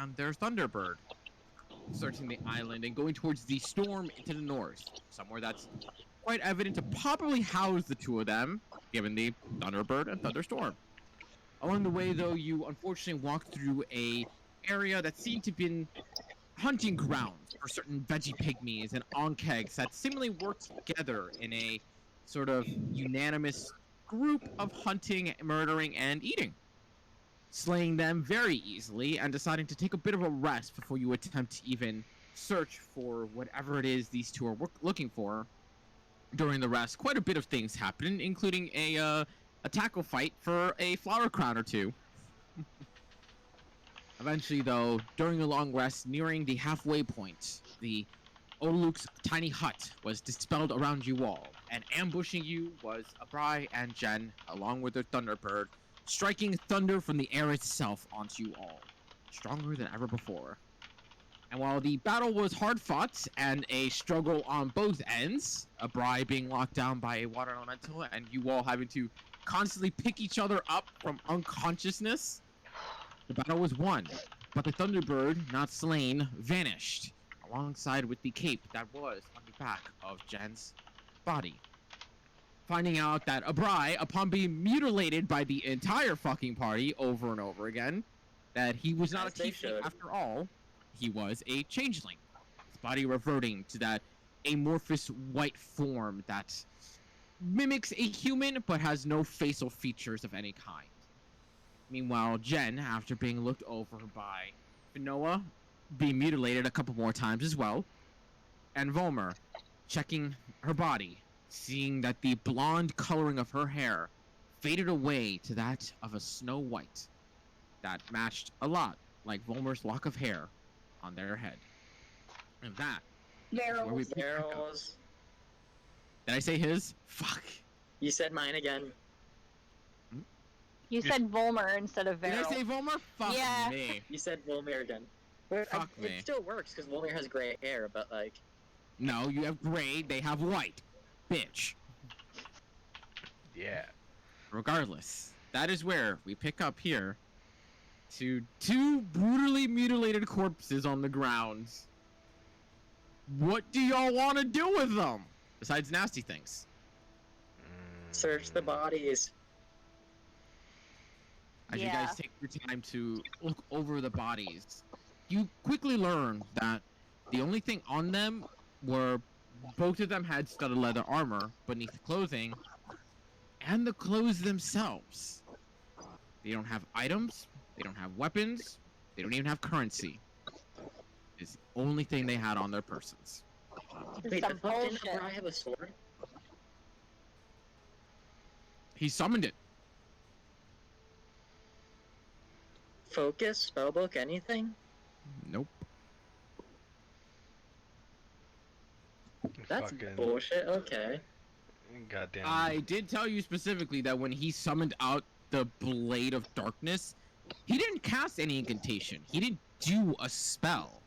and their Thunderbird, searching the island and going towards the storm to the north, somewhere that's quite evident to probably house the two of them, given the Thunderbird and Thunderstorm. Along the way, though, you unfortunately walk through a area that seemed to be hunting grounds for certain veggie pygmies and onkegs that seemingly work together in a sort of unanimous group of hunting, murdering, and eating, slaying them very easily and deciding to take a bit of a rest before you attempt to even search for whatever it is these two are looking for. During the rest, quite a bit of things happen, including a tackle fight for a flower crown or two. Eventually, though, during a long rest, nearing the halfway point, the Oluk's tiny hut was dispelled around you all, and ambushing you was Abrai and Jen, along with their Thunderbird, striking thunder from the air itself onto you all, stronger than ever before. And while the battle was hard fought and a struggle on both ends, Abrai being locked down by a water elemental and you all having to constantly pick each other up from unconsciousness, the battle was won. But the Thunderbird, not slain, vanished, alongside with the cape that was on the back of Jen's body. Finding out that Abrai, upon being mutilated by the entire fucking party over and over again, that he was not a tiefling after all, he was a changeling. His body reverting to that amorphous white form that mimics a human but has no facial features of any kind. Meanwhile, Jen, after being looked over by Finoa, being mutilated a couple more times as well, and Volmer, checking her body, seeing that the blonde coloring of her hair faded away to that of a Snow White that matched a lot like Volmer's lock of hair on their head. And that is where we pick back up. Did I say his? Fuck. You said mine again. You said Volmer instead of Varel. Did I say Volmer? Fuck me. You said Volmer again. Fuck me. It still works because Volmer has gray hair, but like... No, you have gray, they have white. Bitch. Yeah. Regardless, that is where we pick up here to two brutally mutilated corpses on the ground. What do y'all want to do with them? Besides nasty things. Search the bodies. As you guys take your time to look over the bodies, you quickly learn that the only thing on them were both of them had studded leather armor beneath the clothing, and the clothes themselves. They don't have items, they don't have weapons, they don't even have currency. It's the only thing they had on their persons. Wait, the fuck didn't Abrai have a sword? He summoned it. Focus? Spellbook? Anything? Nope. That's bullshit, okay. Goddamn. I did tell you specifically that when he summoned out the Blade of Darkness, he didn't cast any incantation. He didn't do a spell.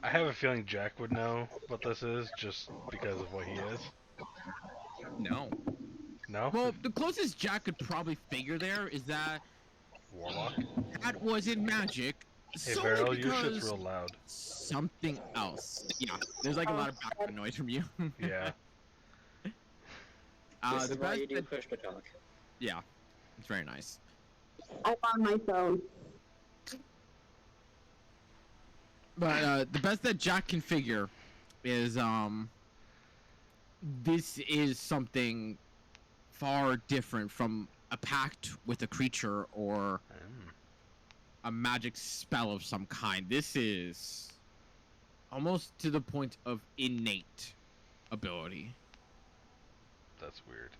I have a feeling Jack would know what this is, just because of what he is. No. No? Well, the closest Jack could probably figure there is that Warlock? that was in magic. Hey, solely Varel, your because shit's real loud. something else. Yeah, there's like a lot of background noise from you. Yeah. This is why you do that, push to talk. yeah, it's very nice. I'm on my phone. But the best that Jack can figure is this is something far different from a pact with a creature or a magic spell of some kind. This is almost to the point of innate ability. That's weird.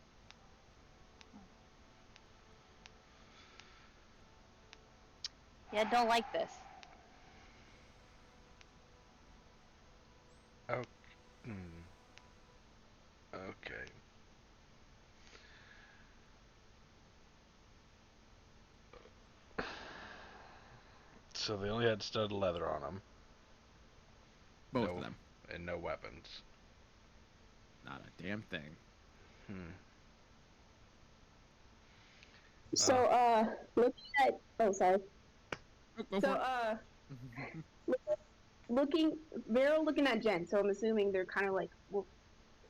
Yeah, don't like this. Oh. Okay. So they only had studded leather on them. Both of them. And no weapons. Not a damn thing. So, looking at... Oh, sorry. Go So, for looking at Jen, so I'm assuming they're kind of like, well,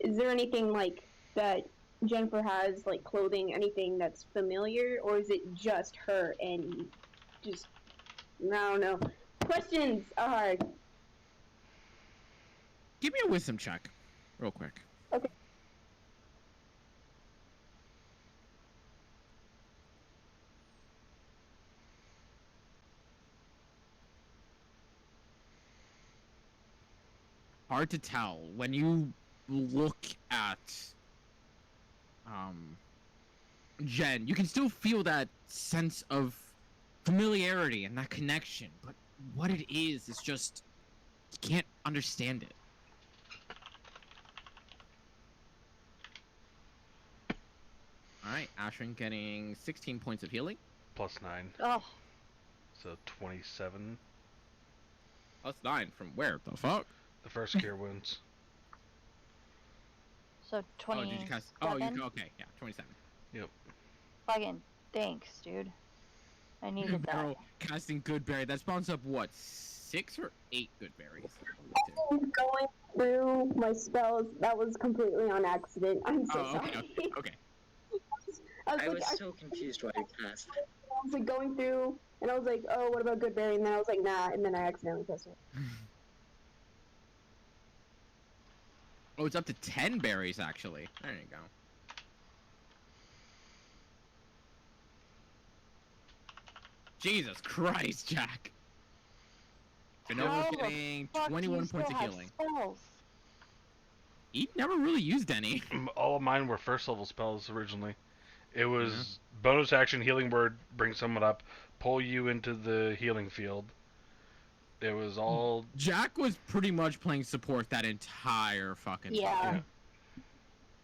is there anything like that Jennifer has, like clothing, anything that's familiar, or is it just her and just, I don't know. Questions are hard. Give me a wisdom check, real quick. Okay. Hard to tell when you look at Jen. You can still feel that sense of familiarity and that connection, but what it is just you can't understand it. All right, Ashrin getting 16 points of healing. Plus 9. Oh, So 27. Plus 9 from where? The fuck? The first cure wounds. so 20. Oh, did you cast? Oh, okay, yeah, 27. Fucking thanks, dude. I needed that. Barrel casting good berry. That spawns up what? 6 or 8 good berries. Going through my spells, that was completely on accident. I'm so Oh, okay, sorry. okay. I was so confused why you cast. I was like going through, and I was like, oh, what about Goodberry? And then I was like, nah, and then I accidentally pressed it. Oh, it's up to 10 berries, actually. There you go. Jesus Christ, Jack. Genova's getting 21 points of healing. Spells? He never really used any. All of mine were first level spells originally. It was bonus action, healing word, bring someone up, pull you into the healing field. It was all... Jack was pretty much playing support that entire fucking time. Yeah.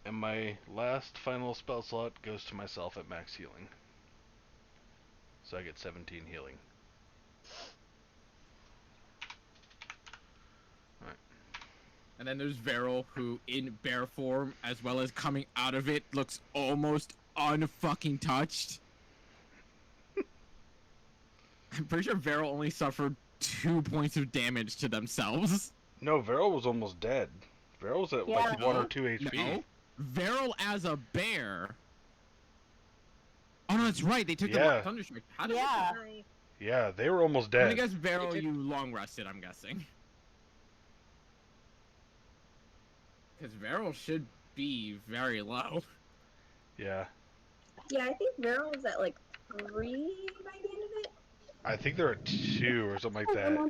And my last final spell slot goes to myself at max healing. So I get 17 healing. And then there's Varel, who in bear form, as well as coming out of it, looks almost unfucking touched. I'm pretty sure Varel only suffered 2 points of damage to themselves. No, Varel was almost dead. Varel was at like Yeah. 1 or 2 HP. No. Varel as a bear. Oh no, that's right. They took Yeah. the Thunderstrike. How did Yeah. Varel? Yeah, they were almost I dead. guess Varel, you long rested. I'm guessing. Because Varel should be very low. Yeah. Yeah, I think Vero was at like 3 by the end of it. I think they're at 2 or something like that.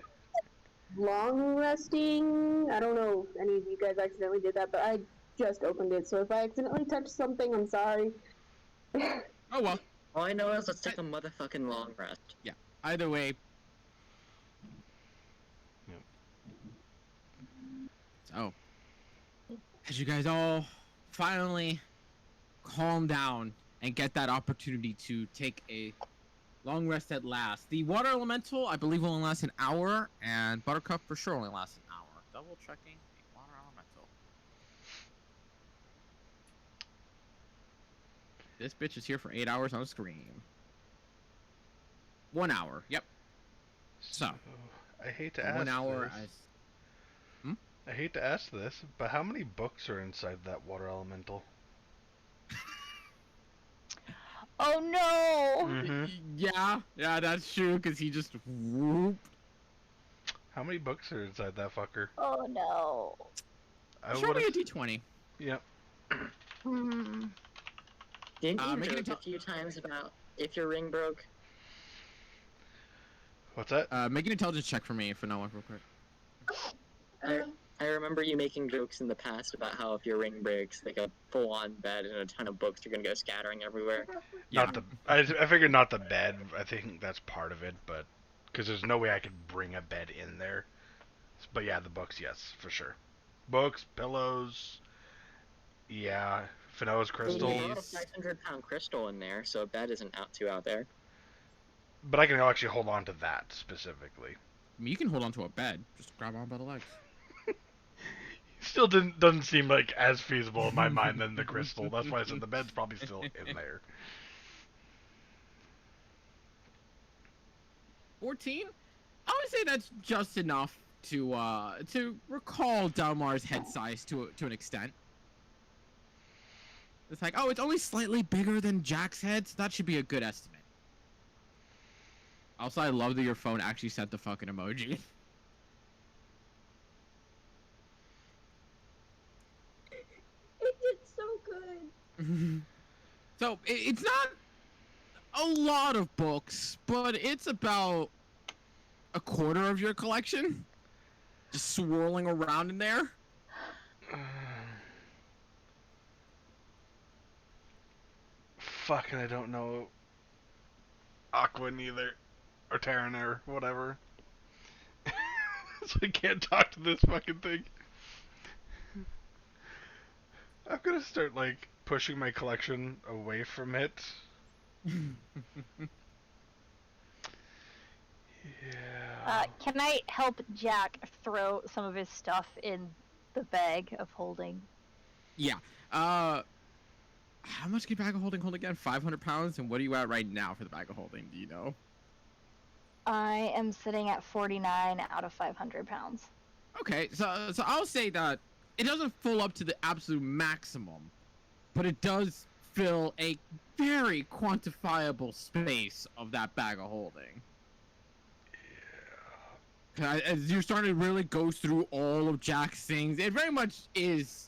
Long resting. I don't know if any of you guys accidentally did that, but I just opened it, so if I accidentally touched something, I'm sorry. Oh well. All I know is let's take a motherfucking long rest. Either way. Yep. So, as you guys all finally calm down and get that opportunity to take a long rest at last, the water elemental I believe will only last an hour, and Buttercup for sure only lasts an hour. Double checking the water elemental. This bitch is here for 8 hours on screen. 1 hour. Yep. So, I hate to ask 1 hour this. as I hate to ask this, but how many books are inside that water elemental? Oh no! Mm-hmm. Yeah, that's true, because he just whooped. How many books are inside that fucker? Oh no. I Show me a would've- d20. Yep. Hmm. Didn't you make it joke a few times about if your ring broke? What's that? Make an intelligence check for me for no one real quick. I remember you making jokes in the past about how if your ring breaks, like a full-on bed and a ton of books are gonna go scattering everywhere. Yeah. Not the. I figured not the bed. I think that's part of it, but because there's no way I could bring a bed in there. But yeah, the books, yes, for sure. Books, pillows. Yeah, Finoa's crystal. There's a 500-pound crystal in there, so a bed isn't too out there. But I can actually hold on to that specifically. I mean, you can hold on to a bed. Just grab on by the legs. Still doesn't seem like as feasible in my mind than the crystal. That's why I said the bed's probably still in there. 14? I would say that's just enough to recall Delmar's head size to an extent. It's like, oh, it's only slightly bigger than Jack's head, so that should be a good estimate. Also, I love that your phone actually sent the fucking emoji. It did so good. So, it's not a lot of books, but it's about a quarter of your collection. Just swirling around in there. Fucking, I don't know Aqua neither. Or Terran or whatever. So I can't talk to this fucking thing. I'm gonna start, like, pushing my collection away from it. Yeah. Can I help Jack throw some of his stuff in the bag of holding? Yeah. How much can bag of holding hold again? 500 pounds? And what are you at right now for the bag of holding? Do you know? I am sitting at 49 out of 500 pounds. Okay, so I'll say that it doesn't fill up to the absolute maximum, but it does fill a very quantifiable space of that bag of holding. Yeah. As you're starting to really go through all of Jack's things, it very much is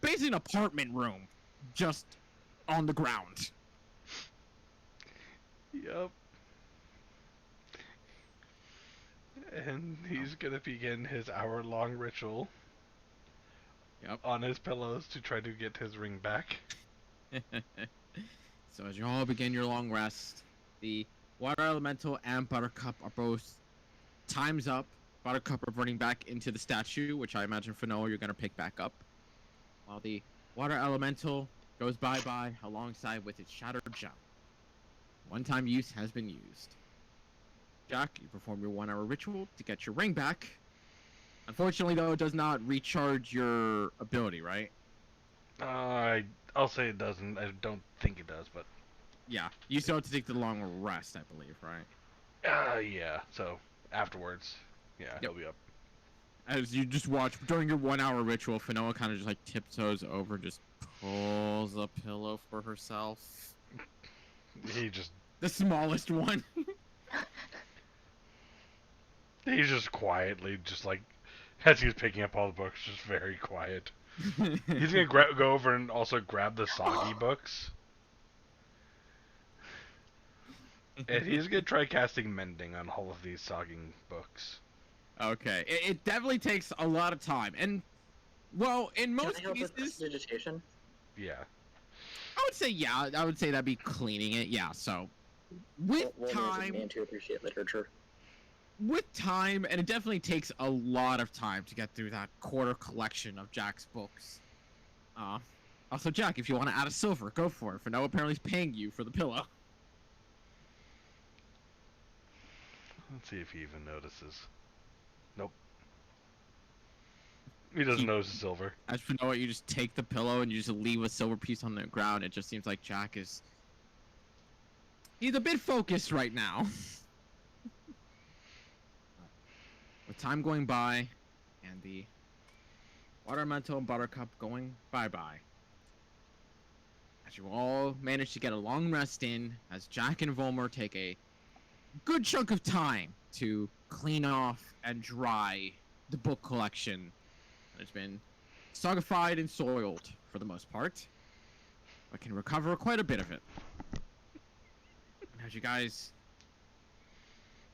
basically an apartment room, just on the ground. Yep. And he's gonna begin his hour-long ritual. Yep. On his pillows to try to get his ring back. So as you all begin your long rest, the Water Elemental and Buttercup are both time's up. Buttercup reverting back into the statue, which I imagine for Noah you're gonna pick back up. While the Water Elemental goes bye-bye alongside with its Shattered Gem. One-time use has been used. Jack, you perform your 1-hour ritual to get your ring back. Unfortunately, though, it does not recharge your ability, right? I'll say it doesn't. I don't think it does, but... Yeah, you still have to take the long rest, I believe, right? Yeah, so afterwards, yeah, Yep. he'll be up. As you just watch, during your 1-hour ritual, Fanoa kind of just, like, tiptoes over and just pulls a pillow for herself. He just... The smallest one. He's just quietly, just like, as he's picking up all the books, just very quiet. He's gonna go over and also grab the soggy books. And he's gonna try casting Mending on all of these sogging books. Okay, it definitely takes a lot of time, and well, in most Can I help with cases, prestidigitation? Yeah. I would say yeah. I would say that'd be cleaning it. Yeah. So with Well, time, man to appreciate literature. with time, and it definitely takes a lot of time to get through that quarter collection of Jack's books. Also, Jack, if you want to add a silver, go for it. For now, apparently, he's paying you for the pillow. Let's see if he even notices. Nope. He doesn't notice the silver. As for Noah, you just take the pillow and you just leave a silver piece on the ground. It just seems like Jack is... He's a bit focused right now. With time going by, and the Water Elemental and Buttercup going bye-bye. As you all manage to get a long rest in, as Jack and Volmer take a good chunk of time to clean off and dry the book collection. It's been sogified and soiled for the most part, but can recover quite a bit of it. And as you guys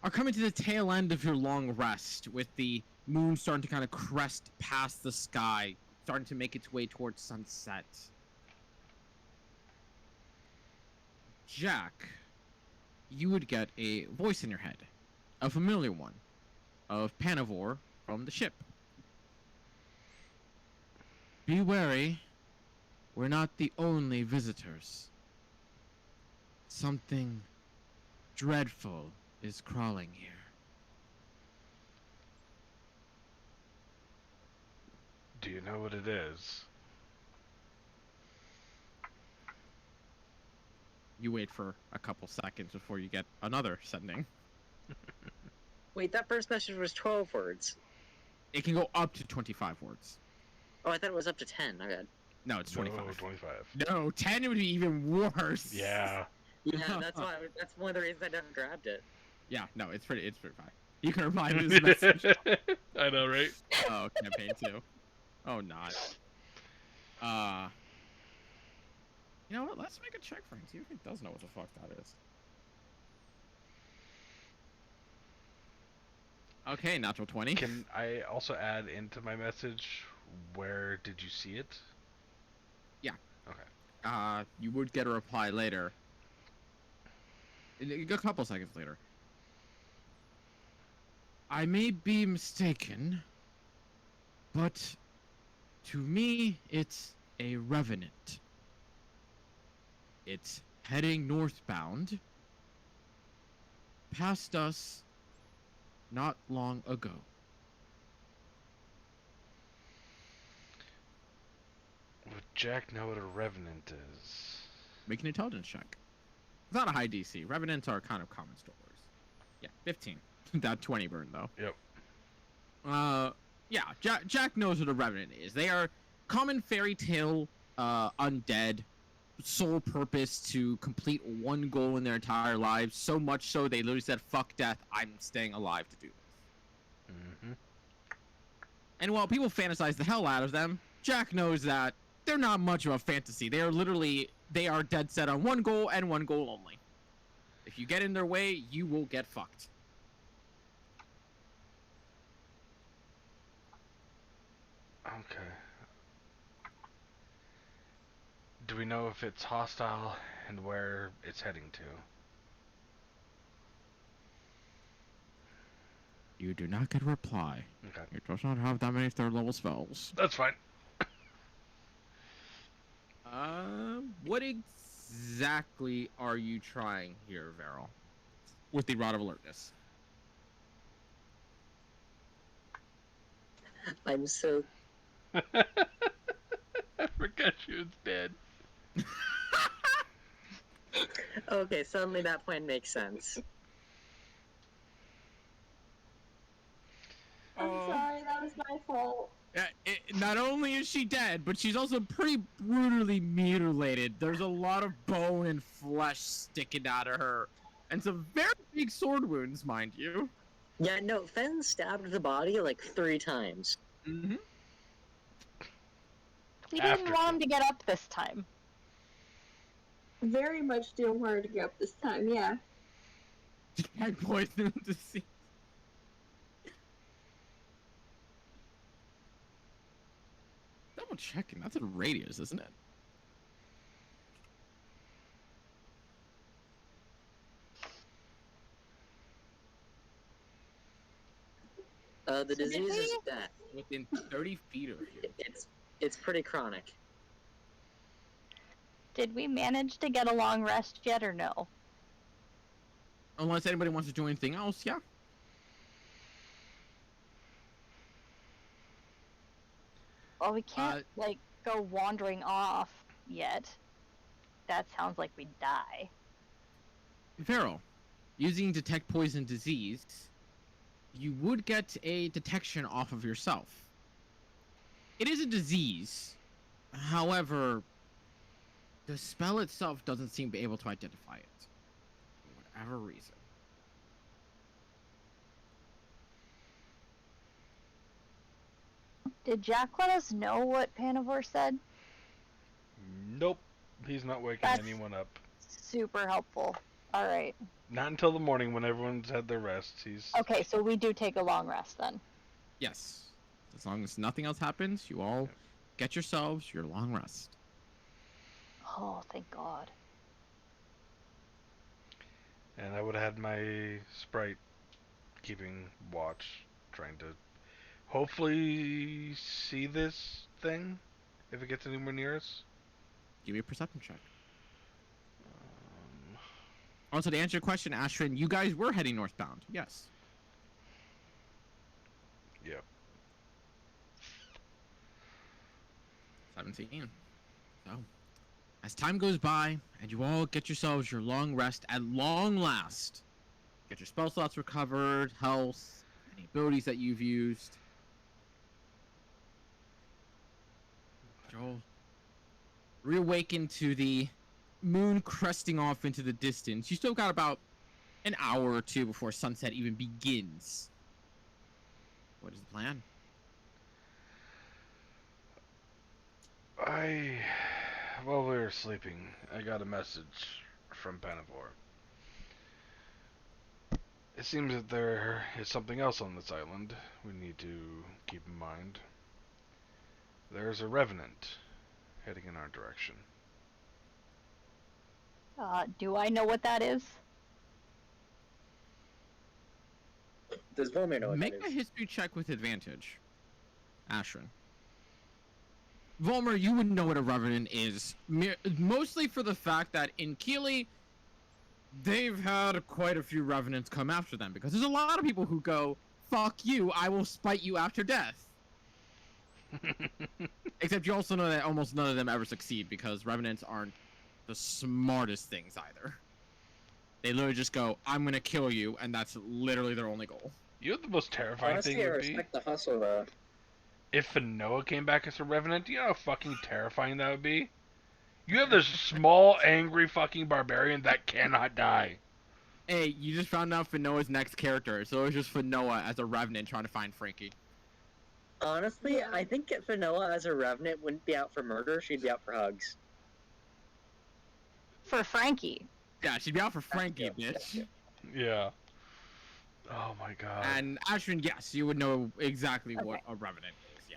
are coming to the tail end of your long rest, with the moon starting to kind of crest past the sky, starting to make its way towards sunset. Jack, you would get a voice in your head, a familiar one, of Panavor from the ship. Be wary, we're not the only visitors. Something dreadful is crawling here. Do you know what it is? You wait for a couple seconds before you get another sending. Wait, that first message was 12 words. It can go up to 25 words. Oh, I thought it was up to 10. My bad. No, it's 25. No, 25. No, 10 would be even worse. Yeah. Yeah, that's why. That's one of the reasons I never grabbed it. Yeah, no, it's pretty fine. You can reply to this message. I know, right? Oh, campaign 2. Oh, not. You know what? Let's make a check for him. See if he does know what the fuck that is. Okay, natural 20. Can I also add into my message, where did you see it? Yeah. Okay. You would get a reply later. A couple seconds later. I may be mistaken, but to me, it's a revenant. It's heading northbound, past us not long ago. Would Jack know what a revenant is? Make an intelligence check. It's not a high DC. Revenants are kind of common stories. Yeah, 15. That 20 burn though. Yep. Yeah, Jack knows what a revenant is. They are common fairy tale undead, sole purpose to complete one goal in their entire lives. So much so they literally said, "Fuck death, I'm staying alive to do this." Mm-hmm. And while people fantasize the hell out of them, Jack knows that they're not much of a fantasy. They are dead set on one goal and one goal only. If you get in their way, you will get fucked. Okay. Do we know if it's hostile and where it's heading to? You do not get a reply. Okay. It does not have that many third level spells. That's fine. What exactly are you trying here, Varel? With the Rod of Alertness. I'm so. I forgot she was dead. Okay, suddenly that plan makes sense. I'm sorry, that was my fault. Not only is she dead, but she's also pretty brutally mutilated. There's a lot of bone and flesh sticking out of her. And some very big sword wounds, mind you. Yeah, no, Fen stabbed the body like 3 times. Mm-hmm. We After didn't want him to get up this time. Very much didn't want her to get up this time, yeah. I poisoned him to see. Double checking. That's a radius, isn't it? The disease is death. Within 30 feet of you. It's pretty chronic. Did we manage to get a long rest yet or no? Unless anybody wants to do anything else, yeah. Well, we can't, go wandering off yet. That sounds like we'd die. Farrell, using detect poison disease, you would get a detection off of yourself. It is a disease. However, the spell itself doesn't seem to be able to identify it. For whatever reason. Did Jack let us know what Panavor said? Nope. He's not waking That's- anyone up. Super helpful. Alright. Not until the morning when everyone's had their rests. He's Okay, so we do take a long rest then. Yes. As long as nothing else happens, you all get yourselves your long rest. Oh, thank God. And I would have had my sprite keeping watch, trying to hopefully see this thing if it gets anywhere near us. Give me a perception check. Also, to answer your question, Ashrin, you guys were heading northbound. Yes. Yep. 17. So, as time goes by, and you all get yourselves your long rest, at long last, Get your spell slots recovered, health, any abilities that you've used. Joel, reawaken to the moon cresting off into the distance. You still got about an hour or two before sunset even begins. What is the plan? While we were sleeping, I got a message from Panavor. It seems that there is something else on this island we need to keep in mind. There's a revenant heading in our direction. Do I know what that is? Does Volmir know what Make that a is? history check with advantage. Ashrin. Volmer, you would know what a revenant is, mostly for the fact that in Keeley, they've had quite a few revenants come after them, because there's a lot of people who go, fuck you, I will spite you after death. Except you also know that almost none of them ever succeed, because revenants aren't the smartest things either. They literally just go, I'm gonna kill you, and that's literally their only goal. You know what the most terrifying Honestly, thing I would be? respect the hustle, though. If Noah came back as a revenant, do you know how fucking terrifying that would be? You have this small, angry fucking barbarian that cannot die. Hey, you just found out Finoa's next character, so it was just Finoa as a revenant trying to find Frankie. Honestly, Yeah. I think Finoa as a revenant wouldn't be out for murder, she'd be out for hugs. For Frankie. Yeah, she'd be out for Frankie, That's bitch. Yeah. Oh my god. And Ashrin, yes, you would know exactly what a revenant is, yeah.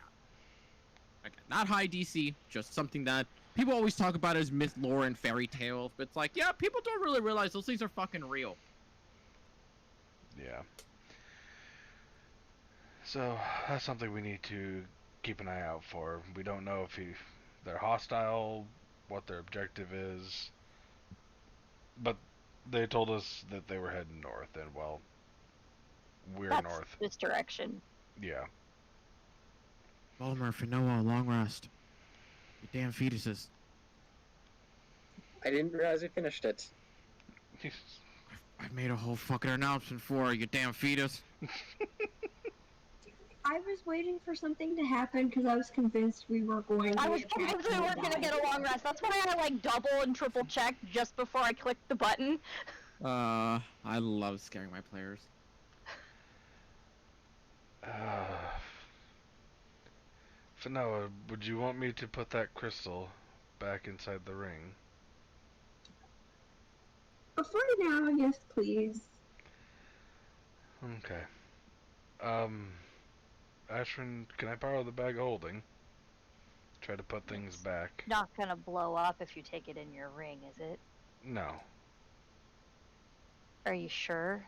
Okay, not high DC, just something that people always talk about as myth, lore, and fairy tales, but it's like, yeah, people don't really realize those things are fucking real. Yeah. So, that's something we need to keep an eye out for. We don't know if they're hostile, what their objective is, but they told us that they were heading north, and well, we're That's north. this direction. Yeah. Voldemort, Finoa, long rest. You damn fetuses. I didn't realize we finished it. I've made a whole fucking announcement for you, damn fetus. I was waiting for something to happen because I was convinced we were going to I was convinced we weren't gonna get a long rest. That's why I like double and triple checked just before I clicked the button. I love scaring my players. Finoa, would you want me to put that crystal back inside the ring? For now, yes, please. Okay. Ashrin, can I borrow the bag of holding? Try to put things back. Not gonna blow up if you take it in your ring, is it? No. Are you sure?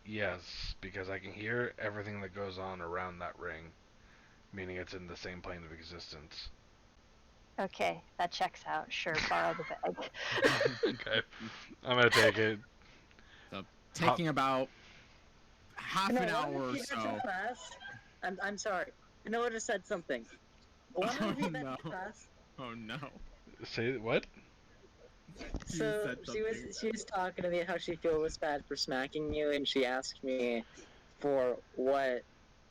Yes, because I can hear everything that goes on around that ring, meaning it's in the same plane of existence. Okay, that checks out. Sure, borrow the bag. Okay. I'm gonna take it. So, taking about half an hour or Peter so. to class? I'm sorry. Finoa just said something. One Oh, of you no. class. Oh no. Say what? So said she was talking to me how she feels bad for smacking you, and she asked me for what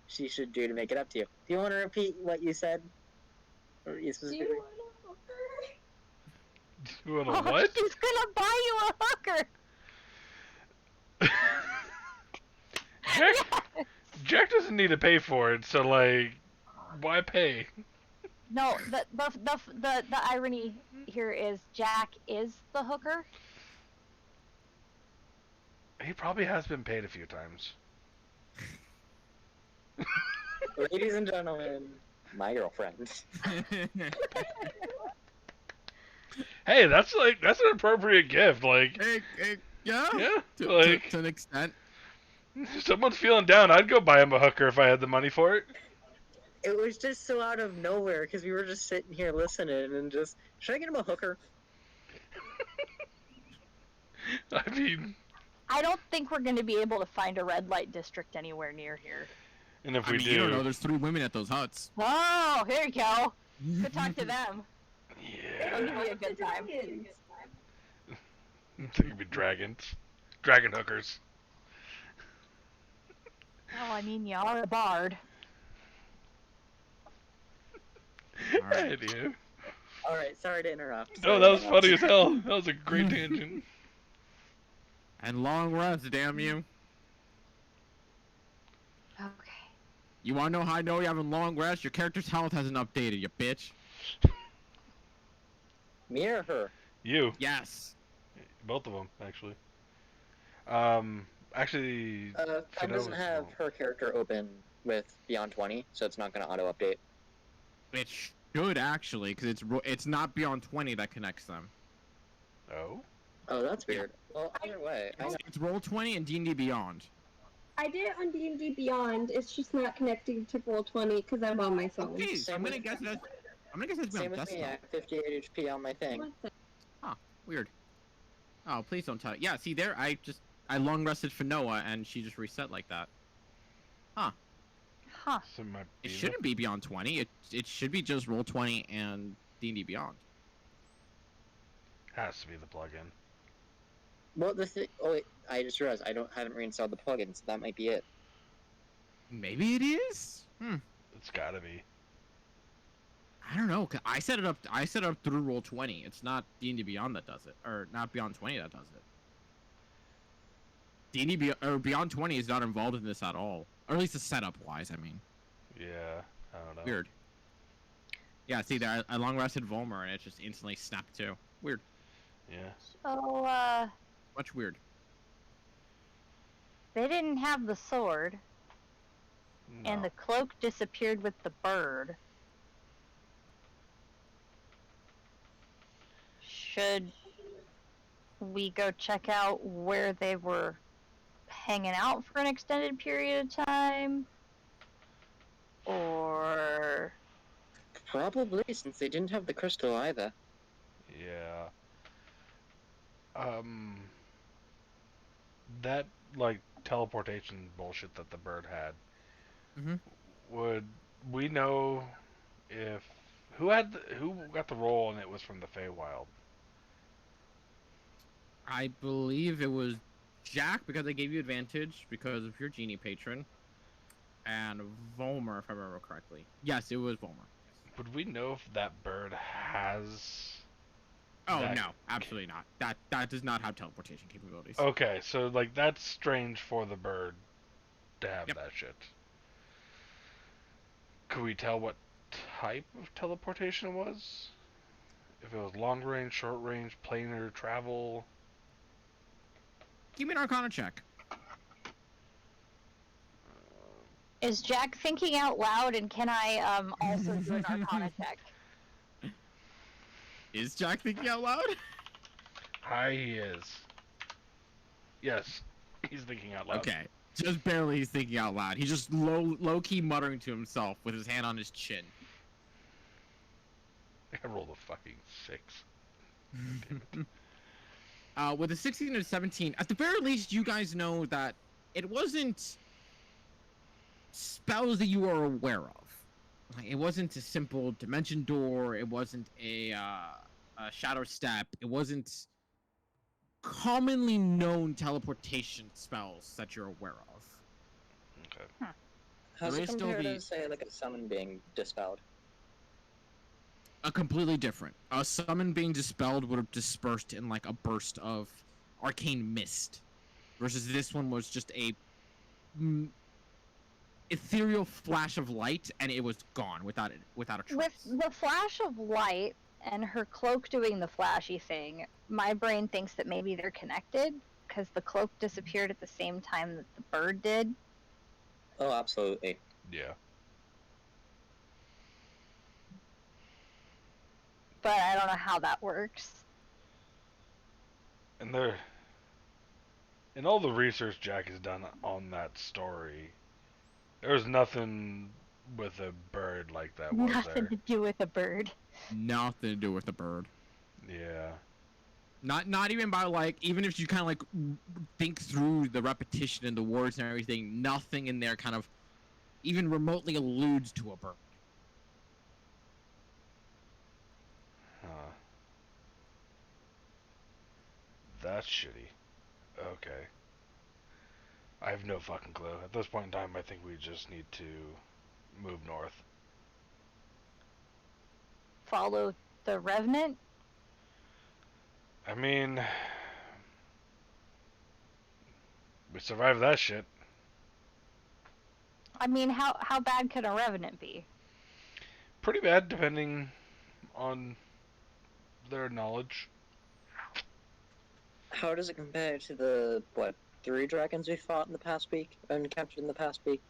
she should do to make it up to you. Do you want to repeat what you said? Or you Do specifically? you want a hooker? You want a what? She's gonna buy you a hooker! Jack doesn't need to pay for it, so like, why pay? No, the irony here is Jack is the hooker. He probably has been paid a few times. Ladies and gentlemen, my girlfriend. Hey, that's an appropriate gift. Like, Yeah. yeah, To an extent. if someone's feeling down, I'd go buy him a hooker if I had the money for it. It was just so out of nowhere because we were just sitting here listening and just, should I get him a hooker? I mean, I don't think we're gonna be able to find a red light district anywhere near here. and if I we mean, do, you don't know, there's 3 women at those huts. Oh, here you go. Good talk to them. yeah, It'll give you a good time. there could be dragons. dragon hookers. Well, I mean, you are a bard. All right. Idiot. Alright, sorry to interrupt. No, Sorry that to was interrupt. funny as hell. That was a great tangent. And long rest, damn you. Okay. You wanna know how I know you're having long rest? Your character's health hasn't updated, you bitch. Me or her? You. Yes. Both of them, actually. Actually, Fred doesn't Finoa's have wrong. her character open with Beyond 20, so it's not going to auto-update. It should actually, because it's not beyond 20 that connects them. Oh? Oh, that's Yeah. weird. Well, either way, It's roll 20 and D&D Beyond. I did it on D&D Beyond. It's just not connecting to Roll20 because I'm on my phone. Okay, Same I'm gonna with- guess that's. I'm gonna guess that's same beyond with me, I desktop. have 58 HP on my thing. What the- Weird. Oh, please don't tell. Yeah, see there, I long rested for Noah and she just reset like that. Huh. So it might be It shouldn't be beyond 20. It should be just roll 20 and D&D Beyond. Has to be the plugin. Well, oh wait, I just realized haven't reinstalled the plugin, so that might be it. Maybe it is. It's gotta be. I don't know. 'Cause I set it up. I set it up through roll 20. It's not D&D Beyond that does it, or not Beyond 20 that does it. D&D Beyond 20 is not involved in this at all, or at least the setup wise. I mean, Yeah, I don't know. weird. Yeah, see there, I long rested Volmer and it just instantly snapped too. Weird. Yeah. So, Much weird. they didn't have the sword, No. and the cloak disappeared with the bird. Should we go check out where they were hanging out for an extended period of time? Or... Probably, since they didn't have the crystal either. Yeah. That, like, teleportation bullshit that the bird had. Mhm. Would we know if... who got the role and it was from the Feywild? I believe it was Jack because they gave you advantage because of your genie patron, and Volmer if I remember correctly. Yes, it was Volmer. Would we know if that bird has... Oh that- no, absolutely not. That does not have teleportation capabilities. Okay, so, like, that's strange for the bird to have Yep. that shit. Could we tell what type of teleportation it was? If it was long range, short range, planar travel? Give me an Arcana check. Is Jack thinking out loud, and can I also do an Arcana check? Is Jack thinking out loud? Hi, he is. Yes, he's thinking out loud. Okay, just barely he's thinking out loud. He's just low key muttering to himself with his hand on his chin. I rolled a fucking 6. With a 16 and a 17, at the very least, you guys know that it wasn't spells that you are aware of. Like, it wasn't a simple dimension door. It wasn't a shadow step. It wasn't commonly known teleportation spells that you're aware of. Okay. How's There it is still compared the- to, say, like a summon being dispelled? A completely different. A summon being dispelled would have dispersed in like a burst of arcane mist, versus this one was just a ethereal flash of light, and it was gone without a trace. With the flash of light and her cloak doing the flashy thing, my brain thinks that maybe they're connected, because the cloak disappeared at the same time that the bird did. Oh, absolutely. Yeah. But I don't know how that works. And in all the research Jack has done on that story, there's nothing with a bird like that, was Nothing there? to do with a bird. Nothing to do with the bird. Yeah. Not even by like, even if you kind of like think through the repetition and the words and everything, nothing in there kind of even remotely alludes to a bird. That's shitty. Okay. I have no fucking clue. At this point in time, I think we just need to move north. Follow the Revenant? I mean, we survived that shit. I mean, how bad could a Revenant be? Pretty bad, depending on their knowledge. How does it compare to the, what, 3 dragons we fought in the past week? And captured in the past week?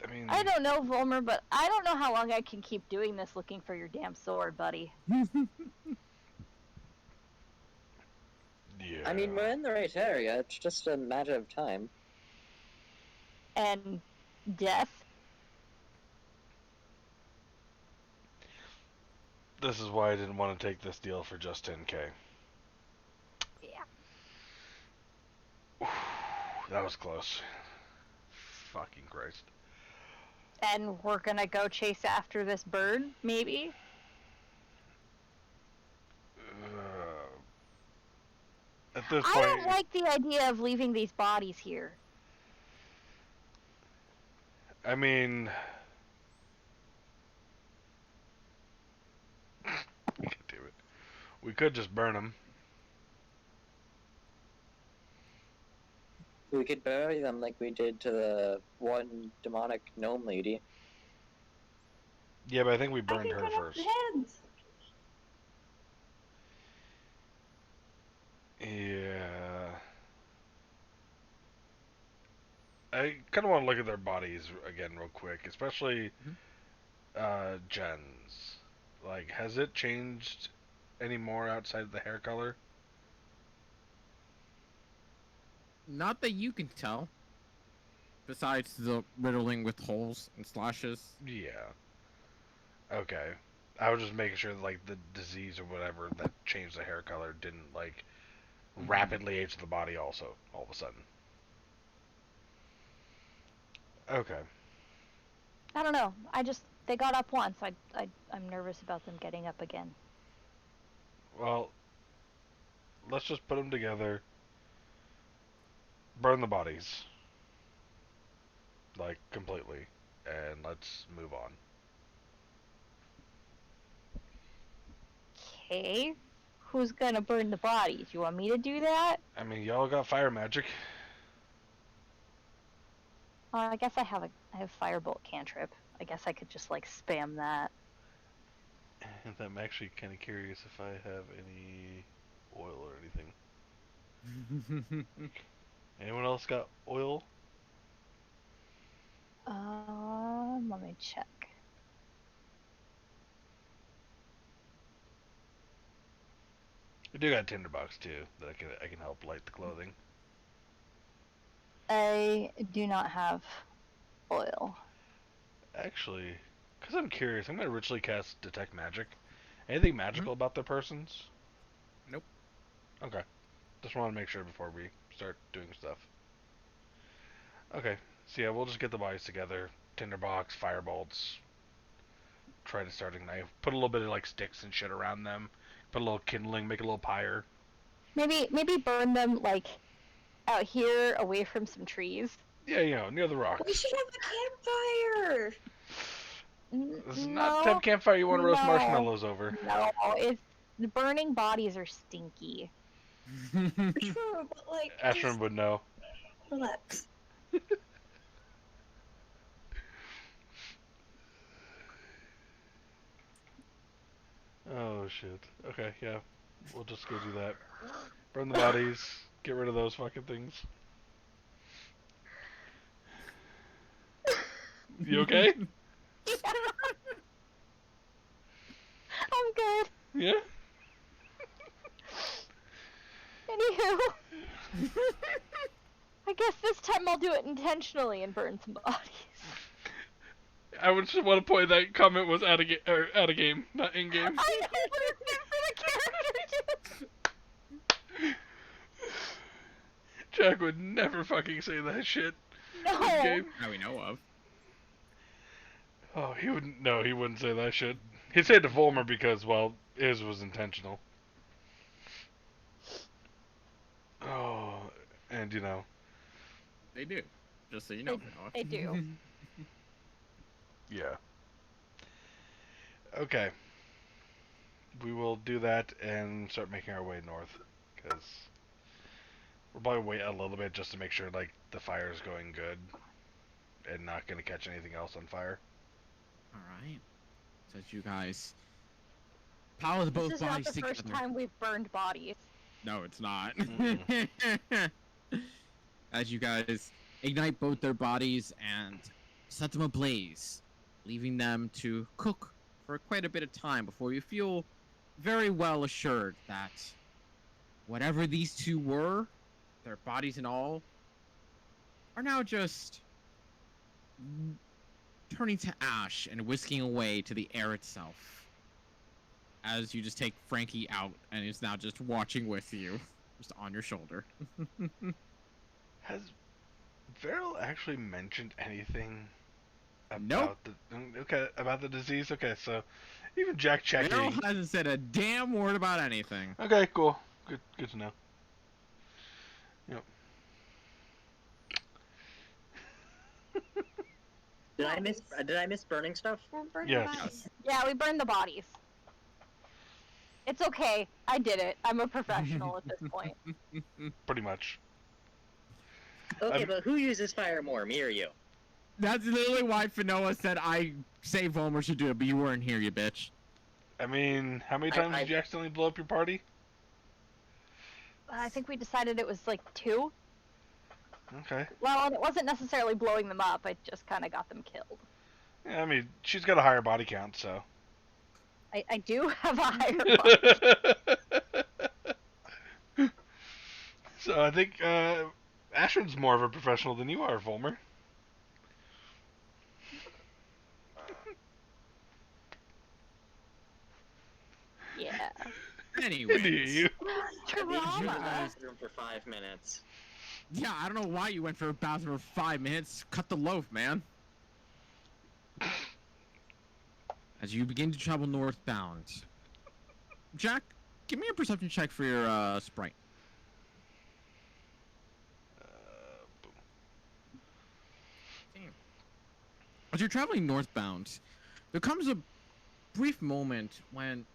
I mean, I don't know, Volmer, but I don't know how long I can keep doing this looking for your damn sword, buddy. yeah. I mean, we're in the right area, it's just a matter of time. And death? This is why I didn't want to take this deal for just 10k. Yeah. That was close. Fucking Christ. And we're gonna go chase after this bird, maybe? At this I point, don't like the idea of leaving these bodies here. I mean, God damn it. We could just burn them. We could bury them like we did to the one demonic gnome lady. Yeah, but I think we I burned can her cut off first. the heads. Yeah. I kind of want to look at their bodies again real quick, especially Jen's. Like, has it changed any more outside of the hair color? Not that you can tell. Besides the riddling with holes and slashes. Yeah. Okay. I was just making sure that, like, the disease or whatever that changed the hair color didn't, like, rapidly age the body also, all of a sudden. Okay. I don't know. They got up once. I'm nervous about them getting up again. Well, let's just put them together. Burn the bodies. Like, completely. And let's move on. Okay. Who's gonna burn the bodies? You want me to do that? I mean, y'all got fire magic. I guess I have firebolt cantrip. I guess I could just like spam that. And I'm actually kind of curious if I have any oil or anything. Anyone else got oil? Let me check. We do got tinderbox too that I can help light the clothing. I do not have oil. Actually, because I'm curious, I'm gonna ritually cast detect magic. Anything magical about the persons? Nope. Okay. Just want to make sure before we start doing stuff. Okay. So yeah, we'll just get the bodies together. Tinderbox, firebolts. Try to start ignite. Put a little bit of like sticks and shit around them. Put a little kindling. Make a little pyre. Maybe burn them like out here away from some trees. Yeah, you know, near the rock. We should have a campfire. This is not the type of campfire you want to roast marshmallows over. No, it's the burning bodies are stinky. True, but like, Ashram would know. relax. Oh shit. Okay, yeah. We'll just go do that. Burn the bodies. Get rid of those fucking things. You okay? I'm good. Yeah? Anywho, I guess this time I'll do it intentionally and burn some bodies. I would just want to point that comment was out of game, not in game. I know, but it's meant for the character. Jack would never fucking say that shit. No. In game. That we know of. Oh, he wouldn't. No, he wouldn't say that shit. He'd say it to Volmer because, well, his was intentional. Oh, and you know, They do. Just so you know. They do. Yeah. Okay. We will do that and start making our way north, because we'll probably wait a little bit just to make sure like the fire is going good and not going to catch anything else on fire. All right. So as you guys pile This both is not bodies the together. first time we've burned bodies. No, it's not. Mm-mm. As you guys ignite both their bodies and set them ablaze, leaving them to cook for quite a bit of time before you feel very well assured that whatever these two were, their bodies and all, are now just turning to ash and whisking away to the air itself. As you just take Frankie out and is now just watching with you, just on your shoulder. Has Veryl actually mentioned anything Nope. about the disease? Okay, so even Jack checking. Meryl hasn't said a damn word about anything. Okay, cool. Good to know. Yep. Did I miss burning stuff? Yes. Yes. Yeah, we burned the bodies. It's okay. I did it. I'm a professional at this point. Pretty much. Okay, but who uses fire more, me or you? That's literally why Finoa said I say Vollmer should do it, but you weren't here, you bitch. I mean, how many times did you accidentally blow up your party? I think we decided it was like 2. Okay. Well, and it wasn't necessarily blowing them up. I just kind of got them killed. Yeah, I mean, she's got a higher body count, so. I do have a higher body. So I think Ashwin's more of a professional than you are, Volmer. Yeah. Anyways. You. I need you to the Trauma. bathroom for 5 minutes. Yeah, I don't know why you went for a bathroom for 5 minutes. Cut the loaf, man. As you begin to travel northbound. Jack, give me a perception check for your sprite. As you're traveling northbound, there comes a brief moment when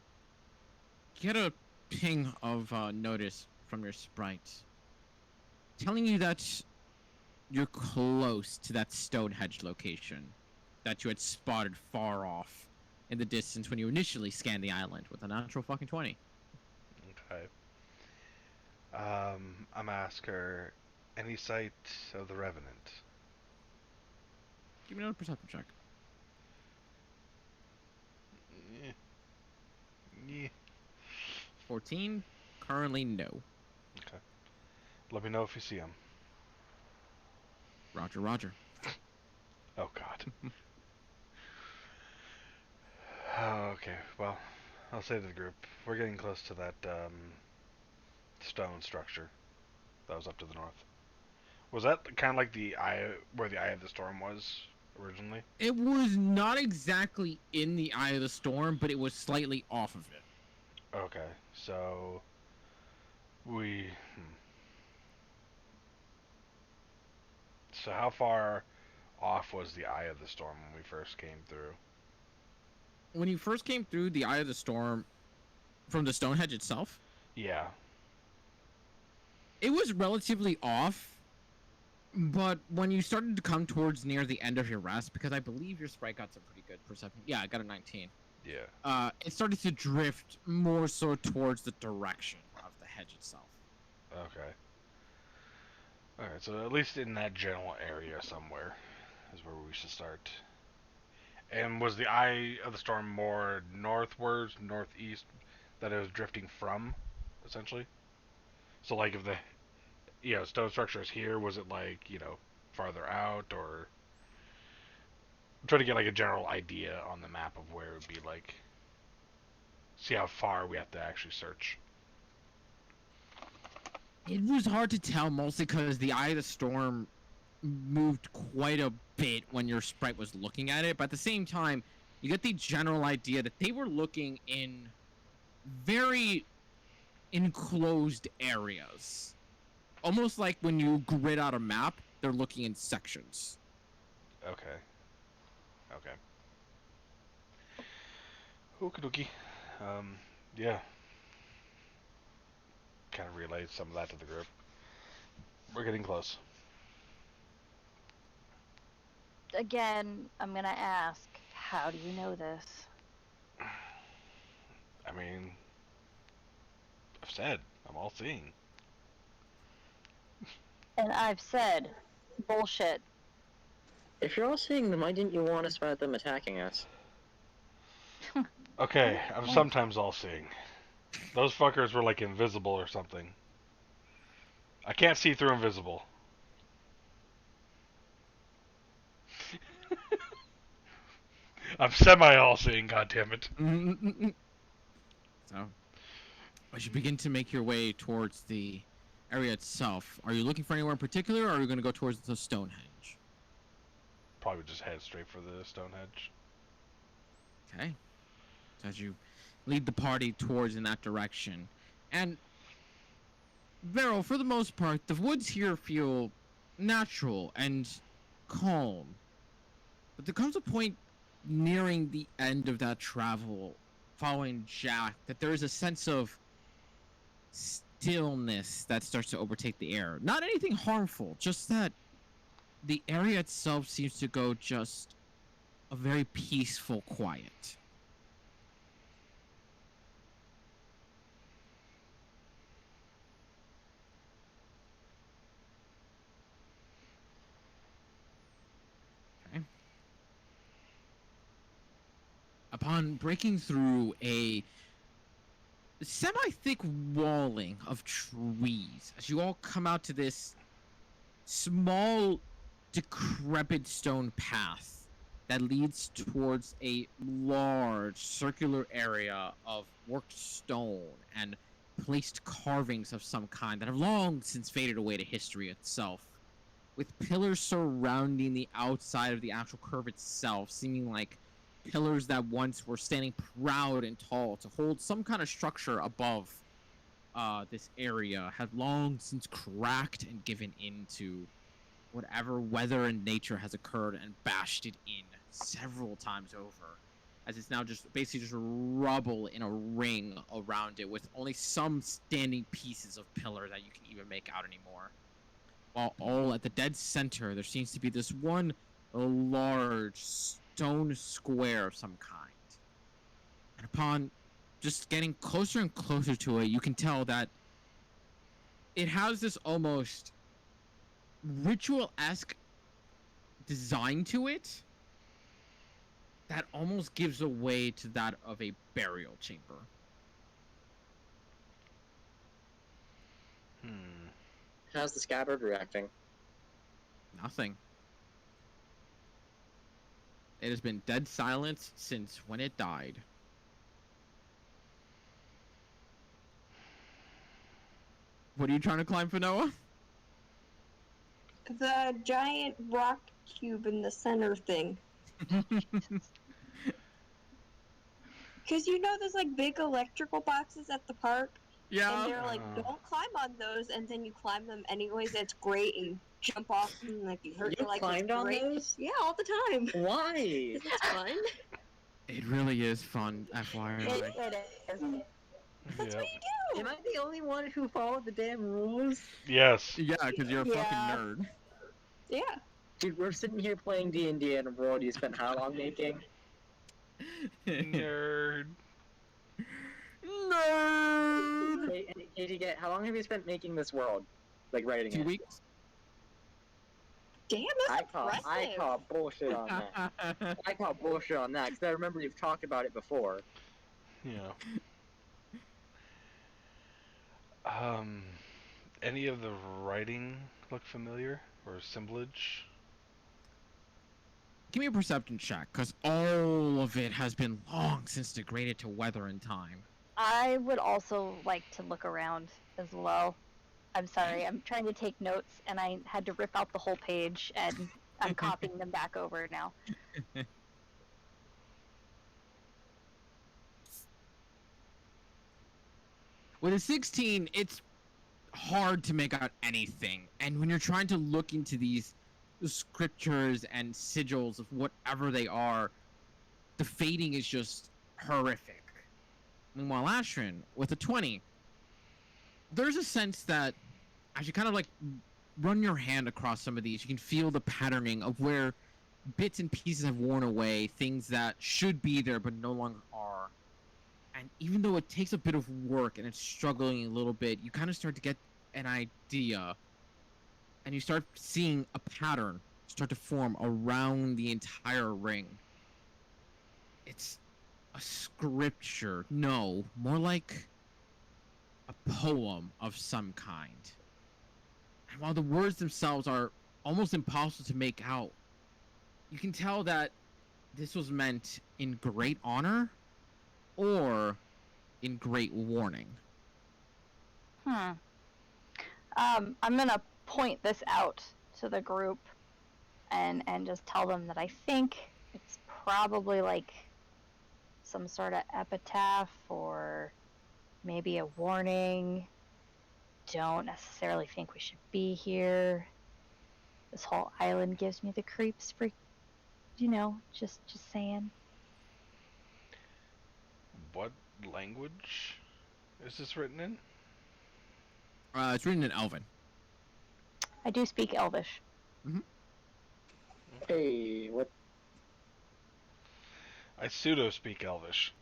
you get a ping of notice from your sprite, telling you that you're close to that Stonehenge location that you had spotted far off in the distance when you initially scanned the island with a natural fucking 20. Okay. I'm gonna ask her, any sight of the Revenant? Give me another perception check. Yeah. Yeah. 14. Currently, no. Okay. Let me know if you see him. Roger, roger. Oh God. Okay, well, I'll say to the group, we're getting close to that stone structure that was up to the north. Was that kind of like the eye, where the eye of the storm was originally? It was not exactly in the eye of the storm, but it was slightly off of it. Okay, so we. So how far off was the eye of the storm when we first came through? When you first came through the eye of the storm from the Stonehenge itself, Yeah. it was relatively off. But when you started to come towards near the end of your rest, because I believe your sprite got some pretty good perception. Yeah, I got a 19. Yeah. It started to drift more so towards the direction of the hedge itself. Okay. Alright, so at least in that general area somewhere is where we should start. And was the eye of the storm more northwards, northeast, that it was drifting from, essentially? So, like, if the, stone structure is here, was it, like, farther out, or... I'm trying to get, like, a general idea on the map of where it would be, like... See how far we have to actually search. It was hard to tell, mostly because the eye of the storm moved quite a bit when your sprite was looking at it, but at the same time, you get the general idea that they were looking in very enclosed areas. Almost like when you grid out a map, they're looking in sections. Okay. Okay. Okie dokie. Yeah. Kind of relayed some of that to the group. We're getting close. Again, I'm gonna ask, how do you know this? I mean, I've said, I'm all seeing. And I've said, bullshit. If you're all seeing them, why didn't you warn us about them attacking us? Okay, I'm sometimes all seeing. Those fuckers were like invisible or something. I can't see through invisible. I'm semi all seeing, goddammit. So, as you begin to make your way towards the area itself, are you looking for anywhere in particular, or are you going to go towards the Stonehenge? Probably just head straight for the Stonehenge. Okay. So as you lead the party towards in that direction, and Beryl, for the most part, the woods here feel natural and calm. But there comes a point nearing the end of that travel, following Jack, that there is a sense of stillness that starts to overtake the air. Not anything harmful, just that the area itself seems to go just a very peaceful quiet. Okay. Upon breaking through a semi-thick walling of trees, as you all come out to this small, decrepit stone path that leads towards a large circular area of worked stone and placed carvings of some kind that have long since faded away to history itself, with pillars surrounding the outside of the actual curve itself, seeming like pillars that once were standing proud and tall to hold some kind of structure above this area, have long since cracked and given into whatever weather and nature has occurred and bashed it in several times over, as it's now just basically just rubble in a ring around it, with only some standing pieces of pillar that you can even make out anymore. While all at the dead center, there seems to be this one large stone square of some kind. And upon just getting closer and closer to it, you can tell that it has this almost ritual-esque design to it that almost gives away to that of a burial chamber. How's the scabbard reacting? Nothing. It has been dead silent since when it died. What are you trying to climb for, Noah? The giant rock cube in the center thing. Because you know there's like big electrical boxes at the park? Yeah. And they're like, don't climb on those, and then you climb them anyways, it's great, and jump off and like you hurt You your legs. climbed on those? Yeah, all the time. Why? It's fun. It really is fun, FYI. It is. That's what you do. Am I the only one who followed the damn rules? Yes. Yeah, because you're a Yeah. fucking nerd. Yeah. Dude, we're sitting here playing D&D in a world you spent how long making? Nerd. Nerd! Hey, how long have you spent making this world? Like, writing 2 it? weeks? Damn, that's impressive. I call bullshit on that. I call bullshit on that, because I remember you've talked about it before. Yeah. Any of the writing look familiar or assemblage? Give me a perception check, because all of it has been long since degraded to weather and time. I would also like to look around as well. I'm sorry, I'm trying to take notes and I had to rip out the whole page and I'm copying them back over now. With a 16, it's hard to make out anything. And when you're trying to look into these scriptures and sigils of whatever they are, the fading is just horrific. Meanwhile, Ashrin, with a 20, there's a sense that as you kind of like run your hand across some of these, you can feel the patterning of where bits and pieces have worn away, things that should be there but no longer are. And even though it takes a bit of work and it's struggling a little bit, you kind of start to get an idea, and you start seeing a pattern start to form around the entire ring. It's a scripture. No, more like a poem of some kind. And while the words themselves are almost impossible to make out, you can tell that this was meant in great honor or in great warning. I'm gonna point this out to the group and just tell them that I think it's probably like some sort of epitaph or maybe a warning. Don't necessarily think we should be here. This whole island gives me the creeps for, just saying. What language is this written in? It's written in Elven. I do speak Elvish. Hey, what? I pseudo speak Elvish.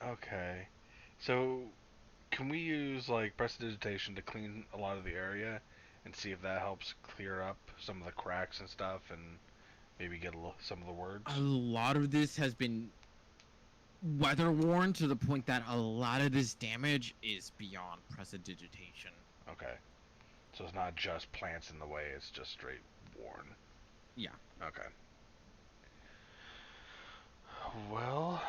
Okay. So, can we use like prestidigitation to clean a lot of the area and see if that helps clear up some of the cracks and stuff, and maybe get some of the words? A lot of this has been weather worn to the point that a lot of this damage is beyond prestidigitation. Okay. So it's not just plants in the way, it's just straight worn. Yeah. Okay. Well,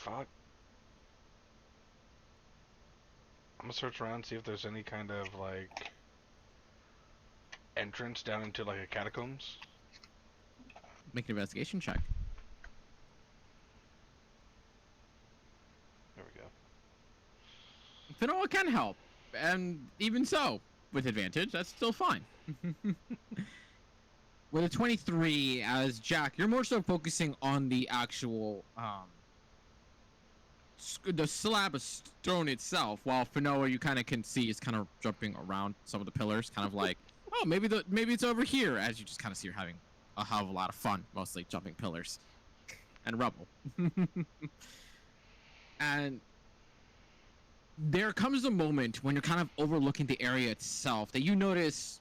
fuck. I'm gonna search around, see if there's any kind of like entrance down into like a catacombs. Make an investigation check. There we go. Finoa can help, and even so, with advantage, that's still fine. With a 23, as Jack, you're more so focusing on the actual, the slab of stone itself, while Finoa, you kind of can see, is kind of jumping around some of the pillars, kind of like, oh, maybe it's over here, as you just kind of see her having a hell of a lot of fun, mostly jumping pillars and rubble. And there comes a moment when you're kind of overlooking the area itself that you notice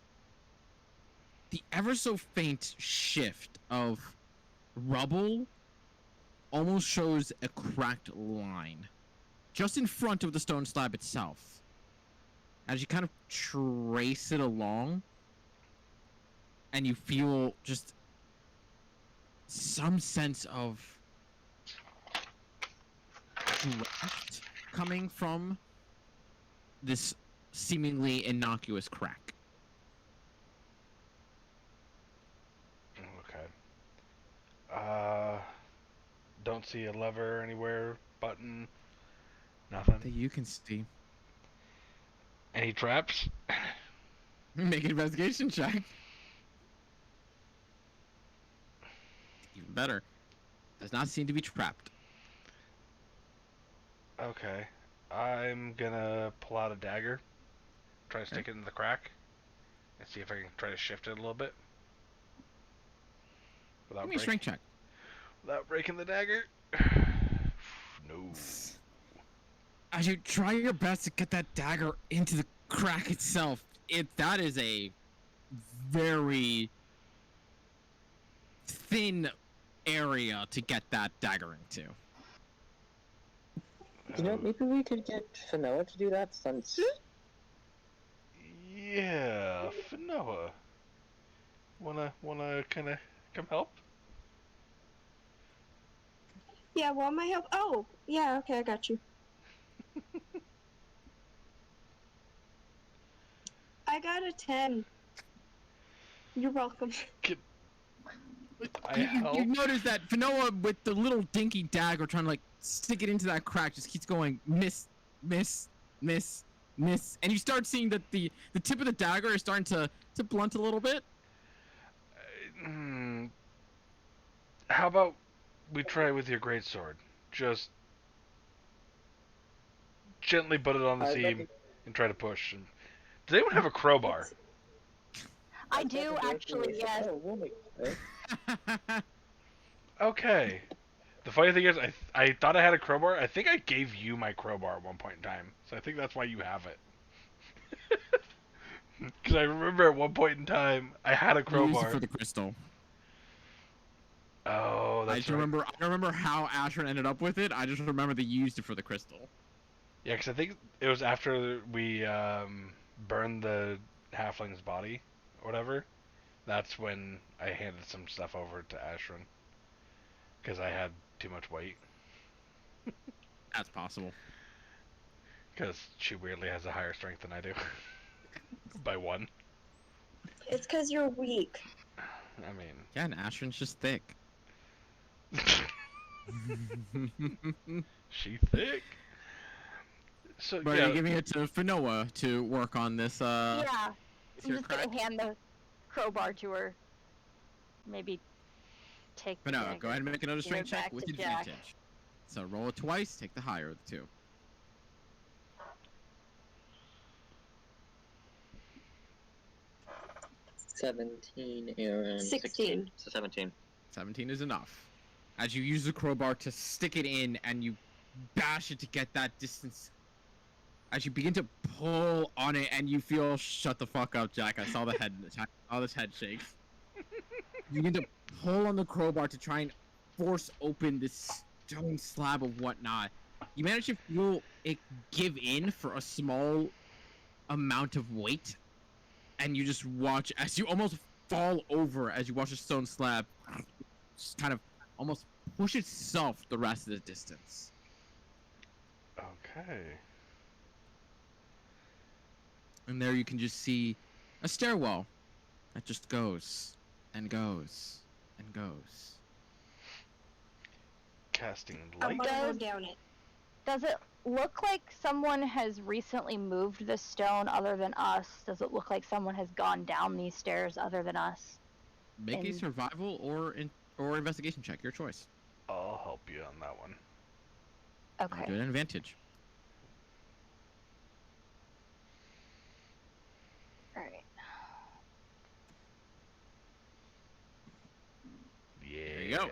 the ever so faint shift of rubble almost shows a cracked line just in front of the stone slab itself. As you kind of trace it along, and you feel just some sense of draft coming from this seemingly innocuous crack. Okay. Don't see a lever anywhere, button, nothing. That you can see. Any traps? Make an investigation check. Even better. Does not seem to be trapped. Okay. I'm gonna pull out a dagger, try to stick it in the crack, and see if I can try to shift it a little bit. Give me a strength check. Without breaking the dagger. No. As you try your best to get that dagger into the crack itself, that is a very thin area to get that dagger into. You know, maybe we could get Finoa to do that since. Yeah, Finoa. Wanna kind of come help? Yeah, well, my help. Oh, yeah, okay, I got you. I got a 10. You're welcome. I You help. notice that Fanoa with the little dinky dagger trying to like stick it into that crack just keeps going miss, miss, miss, miss, and you start seeing that the tip of the dagger is starting to blunt a little bit. Hmm. How about we try with your great sword? Just gently put it on the I was about seam to- and try to push. And does anyone have a crowbar? I was about do to go through actually, this. yes. Oh, we'll make it. Okay. The funny thing is, I thought I had a crowbar. I think I gave you my crowbar at one point in time, so I think that's why you have it. Because I remember at one point in time I had a You used it crowbar. for the crystal. Oh, I that's just right. remember. I don't remember how Ashran ended up with it. I just remember they used it for the crystal. Yeah, because I think it was after we burned the halfling's body or whatever. That's when I handed some stuff over to Ashran because I had too much weight. That's possible. Because she weirdly has a higher strength than I do. By one. It's because you're weak. I mean. Yeah, and Ashran's just thick. She thick. So But yeah, you're giving it to Fanoa to work on this. Yeah, This I'm here just crack. gonna hand the crowbar to her. Maybe take the Fanoa, dagger. go ahead and make another Give it strength check back with to Jack. advantage. So roll it twice, take the higher of the two. 17 and 16. So 17. 17 is enough. As you use the crowbar to stick it in and you bash it to get that distance. As you begin to pull on it and you feel, shut the fuck up, Jack. I saw the head, I saw this head shake. You begin to pull on the crowbar to try and force open this stone slab of whatnot. You manage to feel it give in for a small amount of weight. And you just watch as you almost fall over as you watch the stone slab just kind of almost push itself the rest of the distance. okay. And there you can just see a stairwell that just goes and goes and goes. Casting I'm light. gonna go Does- down it. Does it look like someone has recently moved this stone other than us? Does it look like someone has gone down these stairs other than us? Make a And- survival or investigation check, your choice. I'll help you on that one. I'll do Okay. an advantage. Alright. Yeah. you go.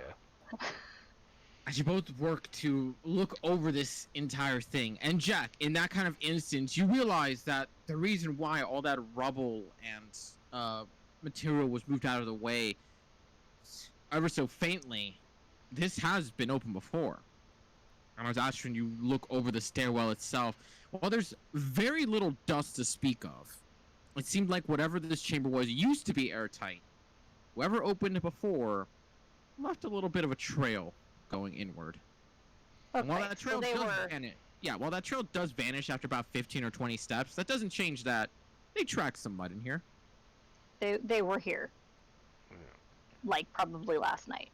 As you both work to look over this entire thing, and Jack, in that kind of instance, you realize that the reason why all that rubble and material was moved out of the way ever so faintly, this has been open before. And as Astrid, you look over the stairwell itself, while there's very little dust to speak of, it seemed like whatever this chamber was used to be airtight. Whoever opened it before left a little bit of a trail going inward. And while Okay, that so trail they does were vanish, while that trail does vanish after about 15 or 20 steps, that doesn't change that they tracked some mud in here. they were here. Yeah. Like probably last night.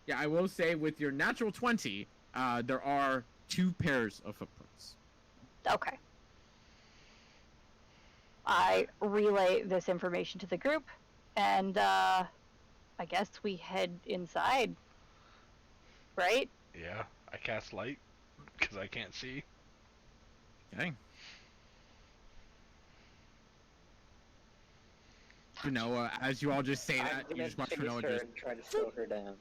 Yeah, I will say with your natural 20, there are 2 pairs of footprints. Okay. I relay this information to the group, and I guess we head inside. Right? Yeah. I cast light because I can't see. Okay. Fanoa, as you all just say I'm that, you gonna just watch chase Fanoa her just. and try to slow her down.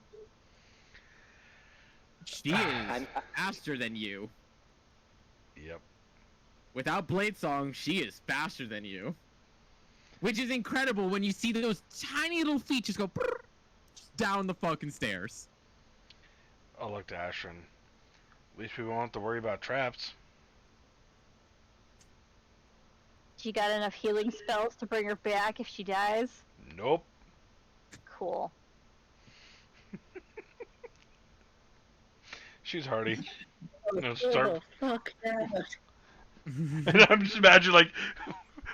She is faster than you. Yep. Without Blade Song, she is faster than you. Which is incredible when you see those tiny little feet just go brrr, down the fucking stairs. I'll look to Ashran. At least we won't have to worry about traps. She got enough healing spells to bring her back if she dies. Nope. Cool. She's hardy. You know, Oh, start. fuck that. And I'm just imagining like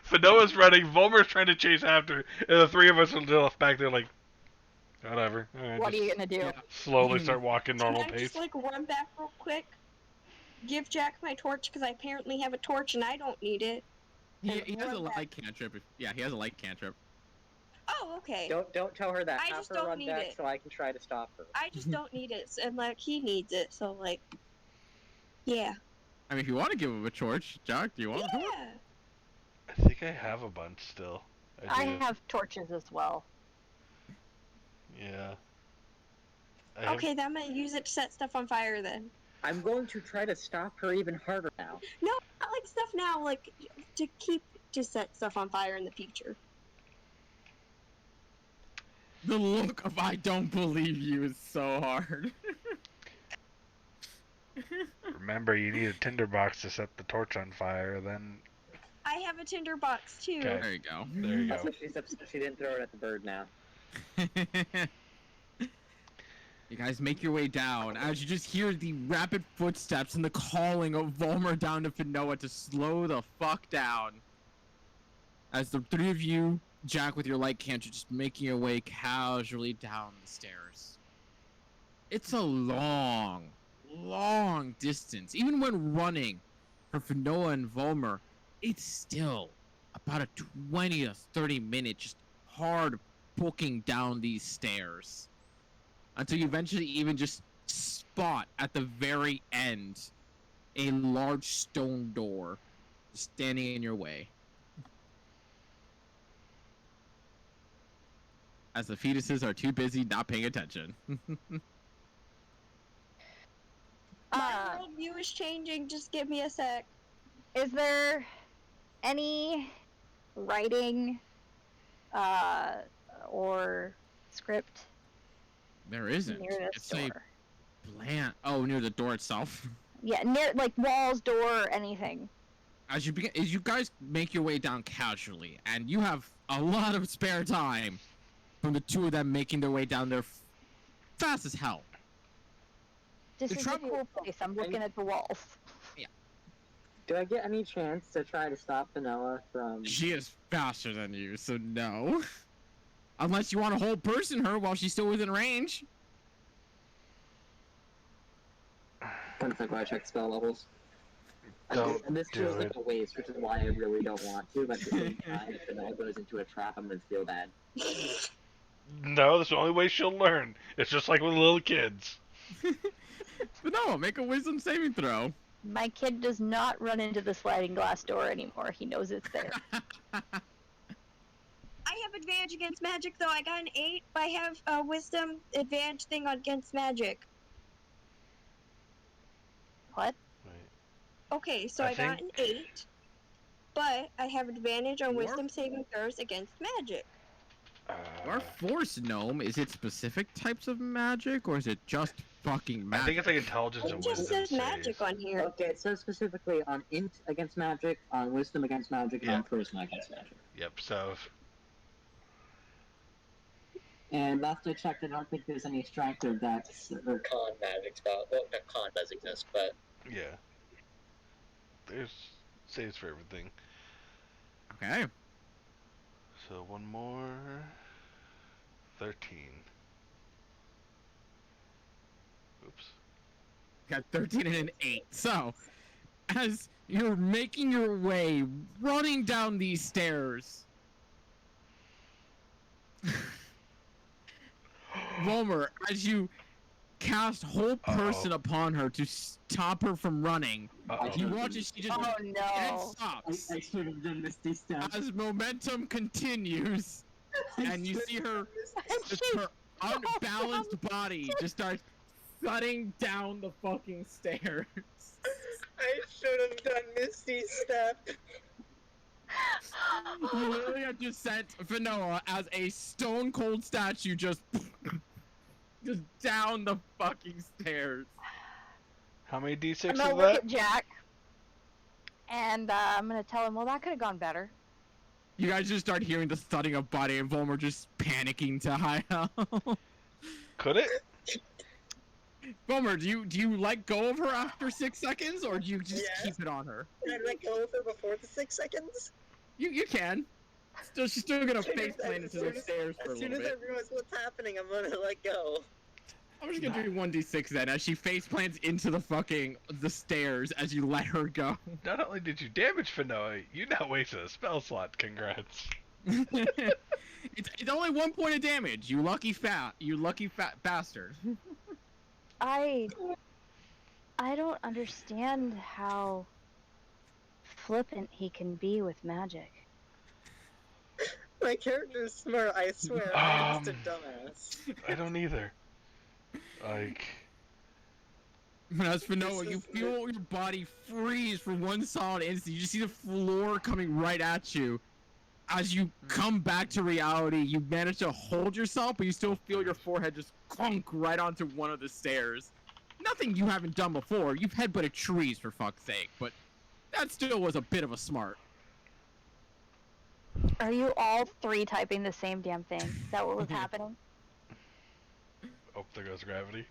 Fanoa's running, Volmer's trying to chase after, and the 3 of us are left back there like, Whatever. Alright, What are you just gonna do? Yeah. slowly start walking normal Can I pace. just like run back real quick? Give Jack my torch because I apparently have a torch and I don't need it. He has a Run back. light cantrip. Yeah, he has a light cantrip. Oh, okay. Don't tell her that. I Have just her don't run need back it. so I can try to stop her. I just don't need it, and like he needs it, so like, yeah, I mean, if you want to give him a torch, Jack, do you want a torch? yeah. I think I have a bunch still. I do. have torches as well. Yeah. I have- Okay, then I'm gonna use it to set stuff on fire then. I'm going to try to stop her even harder now. No, not like stuff now, like to set stuff on fire in the future. The look of I don't believe you is so hard. Remember, you need a tinderbox to set the torch on fire, then... I have a tinder box too. Okay. There you go. There you That's go. what she's upset she didn't throw it at the bird now. You guys make your way down as you just hear the rapid footsteps and the calling of Volmer down to Finoa to slow the fuck down. As the three of you, Jack with your light cantrip, just making your way casually down the stairs. It's a long, long distance. Even when running for Finoa and Volmer, it's still about a 20 to 30 minute just hard booking down these stairs. Until you eventually even just spot at the very end a large stone door standing in your way. As the fetuses are too busy not paying attention. My worldview is changing. Just give me a sec. Is there any writing or script There isn't. near this It's door? a bland. Oh, near the door itself. Yeah, near like walls, door, anything. As you guys make your way down casually, and you have a lot of spare time from the two of them making their way down there fast as hell. This The is truck a cool place. I'm looking at the walls. Do I get any chance to try to stop Vanilla from... She is faster than you, so no. Unless you want to hold person her while she's still within range. One second while I check spell levels. Don't And this do feels like it. a waste, which is why I really don't want to, but at the same time, if Vanilla goes into a trap, I'm gonna feel bad. No, that's the only way she'll learn. It's just like with little kids. But no, make a wisdom saving throw. My kid does not run into the sliding glass door anymore. He knows it's there. I have advantage against magic though. I got an 8, but I have a wisdom advantage thing against magic. What? Okay, so I I got an 8, but I have advantage on Dwarf? wisdom saving throws against magic. Our force gnome, is it specific types of magic, or is it just fucking I magic? think it's like intelligence It and just wisdom says magic saves. on here. Okay, it says specifically on int against magic, on wisdom against magic, and Yeah. on charisma against magic. Yep, so... And last I checked, I don't think there's any strength or dex or con magic spell. Well, the con does exist, but Yeah. There's saves for everything. Okay. So one more... 13. Oops. Got 13 and an 8. So, as you're making your way, running down these stairs, Volmer, as you cast hold person upon her to stop her from running, Uh-oh. you watch as she just Oh dead no! stops. I should have done Misty Step. As momentum continues, and you see her, her unbalanced body just starts thudding down the fucking stairs. I should have done Misty Step. You literally have just sent Finoa as a stone cold statue just down the fucking stairs. How many D6 I'm is gonna look that? at Jack, and I'm gonna tell him, well, that could have gone better. You guys just start hearing the thudding of body and Volmer just panicking to high hell. Could it? Volmer, do you let go of her after 6 seconds, or do you just Yes. keep it on her? Can I let go of her before the 6 seconds? You can. She's still gonna As soon face as- plant as into soon the as- stairs for a As soon little as I bit. realize what's happening, I'm gonna let go. I'm just gonna do 1d6 then, as she face plants into the stairs as you let her go. Not only did you damage Fanoa, you now wasted a spell slot. Congrats. It's only 1 point of damage. You lucky fat bastard. I don't understand how flippant he can be with magic. My character's smart, I swear. I'm just a dumbass. I don't either. Like, As for Noah, This you is- feel your body freeze for one solid instant. You just see the floor coming right at you. As you come back to reality, you manage to hold yourself, but you still feel your forehead just clunk right onto one of the stairs. Nothing you haven't done before. You've headbutted trees, for fuck's sake, but that still was a bit of a smart. Are you all three typing the same damn thing? Is that what was happening? oh, there goes gravity.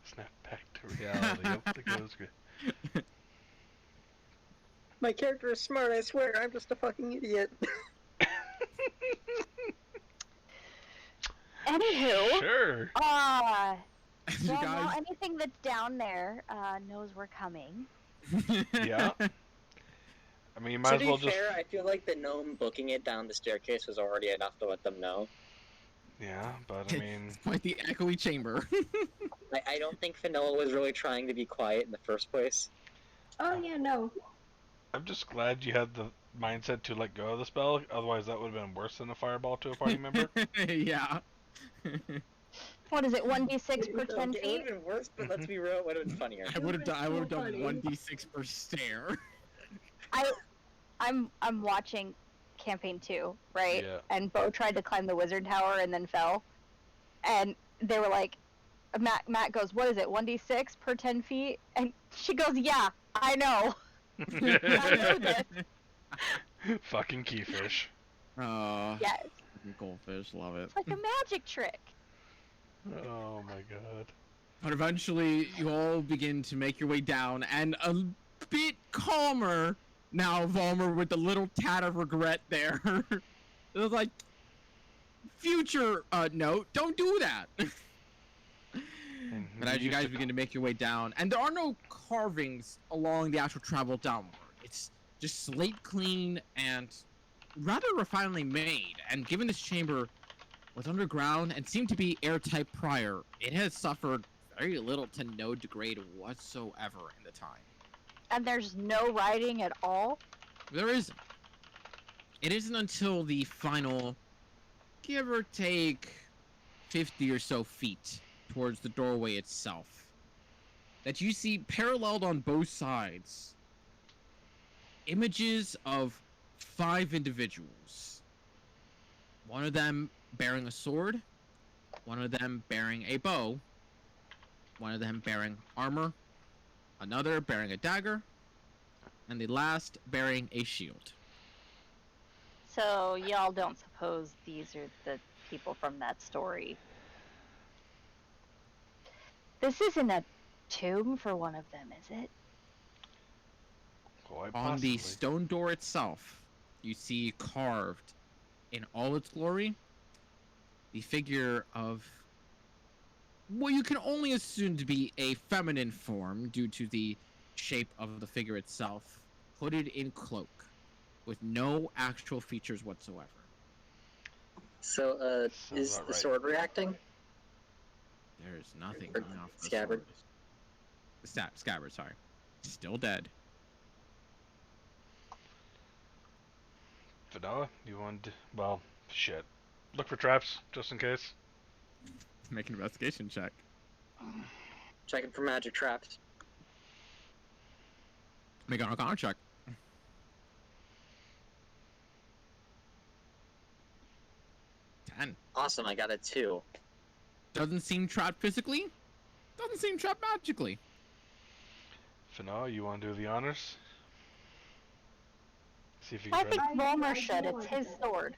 Snap back to reality. Oh, there goes gravity. My character is smart, I swear. I'm just a fucking idiot. Anywho, Sure. As you well, now guys... anything that's down there knows we're coming. Yeah. I mean, you might To as be well just. fair, I feel like the gnome booking it down the staircase was already enough to let them know. Yeah, but I mean, It's quite the echoey chamber. I don't think Fanoa was really trying to be quiet in the first place. Oh yeah, no. I'm just glad you had the mindset to let go of the spell. Otherwise, that would have been worse than a fireball to a party member. Yeah. What is it, 1d6 per 10 It would feet? have been worse, but let's be real, it would have been funnier. I would have done. I would have so done funny. 1d6 per stare. I'm watching campaign 2, right? Yeah. And Bo tried to climb the wizard tower and then fell. And they were like, Matt goes, what is it, 1d6 per 10 feet? And she goes, yeah, I know. I knew this. Fucking keyfish. Yes. Goldfish, love it. It's like a magic trick. Oh my god. But eventually, you all begin to make your way down, and a bit calmer now, Volmer, with a little tad of regret there. It was like, future note, don't do that. But as you guys begin to make your way down, and there are no carvings along the actual travel downward. It's just slate clean and rather refinedly made. And given this chamber was underground and seemed to be airtight prior, it has suffered very little to no degrade whatsoever in the time. And there's no writing at all. There isn't. It isn't until the final, give or take, 50 or so feet towards the doorway itself that you see paralleled on both sides images of 5 individuals. One of them bearing a sword, one of them bearing a bow, one of them bearing armor, another bearing a dagger, and the last bearing a shield. So y'all don't suppose these are the people from that story? This isn't a tomb for one of them, is it? Quite On the possibly. stone door itself, you see carved in all its glory the figure of what you can only assume to be a feminine form due to the shape of the figure itself, hooded in cloak, with no actual features whatsoever. So, Sounds is about the right. sword reacting? There is nothing Or coming off the scabbard. sword. Scabbard, sorry. Still dead. Vanilla, you want to... Well, shit. Look for traps, just in case. Make an investigation check. Checking for magic traps. Make an Arcana check. 10. Awesome, I got a 2. Doesn't seem trapped physically. Doesn't seem trapped magically. Vanilla, you want to do the honors? See if you I can think try to... Volmer I should. do It's want his to. sword.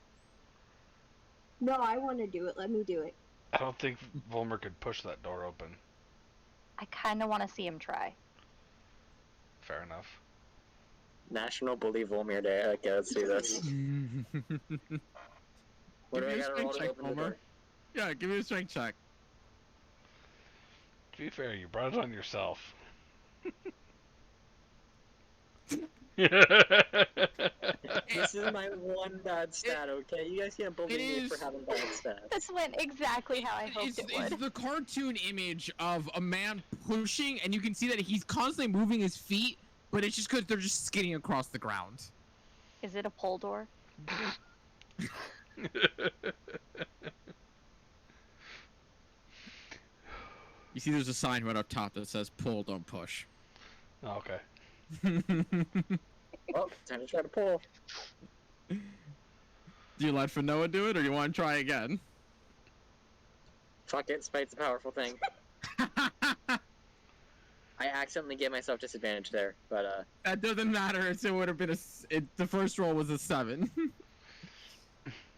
No, I want to do it. Let me do it. I don't think Volmer could push that door open. I kind of want to see him try. Fair enough. National Bully Volmir Day. Okay, let's do this. What Give do me I a gotta roll strength to check, open the Homer. door? Yeah, give me a strength check. To be fair, you brought it on yourself. This is my one bad stat, okay? You guys can't bully it me for is- having bad This stats. went exactly how I hoped It's, it would. it's the cartoon image of a man pushing, and you can see that he's constantly moving his feet, but it's just because they're just skidding across the ground. Is it a pole door? You see there's a sign right up top that says pull, don't push. Okay. Oh, time to try to pull. Do you let Fanoa do it, or you want to try again? Fuck it, spite's a powerful thing. I accidentally gave myself disadvantage there, but That doesn't matter. It would have been the first roll was a 7.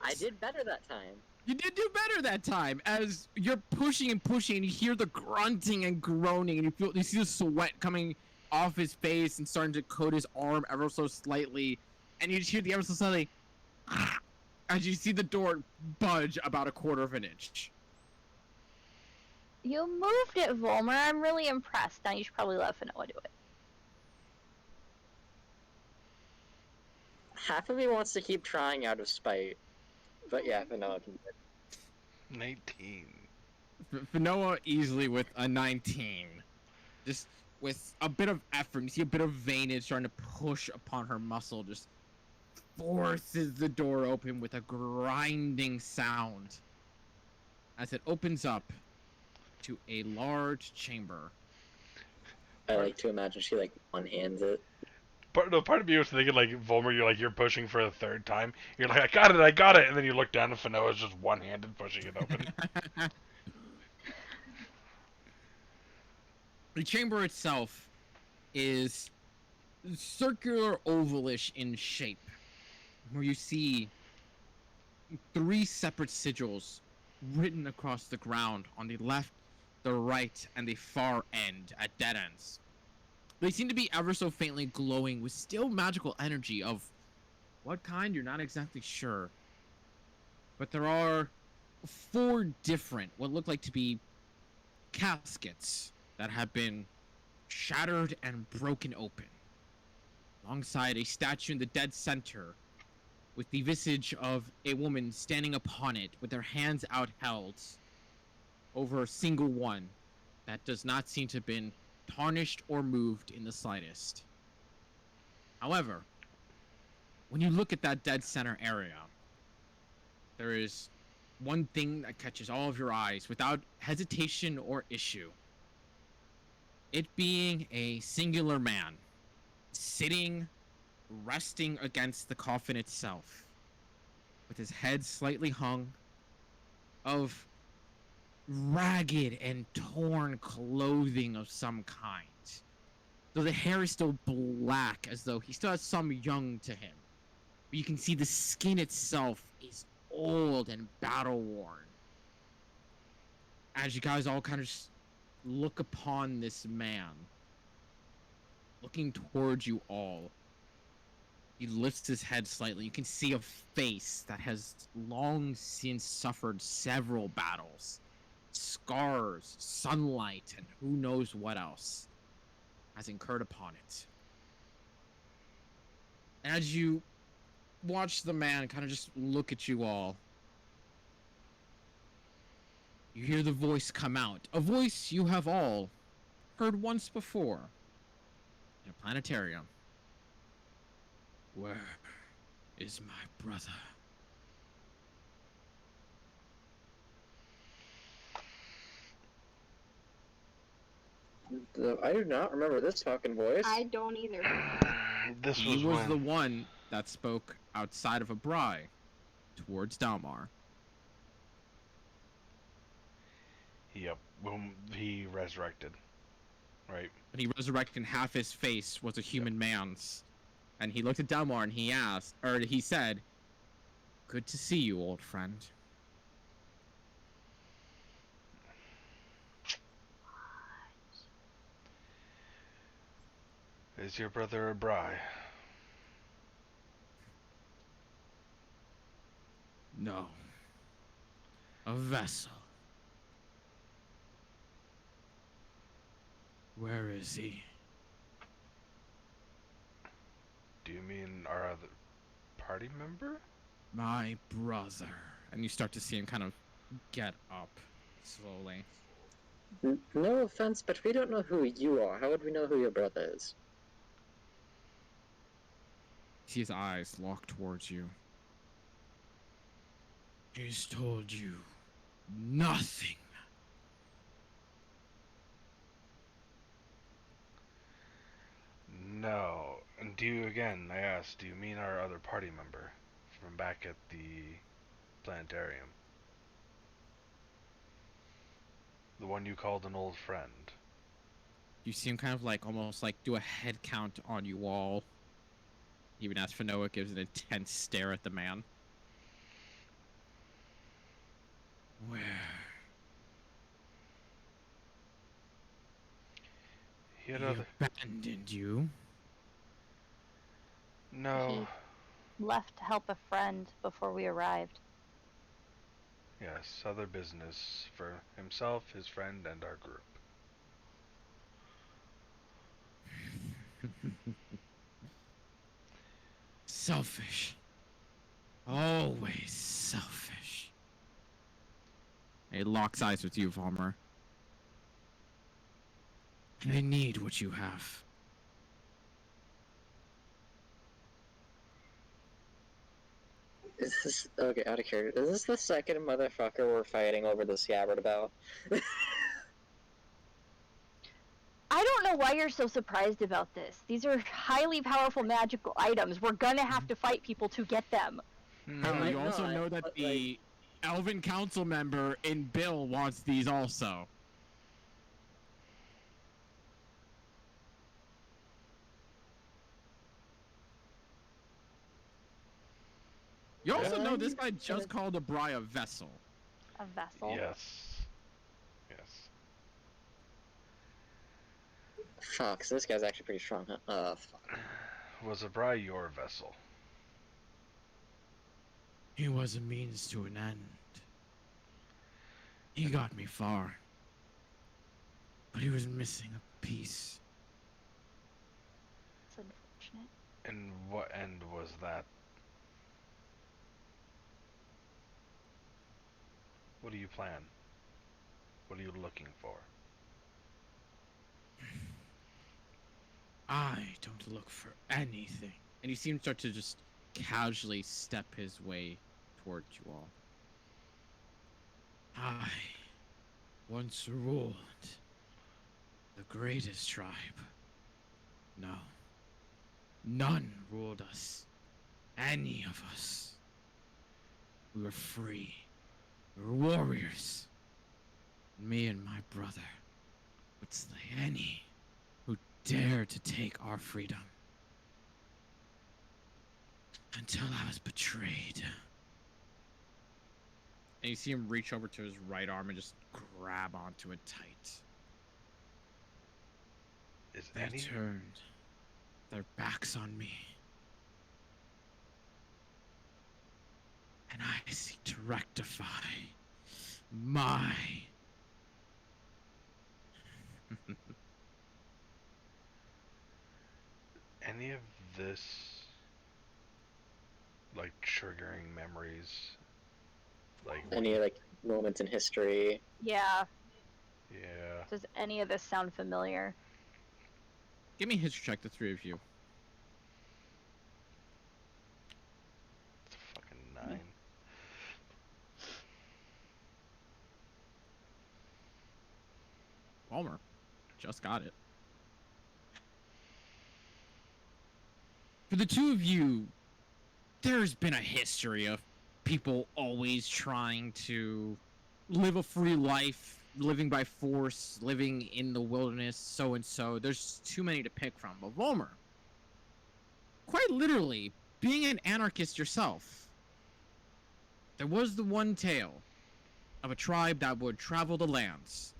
I did better that time. You did do better that time, as you're pushing and pushing, and you hear the grunting and groaning, and you see the sweat coming off his face and starting to coat his arm ever so slightly, and you just hear the ever so slightly as you see the door budge about a quarter of an inch. You moved it, Volmer. I'm really impressed. Now you should probably let Fanoa do it. Half of me wants to keep trying out of spite, but yeah, Vanilla can do it. 19. Fanoa easily with a 19. Just with a bit of effort, you see a bit of veinage trying to push upon her muscle, just forces the door open with a grinding sound as it opens up to a large chamber. I like to imagine she like one-hands it. Part of me was thinking like Volmer, you're pushing for the third time. You're like, I got it, and then you look down and Fanoa's just one-handed pushing it open. The chamber itself is circular ovalish in shape, where you see 3 separate sigils written across the ground on the left, the right, and the far end at dead ends. They seem to be ever so faintly glowing with still magical energy of what kind, you're not exactly sure. But there are 4 different, what look like to be caskets that have been shattered and broken open, alongside a statue in the dead center with the visage of a woman standing upon it with their hands outheld over a single one that does not seem to have been tarnished or moved in the slightest. However, when you look at that dead center area, there is one thing that catches all of your eyes without hesitation or issue. It being a singular man, sitting, resting against the coffin itself, with his head slightly hung, of ragged and torn clothing of some kind. Though the hair is still black, as though he still has some young to him. But you can see the skin itself is old and battle-worn. As you guys all kind of just look upon this man, looking towards you all, he lifts his head slightly. You can see a face that has long since suffered several battles. Scars, sunlight, and who knows what else has incurred upon it. And as you watch the man kind of just look at you all, you hear the voice come out. A voice you have all heard once before in a planetarium. Where is my brother? I do not remember this fucking voice. I don't either. This He was was when... the one that spoke outside of Abrai towards Dalmar. Yep, whom he resurrected. Right. When he resurrected, half his face was a human man's. And he looked at Dalmar and he asked, or he said, "Good to see you, old friend." Is your brother a Bry? No. A vessel. Where is he? Do you mean our other party member? My brother. And you start to see him kind of get up slowly. No offense, but we don't know who you are. How would we know who your brother is? See his eyes lock towards you. He's told you nothing. No. And I asked, do you mean our other party member from back at the planetarium? The one you called an old friend? You see him kind of like almost like do a head count on you all. Even as Fanoa gives an intense stare at the man. Where? He had He other... abandoned you? No. He left to help a friend before we arrived. Yes, other business for himself, his friend, and our group. Selfish. Always selfish. He locks eyes with you, Vollmer. And I need what you have. Is this okay? Out of character, is this the second motherfucker we're fighting over the scabbard about? I don't know why you're so surprised about this. These are highly powerful magical items. We're gonna have to fight people to get them. No, might you also not, know that but, the Elven Council member in Bill wants these also. You also know this guy just called a Bry a vessel. A vessel. Yes. Yes. Fuck, so this guy's actually pretty strong, huh? Fuck. Was Abrai your vessel? He was a means to an end. He got me far. But he was missing a piece. It's unfortunate. And what end was that? What do you plan? What are you looking for? I don't look for anything. And you see him start to just casually step his way towards you all. I once ruled the greatest tribe. No. None ruled us. Any of us. We were free. We were warriors. Me and my brother would slay any who dared to take our freedom. Until I was betrayed. And you see him reach over to his right arm and just grab onto it tight. Is They any... turned their backs on me. And I seek to rectify my... Any of this... like, triggering memories? Like... Any, like, moments in history? Yeah. Yeah. Does any of this sound familiar? Give me a history check, the three of you. It's a fucking 9. Palmer just got it. For the two of you, there's been a history of people always trying to live a free life, living by force, living in the wilderness, so and so. There's too many to pick from. But Volmer, quite literally, being an anarchist yourself, there was the one tale of a tribe that would travel the lands,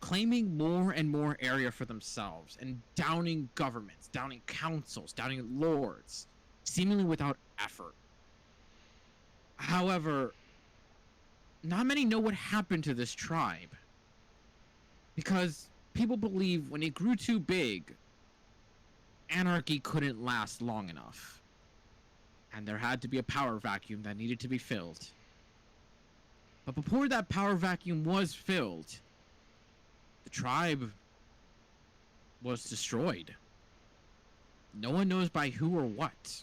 claiming more and more area for themselves, and downing governments, downing councils, downing lords, seemingly without effort. However, not many know what happened to this tribe. Because people believe when it grew too big, anarchy couldn't last long enough. And there had to be a power vacuum that needed to be filled. But before that power vacuum was filled, the tribe was destroyed. No one knows by who or what.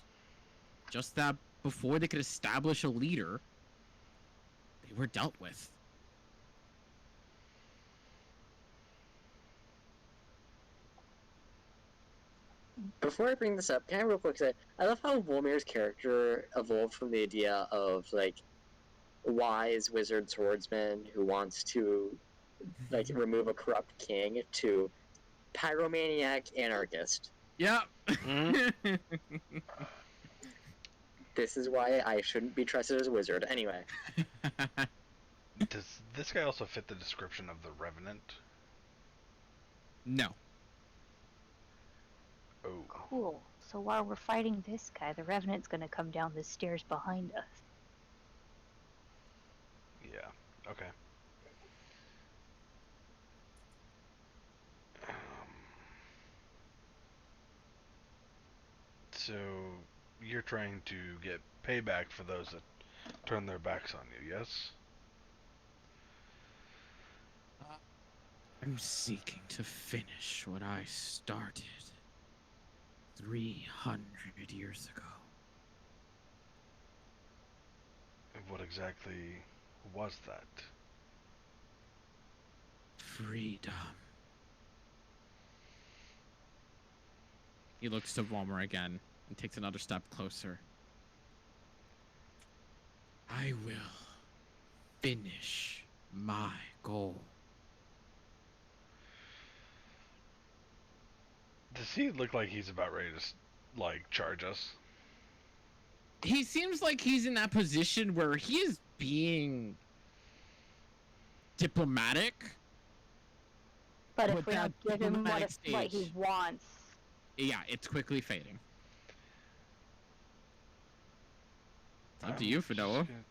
Just that before they could establish a leader, they were dealt with. Before I bring this up, can I real quick say, I love how Volmir's character evolved from the idea of, like, wise wizard swordsman who wants to, like, remove a corrupt king to pyromaniac anarchist. Yep. This is why I shouldn't be trusted as a wizard. Anyway. Does this guy also fit the description of the Revenant? No. Oh. Cool. So while we're fighting this guy, the Revenant's gonna come down the stairs behind us. Yeah. Okay. So you're trying to get payback for those that turn their backs on you, yes? I'm seeking to finish what I started 300 years ago. And what exactly was that? Freedom. He looks to Volmer again and takes another step closer. I will finish my goal. Does he look like he's about ready to, like, charge us? He seems like he's in that position where he is being diplomatic. But if With we that don't give him what diplomatic he stage. wants, Yeah, it's quickly fading. It's up to you, I'm just Fedora. gonna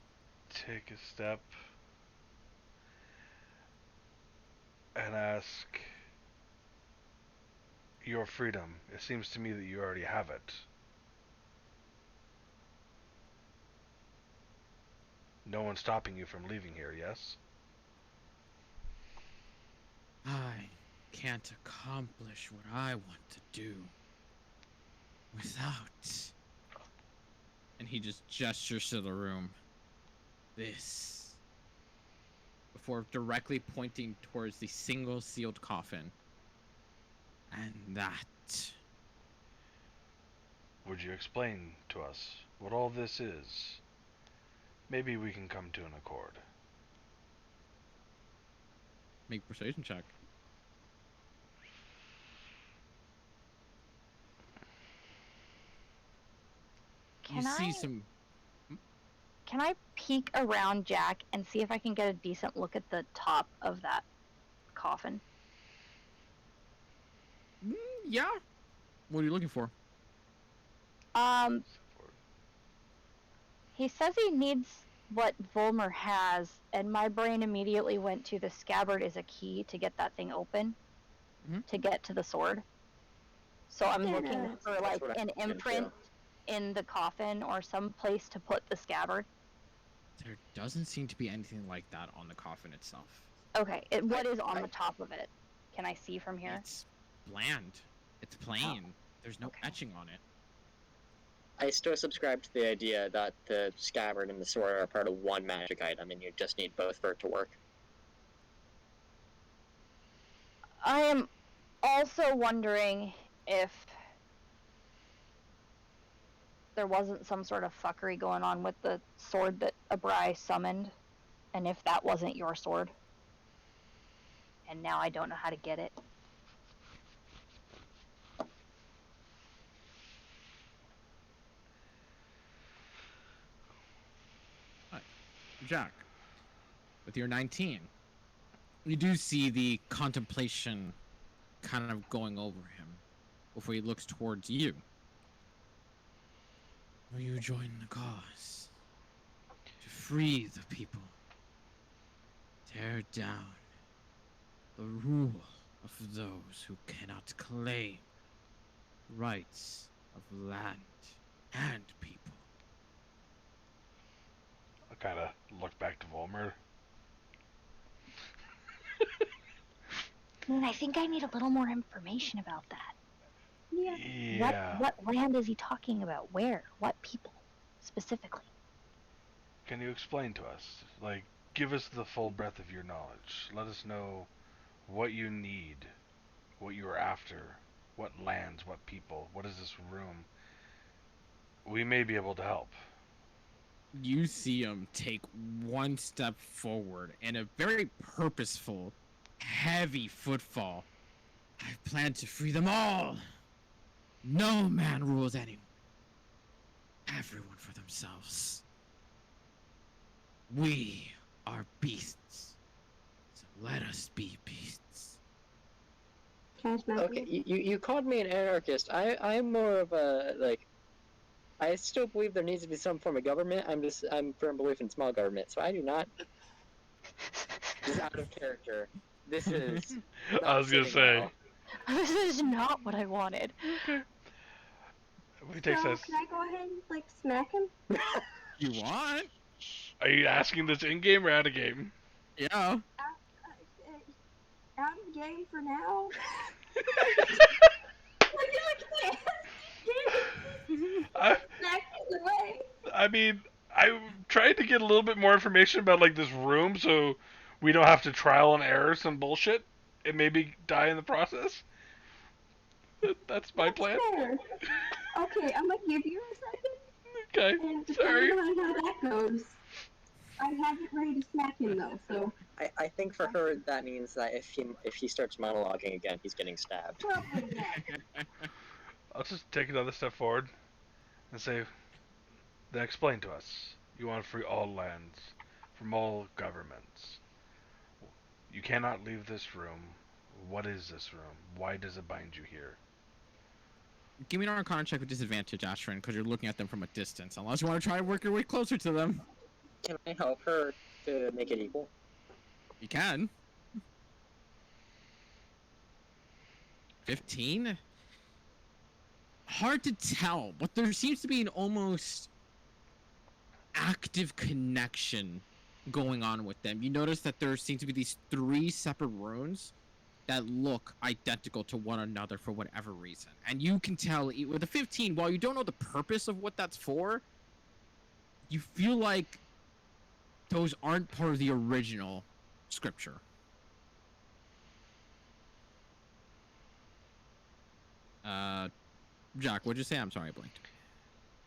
take a step and ask, your freedom. It seems to me that you already have it. No one's stopping you from leaving here, yes? I can't accomplish what I want to do without. And he just gestures to the room. This. Before directly pointing towards the single sealed coffin. And that. Would you explain to us what all this is? Maybe we can come to an accord. Make persuasion check. can you see I some. can I peek around Jack and see if I can get a decent look at the top of that coffin? Yeah. What are you looking for? He says he needs what Volmer has, and my brain immediately went to the scabbard is a key to get that thing open, to get to the sword. So I'm looking for like what I an was imprint in the coffin or some place to put the scabbard. There doesn't seem to be anything like that on the coffin itself. Okay, what is on the top of it? Can I see from here? It's bland. It's plain. There's no okay. etching on it. I still subscribe to the idea that the scabbard and the sword are part of one magic item, and you just need both for it to work. I am also wondering if there wasn't some sort of fuckery going on with the sword that Abrai summoned, and if that wasn't your sword. And now I don't know how to get it. Jack, with your 19, you do see the contemplation kind of going over him before he looks towards you. Will you join the cause? free the people. Tear down the rule of those who cannot claim rights of land and people. I kind of look back to Volmer. I mean, I think I need a little more information about that. Yeah. Yeah. What land is he talking about? Where? What people specifically? Can you explain to us? Like, give us the full breadth of your knowledge. Let us know what you need, what you are after, what lands, what people, what is this room? We may be able to help. You see him take one step forward in a very purposeful, heavy footfall. I plan to free them all. No man rules anyone. Everyone for themselves. We are beasts. So let us be beasts. Can I smack Okay, him? you called me an anarchist. I'm more of a, like, I still believe there needs to be some form of government. I'm firm belief in small government, so I do not. This is out of character. This is I not was gonna sitting say. well. This is not what I wanted. Okay. We So, take can this. I go ahead and, like, smack him? You want? Are you asking this in game or out of game? Yeah. Out of the game for now. I, Smack it away. I mean, I tried to get a little bit more information about like this room, so we don't have to trial and error some bullshit and maybe die in the process. That's my plan. Fair. Okay, I'm gonna give you a Okay, second, and sorry. depending on how that goes, I have it ready to smack him though. So I think for her that means that if he starts monologuing again, he's getting stabbed. probably that. I'll just take another step forward and say, then explain to us. You want to free all lands from all governments. You cannot leave this room. What is this room? Why does it bind you here? Give me an Arcana check with disadvantage, Ashrin, because you're looking at them from a distance. Unless you want to try and work your way closer to them. Can I help her to make it equal? You can. 15? Hard to tell, but there seems to be an almost active connection going on with them. You notice that there seems to be these 3 separate runes that look identical to one another for whatever reason. And you can tell with the 15, while you don't know the purpose of what that's for, you feel like those aren't part of the original scripture. Jack, what'd you say? I'm sorry, I blinked.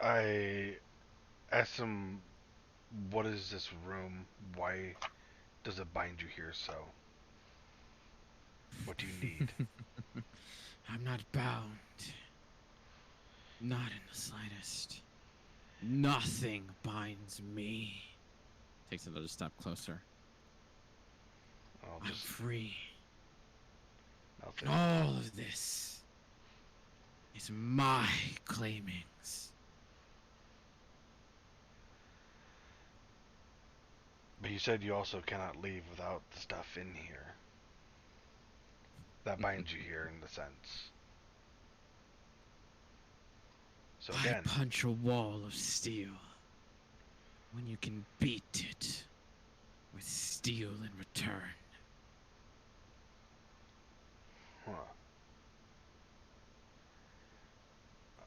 I asked him, what is this room? Why does it bind you here so? What do you need? I'm not bound. Not in the slightest. Nothing binds me. Takes another step closer. I'll I'm just, free. I'll And say, all of this is my claimings. but you said you also cannot leave without the stuff in here. That binds you here in the sense. So Why again, punch a wall of steel when you can beat it with steel in return? huh.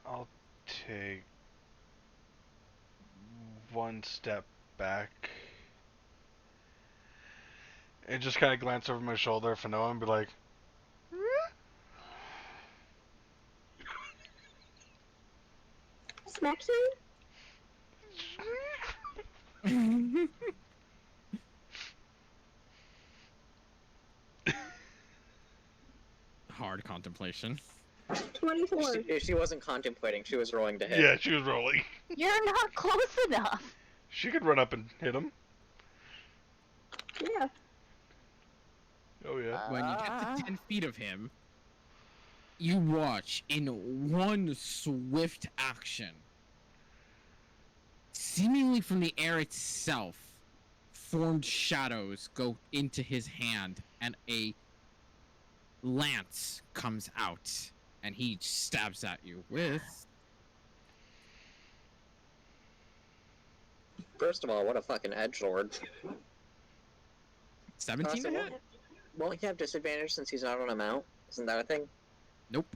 I'll take one step back and just kind of glance over my shoulder for Noah and be like, Smack him? Hard contemplation. 24. She wasn't contemplating. She was rolling to hit. yeah, she was rolling. You're not close enough. She could run up and hit him. Yeah. Oh yeah. When you get to 10 feet of him, you watch in one swift action, seemingly from the air itself, formed shadows go into his hand, and a lance comes out, and he stabs at you with. First of all, what a fucking edgelord. 17 to hit? Won't he have disadvantage since he's not on a mount? Isn't that a thing? Nope.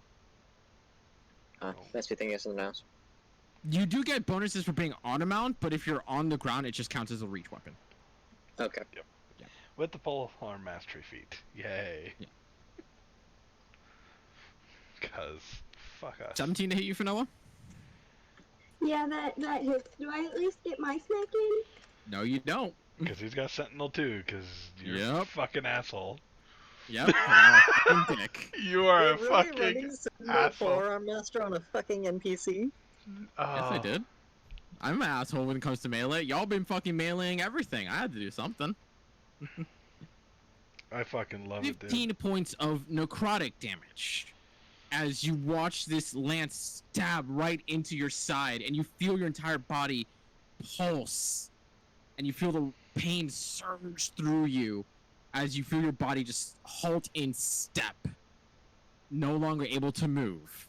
Must be thinking of something else. You do get bonuses for being on a mount, but if you're on the ground, it just counts as a reach weapon. Okay. With the pole arm mastery feat. Yay. Yeah. Cause fuck us. 17 to hit you for Noah? Yeah, that hits. Do I at least get my snack in? No, you don't. Cause he's got Sentinel too. Cause you're a Yep. fucking asshole. Yep. Fucking dick. You are a Wait, really fucking running Sentinel asshole. Forearm Master on a fucking NPC? Yes, I did. I'm an asshole when it comes to melee. Y'all been fucking meleeing everything. I had to do something. I fucking love it, dude. 15 points of necrotic damage as you watch this lance stab right into your side, and you feel your entire body pulse, and you feel the pain surge through you as you feel your body just halt in step, no longer able to move.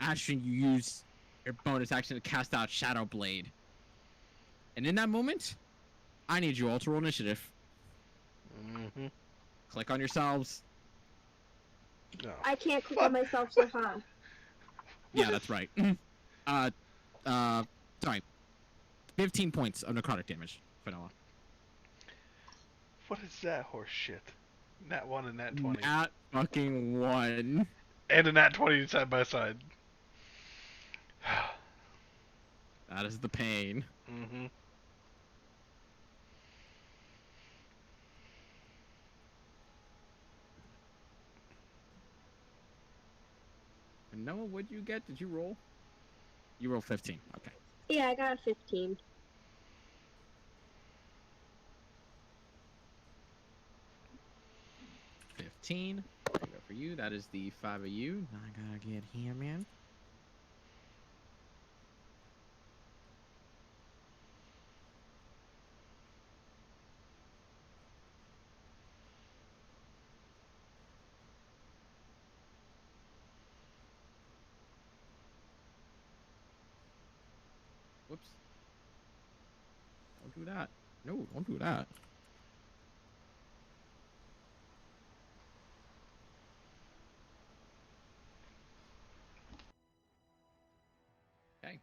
Ashton, you use your bonus action to cast out Shadow Blade. And in that moment, I need you all to roll initiative. Mm-hmm. Click on yourselves. No. I can't click on myself so hard. Yeah, that's right. Sorry. 15 points of necrotic damage, Vanilla. What is that horse shit? Nat 1 and Nat 20. Nat fucking 1. And a Nat 20 side by side. That is the pain. Mm-hmm. Noah, what'd you get? Did you roll? You rolled 15. Okay. Yeah, I got 15. 15. There you go for you. That is the 5 of you. Now I gotta get him in. Whoops. Don't do that. No, don't do that. Okay.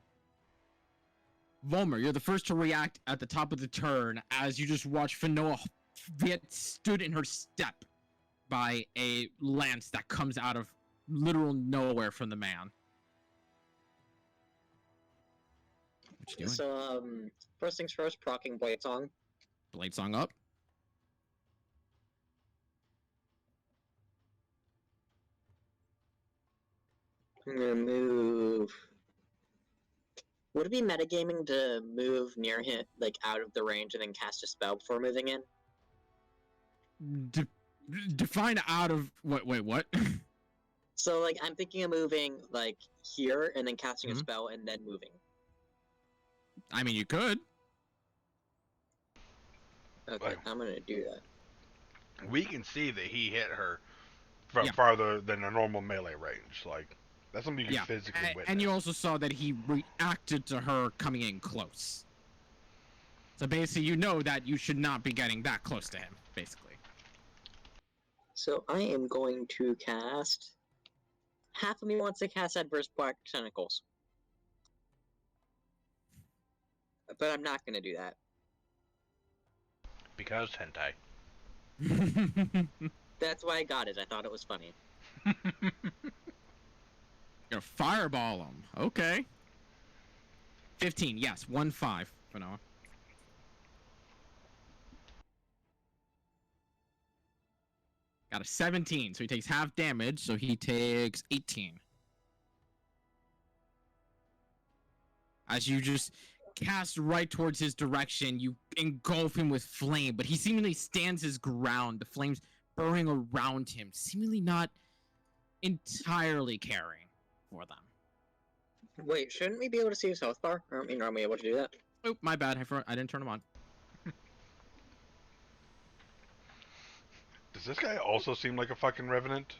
Volmer, you're the first to react at the top of the turn as you just watch Finoa get stood in her step by a lance that comes out of literal nowhere from the man. What you doing? So, first things first, procking Blade Song. Blade song up. I'm gonna move. Would it be metagaming to move near him, like out of the range, and then cast a spell before moving in? Define out of what? Wait, what? So, like, I'm thinking of moving, like, here, and then casting a Mhm. spell, and then moving. I mean, you could. Okay, Like- I'm gonna do that. We can see that he hit her from Yeah. farther than a normal melee range. Like, that's something you can Yeah. physically witness. And you also saw that he reacted to her coming in close. So basically, you know that you should not be getting that close to him, basically. So, I am going to cast... Half of me wants to cast Adverse Black Tentacles. But I'm not gonna do that. Because hentai. That's why I got it, I thought it was funny. You're gonna fireball him. Okay. 15, yes. 1-5 for Noah. Got a 17, so he takes half damage, so he takes 18. As you just cast right towards his direction, you engulf him with flame, but he seemingly stands his ground, the flames burning around him, seemingly not entirely caring for them. Wait, shouldn't we be able to see his health bar? Aren't we normally able to do that? Oh, my bad. I didn't turn him on. Does this guy also seem like a fucking revenant?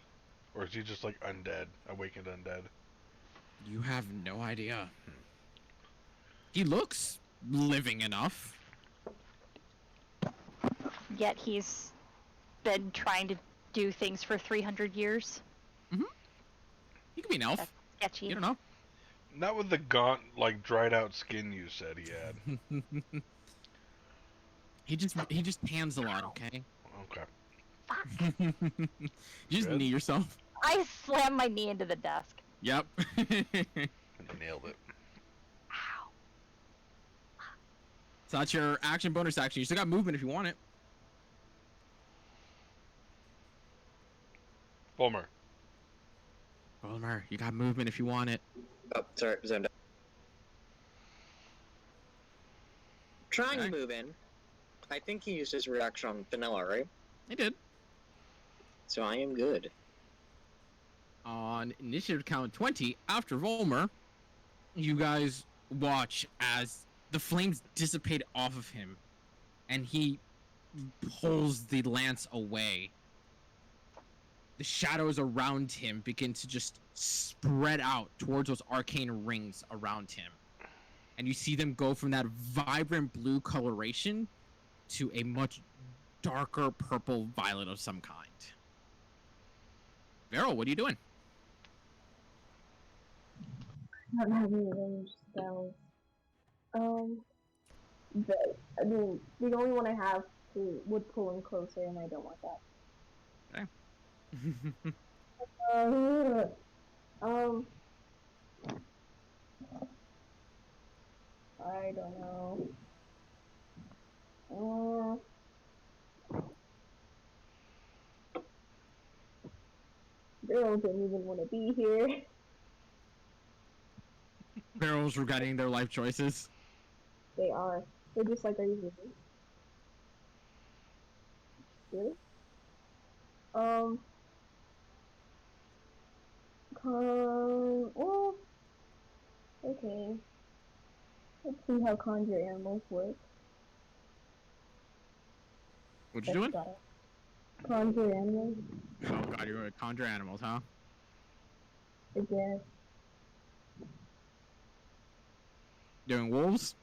Or is he just like undead? Awakened undead? You have no idea. He looks living enough. Yet he's been trying to do things for 300 years. He could be an elf. That's sketchy. You don't know. Not with the gaunt, like dried out skin you said he had. he just pans a lot, okay? Okay. You just Good. knee yourself. I slammed my knee into the desk. Yep. Nailed it. Ow. So that's your action, bonus action. You still got movement if you want it. Fulmer. Volmer, you got movement if you want it. Oh, sorry, zoned out. Trying Okay. to move in. I think he used his reaction on Vanilla, right? He did. So I am good. On initiative count 20, after Volmer, you guys watch as the flames dissipate off of him, and he pulls the lance away. The shadows around him begin to just spread out towards those arcane rings around him. And you see them go from that vibrant blue coloration to a much darker purple violet of some kind. Veryl, what are you doing? I don't have any ranged spells. But I mean, the only one I have would pull him closer, and I don't want that. I don't know. Girl didn't even want to be here. Barrels regretting their life choices. They are. They're just like, are you really? Really? Well, okay. Let's see how conjure animals work. What you doing? Got it. Conjure animals, Oh god, you're gonna conjure animals, huh? I guess. Doing wolves?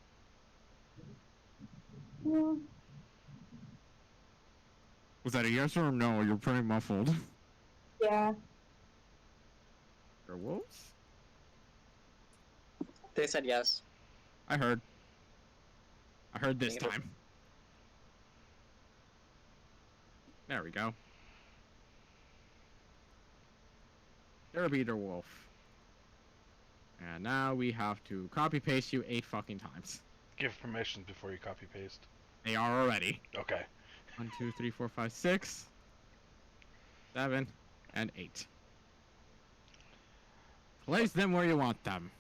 Yeah. Was that a yes or a no? You're pretty muffled. Yeah. They're wolves? They said yes. I heard. I heard this Yeah. time. There we go. They're beater wolf. And now we have to copy paste you 8 fucking times. Give permissions before you copy paste. They are already. Okay. 1, 2, 3, 4, 5, 6, 7, and 8. Place them where you want them.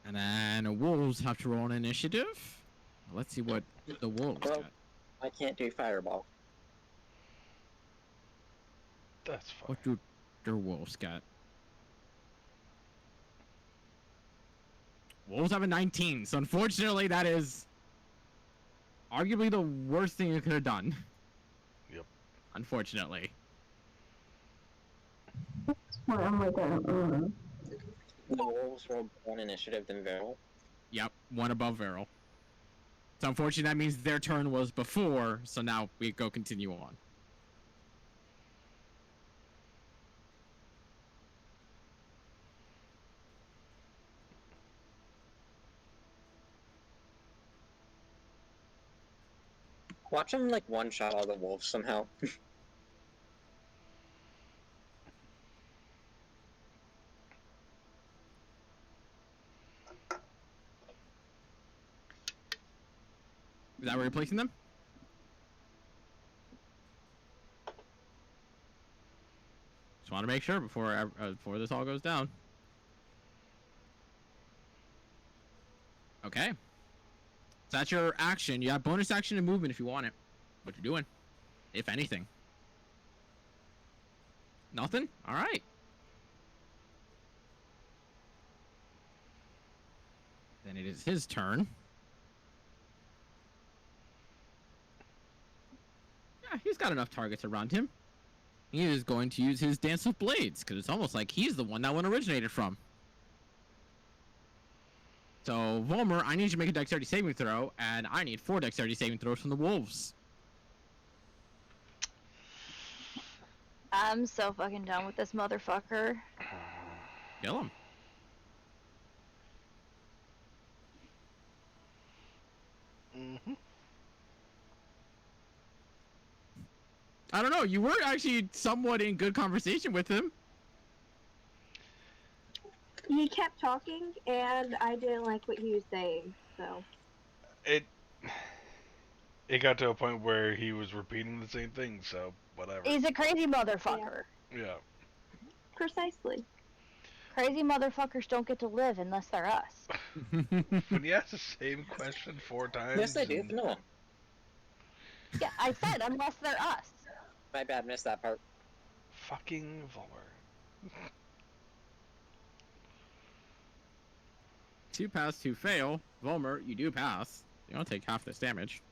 And then wolves have to roll an initiative. Let's see what the wolves Well, got. I can't do fireball. That's fine. What do their wolves got? Wolves have a 19, so unfortunately that is arguably the worst thing you could have done. Yep. Unfortunately. Well, I'm like, The wolves rolled one initiative than Veryl. Yep, one above Veryl. So unfortunately that means their turn was before, so now we go continue on. Watch him like one shot all the wolves somehow. Is that where you're placing them? Just want to make sure before this all goes down. Okay. So that's your action. You have bonus action and movement if you want it. What you doing? If anything. Nothing? Alright. Then it is his turn. he's got enough targets around him. He is going to use his Dance of Blades, because it's almost like he's the one that one originated from. So, Volmer, I need you to make a dexterity saving throw, and I need 4 dexterity saving throws from the wolves. I'm so fucking done with this motherfucker. Kill him. Mm-hmm. I don't know, you were actually somewhat in good conversation with him. He kept talking, and I didn't like what he was saying, so. It got to a point where he was repeating the same thing, so whatever. He's a crazy motherfucker. Yeah. Precisely. Crazy motherfuckers don't get to live unless they're us. When you ask the same question 4 times. Yes, I do. and- No. Yeah, I said unless they're us. My bad, missed that part. Fucking Volmer. 2 pass, 2 fail. Volmer, you do pass. You don't take half this damage.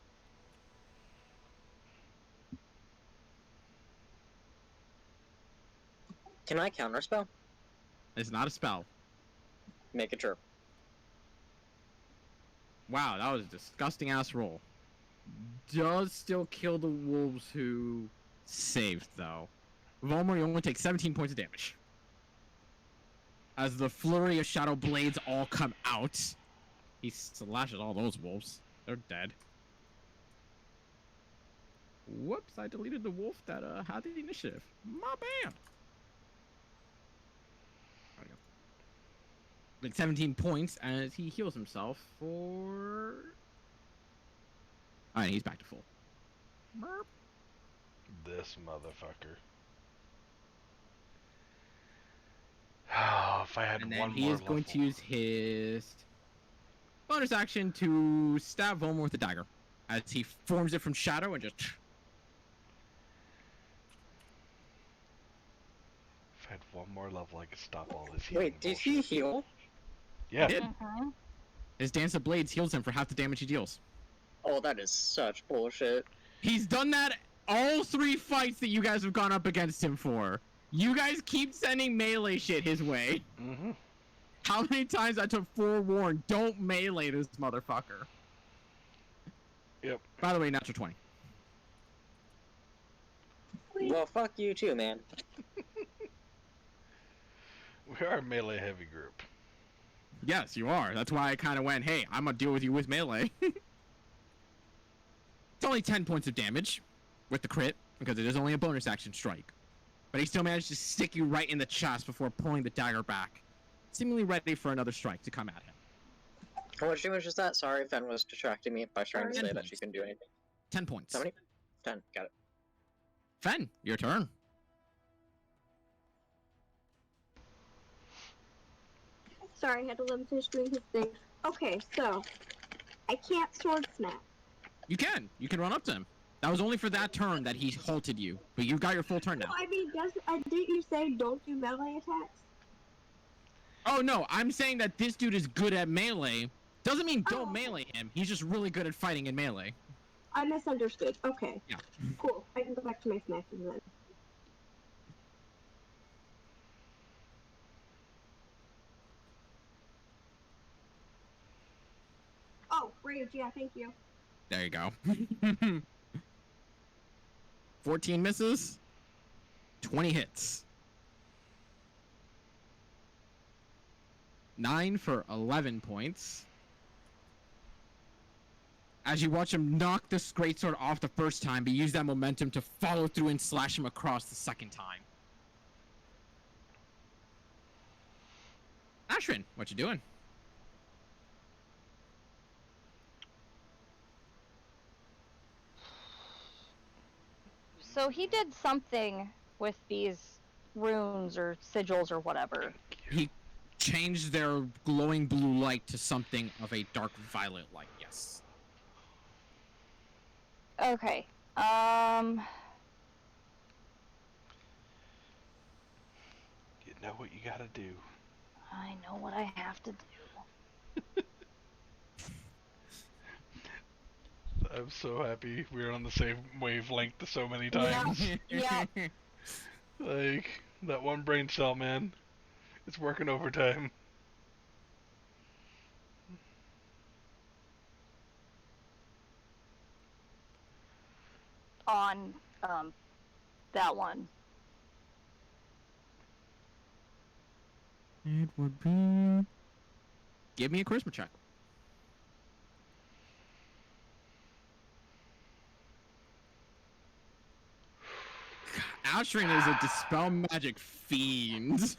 Can I counterspell? It's not a spell. Make it true. Wow, that was a disgusting ass roll. Does still kill the wolves who saved, though. Volmer, you only take 17 points of damage. As the flurry of shadow blades all come out, he slashes all those wolves. They're dead. Whoops, I deleted the wolf that had the initiative. My bad. There we go. Like 17 points as he heals himself for... Alright, he's back to full. Merp. This motherfucker. Oh, if I had And then one he more is going to level. use his bonus action to stab Volmer with a dagger. As he forms it from shadow and just... If I had one more level, I could stop all this healing Wait, did bullshit. he heal? Yeah. Did. Mm-hmm. His Dance of Blades heals him for half the damage he deals. Oh, that is such bullshit. He's done that all 3 fights that you guys have gone up against him for. You guys keep sending melee shit his way. Mm-hmm. How many times I took forewarn, don't melee this motherfucker. Yep. By the way, natural 20. Well, fuck you too, man. We are a melee heavy group. Yes, you are. That's why I kind of went, hey, I'm gonna deal with you with melee. It's only 10 points of damage with the crit, because it is only a bonus action strike. But he still managed to stick you right in the chest before pulling the dagger back, seemingly ready for another strike to come at him. How much damage is that? Sorry, Fen was distracting me by trying to 10 say that points. she couldn't do anything. 10 points. How many? 10. Got it. Fen, your turn. Sorry, I had to let him finish doing his thing. Okay, so I can't sword snap. You can. You can run up to him. That was only for that turn that he halted you, but you've got your full turn now. Well, I mean, didn't you say don't do melee attacks? Oh no, I'm saying that this dude is good at melee. Doesn't mean don't Oh. melee him. He's just really good at fighting in melee. I misunderstood. Okay. Yeah. Cool. I can go back to my smacking then. Oh, rage. Yeah, thank you. There you go. 14 misses. 20 hits. 9 for 11 points. As you watch him knock this greatsword off the first time, but use that momentum to follow through and slash him across the second time. Ashrin, what you doing? So he did something with these runes or sigils or whatever. He changed their glowing blue light to something of a dark violet light, yes. Okay. You know what you gotta do. I know what I have to do. I'm so happy we were on the same wavelength so many Yeah. times. Yeah. Like, that one brain cell, man. It's working overtime. On that one. It would be. Give me a charisma check. Ashrin is a dispel magic fiend.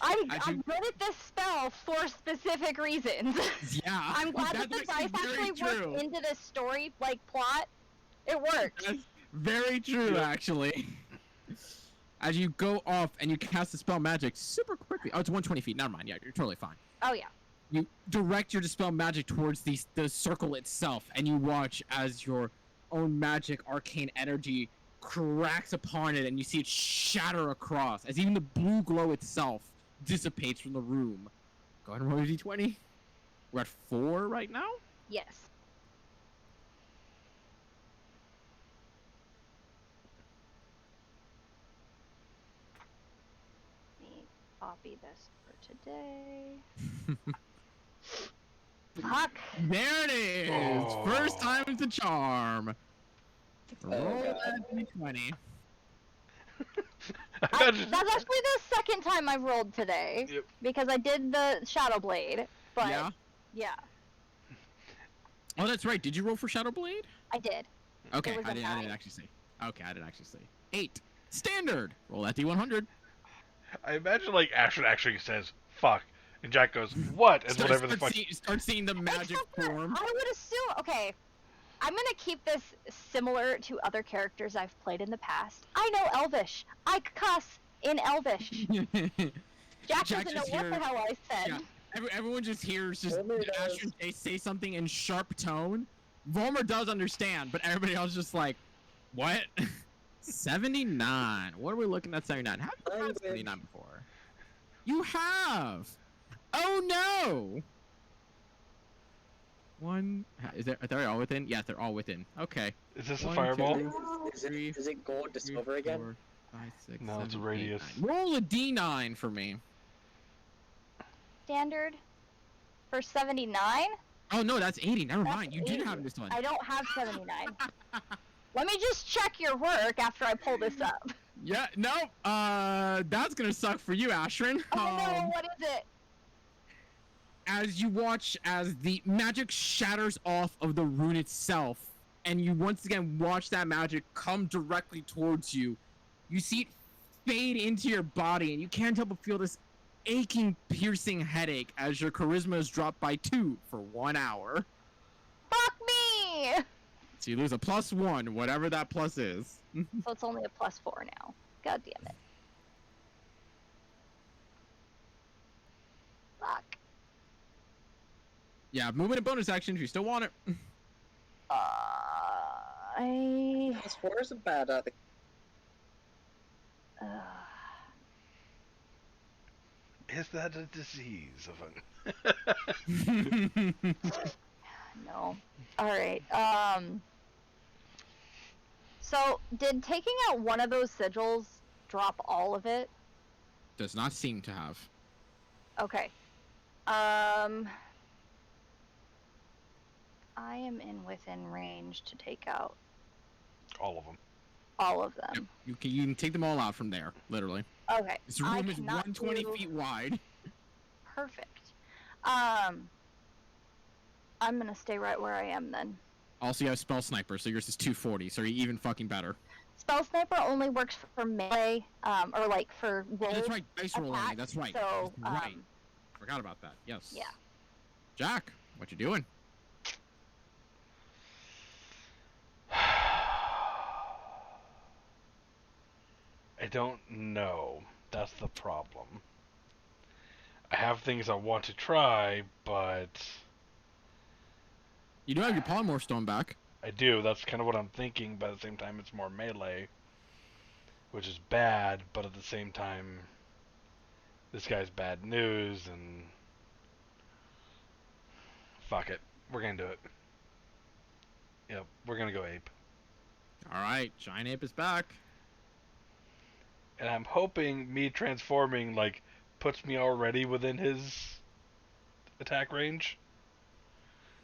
I'm As you- good at this spell for specific reasons. Yeah. I'm glad that the that's dice very actually true. worked into this story, like, plot. It works. That's very true, Yep. actually. As you go off and you cast the spell magic super quickly. Oh, it's 120 feet. Never mind. Yeah, you're totally fine. Oh, yeah. You direct your dispel magic towards the circle itself, and you watch as your own magic arcane energy cracks upon it, and you see it shatter across, as even the blue glow itself dissipates from the room. Go ahead and roll your d20. We're at 4 right now? Yes. Let me copy this for today. Fuck. There it is! Oh. First time's the charm. Roll God. that d20. Imagine- That's actually the second time I've rolled today. Yep. Because I did the Shadow Blade, but Yeah? yeah, Oh, that's right. Did you roll for Shadow Blade? I did. Okay, was I a didn't 9. actually say. Okay, I didn't actually say. 8. Standard! Roll that d100. I imagine, like, Ashton actually says, fuck. And Jack goes, what? And whatever the fuck. Start seeing the magic Except for, form. I would assume. Okay, I'm gonna keep this similar to other characters I've played in the past. I know Elvish. I cuss in Elvish. Jack Jack doesn't know just what the hears- hell I said. Yeah. Everyone just hears just Volmer does. Ashton say something in sharp tone. Volmer does understand, but everybody else just like, what? 79. What are we looking at 79? Have you had Language. 79 before? You have. Oh no. One. Are they all within? Yeah, they're all within. Okay. Is this a 1, fireball? 2, Is it gold to 3, silver again? 4, 5, 6, No, it's a 7, 8, radius. 9. Roll a d9 for me. Standard for 79. Oh no, that's 80. Never That's mind. You did 80. have this one. I don't have 79. Let me just check your work after I pull this up. Yeah, no. That's gonna suck for you, Ashrin. Oh no, what is it? As you watch as the magic shatters off of the rune itself, and you once again watch that magic come directly towards you, you see it fade into your body, and you can't help but feel this aching, piercing headache as your charisma is dropped by 2 for 1 hour. Fuck me! So you lose a +1, whatever that plus is. So it's only a +4 now. God damn it. Fuck. Yeah, movement and bonus action if you still want it. I. Plus 4 isn't bad. Is that a disease of an... No. Alright, So, did taking out one of those sigils drop all of it? Does not seem to have. Okay. I am within range to take out All of them. all of them. Yep, you can take them all out from there, literally. Okay. This I room is cannot 120 do- feet wide. Perfect. I'm gonna stay right where I am then. Also, you have spell sniper, so yours is 240, so you're even fucking better. Spell Sniper only works for melee, or like for roll. That's right, dice roll only. attacks, That's right. So, That's right. Forgot about that. Yes. yeah. Jack, what you doing? I don't know. That's the problem. I have things I want to try, but You do have your polymorph stone back. I do. That's kind of what I'm thinking, but at the same time, it's more melee, which is bad, but at the same time, this guy's bad news, and fuck it. We're gonna do it. Yep, we're gonna go ape. All right, giant ape is back. And I'm hoping me transforming, like, puts me already within his attack range.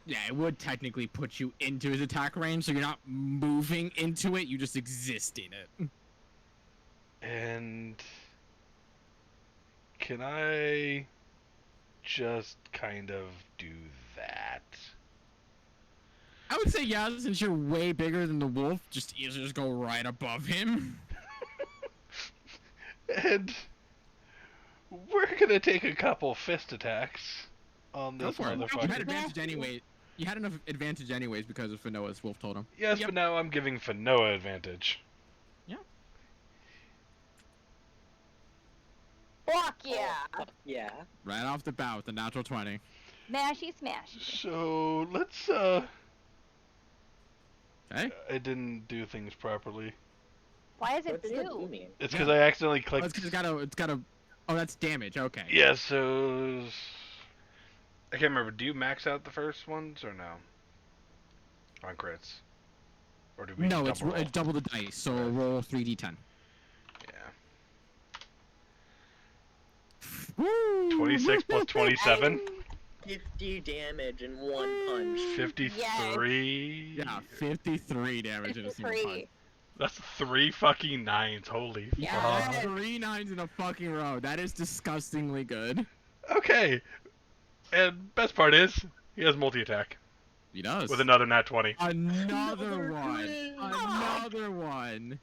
Yeah, it would technically put you into his attack range, so you're not moving into it, you just exist in it. And can I just kind of do that? I would say yeah, since you're way bigger than the wolf, just go right above him. And we're gonna take a couple fist attacks on Go this for it. You had motherfucker. advantage anyway. You had enough advantage anyways because of Fanoa's wolf totem. Yes, Yep. but now I'm giving Fanoa advantage. Yeah. Fuck yeah! Yeah. Right off the bat with the natural 20. Smashy, smashy. So let's Okay. I didn't do things properly. Why is it What does that blue? mean? It's Yeah. because I accidentally Oh, clicked. it's 'cause it's gotta. Oh, that's damage. Okay. Yeah, so I can't remember. Do you max out the first ones or no? On crits, or do we? No, just double roll? it's double the dice. So Okay. roll 3d10. Yeah. Woo! 26 plus 27. 50 damage in one punch. 53. Yeah, 53 damage in a single punch. 53. That's 3 fucking 9s. Holy Yeah. fuck. 3 9s in a fucking row. That is disgustingly good. Okay. And best part is, he has multi-attack He does. with another nat 20. Another one. crit. Another one.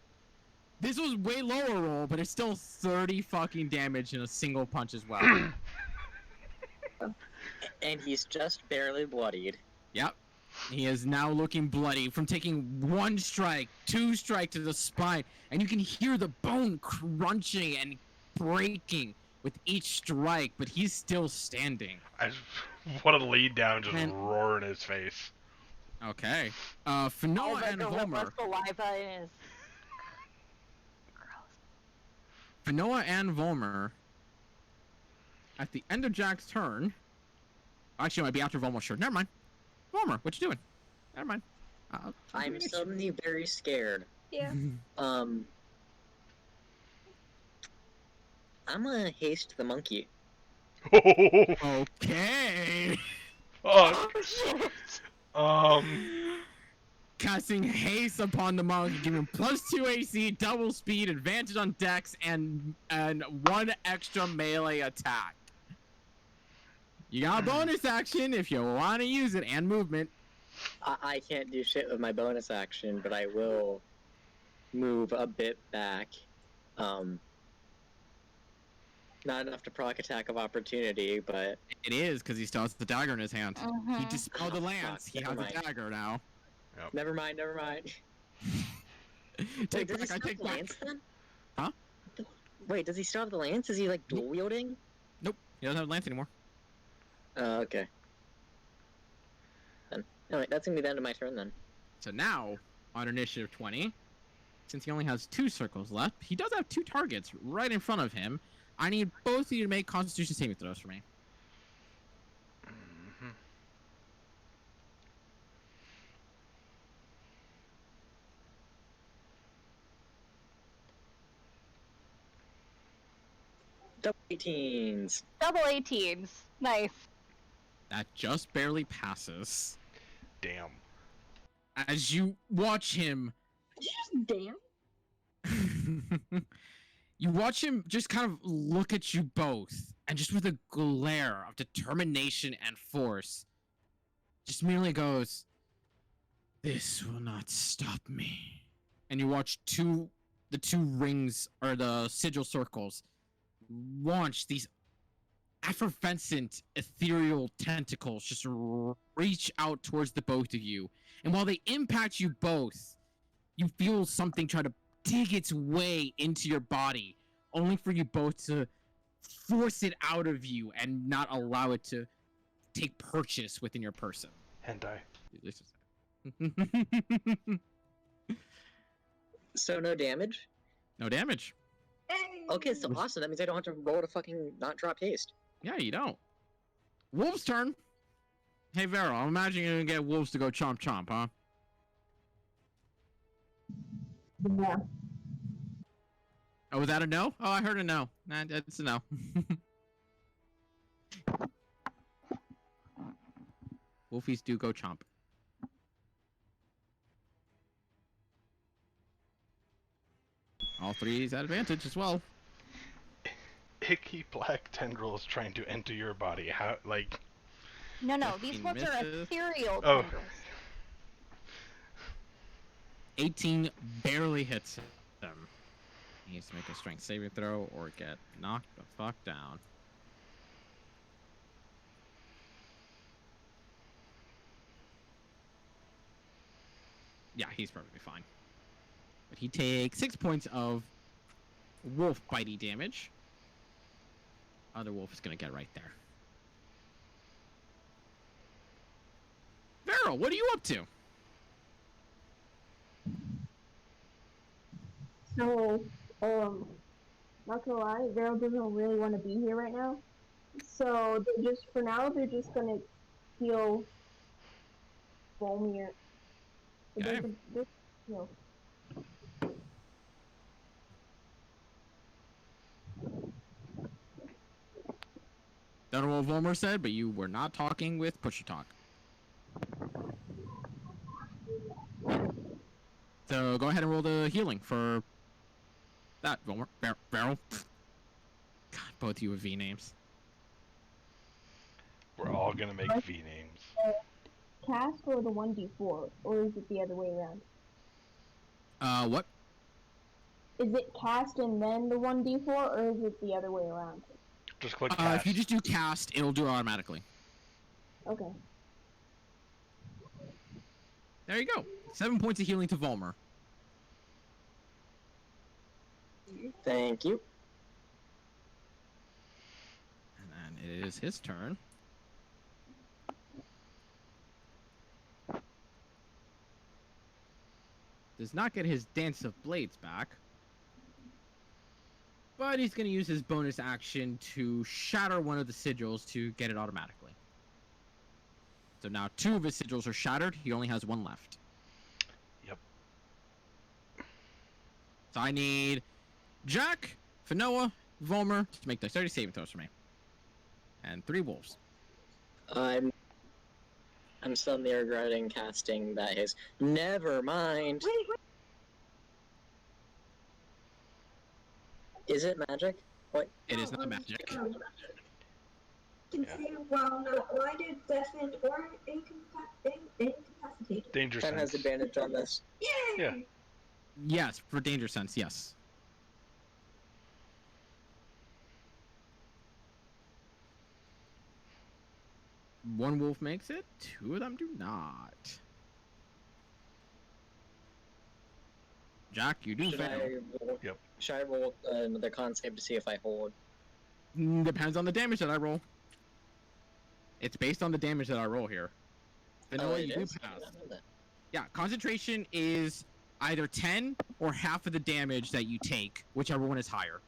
This was way lower roll, but it's still 30 fucking damage in a single punch as well. And he's just barely bloodied. Yep. He is now looking bloody from taking 1 strike, 2 strike to the spine, and you can hear the bone crunching and breaking with each strike, but he's still standing. I just want to lead down and just And- roar in his face. Okay. Oh, Fanoa but and the Vollmer. saliva is. Fanoa and Vollmer. At the end of Jack's turn. Actually, it might be after Vollmer's turn. Never mind. Vollmer, what you doing? Never mind. I'm suddenly very scared. Yeah. I'm gonna haste the monkey. Okay. Fuck. Shit! Casting haste upon the monk, giving him +2 AC, double speed, advantage on dex, and 1 extra melee attack. You got a bonus action if you want to use it, and movement. I can't do shit with my bonus action, but I will move a bit back. Not enough to proc attack of opportunity, but It is, because he still has the dagger in his hand. He Mhm. dispelled the Oh, lance. fuck, He has never a mind. dagger now. never mind. Take Wait, does he back, I still have take the back. lance then? Huh? Wait, does he still have the lance? Is he like dual wielding? Nope, he doesn't have a lance anymore. Okay. Then, alright, that's gonna be the end of my turn then. So now, on initiative 20, since he only has 2 circles left, he does have 2 targets right in front of him. I need both of you to make Constitution saving throws for me. Mhm. Double 18s. Double 18s. Nice. That just barely passes. Damn. As you watch him, Did you just damn? you watch him just kind of look at you both, and just with a glare of determination and force, just merely goes, "This will not stop me." And you watch the two rings, or the sigil circles, launch these effervescent, ethereal tentacles just reach out towards the both of you. And while they impact you both, you feel something try to dig its way into your body, only for you both to force it out of you and not allow it to take purchase within your person. Hentai. So no damage? No damage. Hey. Okay, so awesome. That means I don't have to roll to fucking not drop haste. Yeah, you don't. Wolf's turn. Hey, Vero, I'm imagining you're gonna get wolves to go chomp chomp, huh? Yeah. Oh, was that a no? Oh, I heard a no. Nah, that's a no. Wolfies do go chomp. All threes at advantage as well. Icky black tendrils trying to enter your body. How, like... No, these 15 ones are misses. ethereal Oh. tendrils. 18 barely hits him. He needs to make a strength saving throw or get knocked the fuck down. Yeah, he's perfectly fine. But he takes 6 points of wolf bitey damage. Other wolf is gonna get right there. Varel, what are you up to? So, not gonna lie, Vero doesn't really want to be here right now. So for now, they're just gonna heal Volmir. Okay. You know, Don't know what Volmer said, but you were not talking with Pushy Talk. So go ahead and roll the healing for that, Volmer. Varel. God, both of you with V names. We're all gonna make V names. cast or the 1d4, or is it the other way around? What? Is it cast and then the 1d4, or is it the other way around? Just click cast. If you just do cast, it'll do it automatically. Okay. There you go. 7 points of healing to Volmer. Thank you. And then it is his turn. Does not get his Dance of Blades back. But he's going to use his bonus action to shatter one of the sigils to get it automatically. So now 2 of his sigils are shattered. He only has 1 left. Yep. So I need Jack, Fanoa, Volmer to make dexterity saving throws for me. And 3 wolves. I'm suddenly regretting casting that his. Never mind. Wait. Is it magic? What? It is not magic. Continue while not blinded, deafened, or incapacitated. Danger Ken has sense. advantage on this. Yay! Yeah. Yes, for danger sense, yes. One wolf makes it, 2 of them do not. Jack, you do Should fail. I roll? Yep. Should I roll another con save to see if I hold? Depends on the damage that I roll. It's based on the damage that I roll here. Vanilla, you do is? I pass. did not know that. Yeah, concentration is either 10 or half of the damage that you take, whichever one is higher.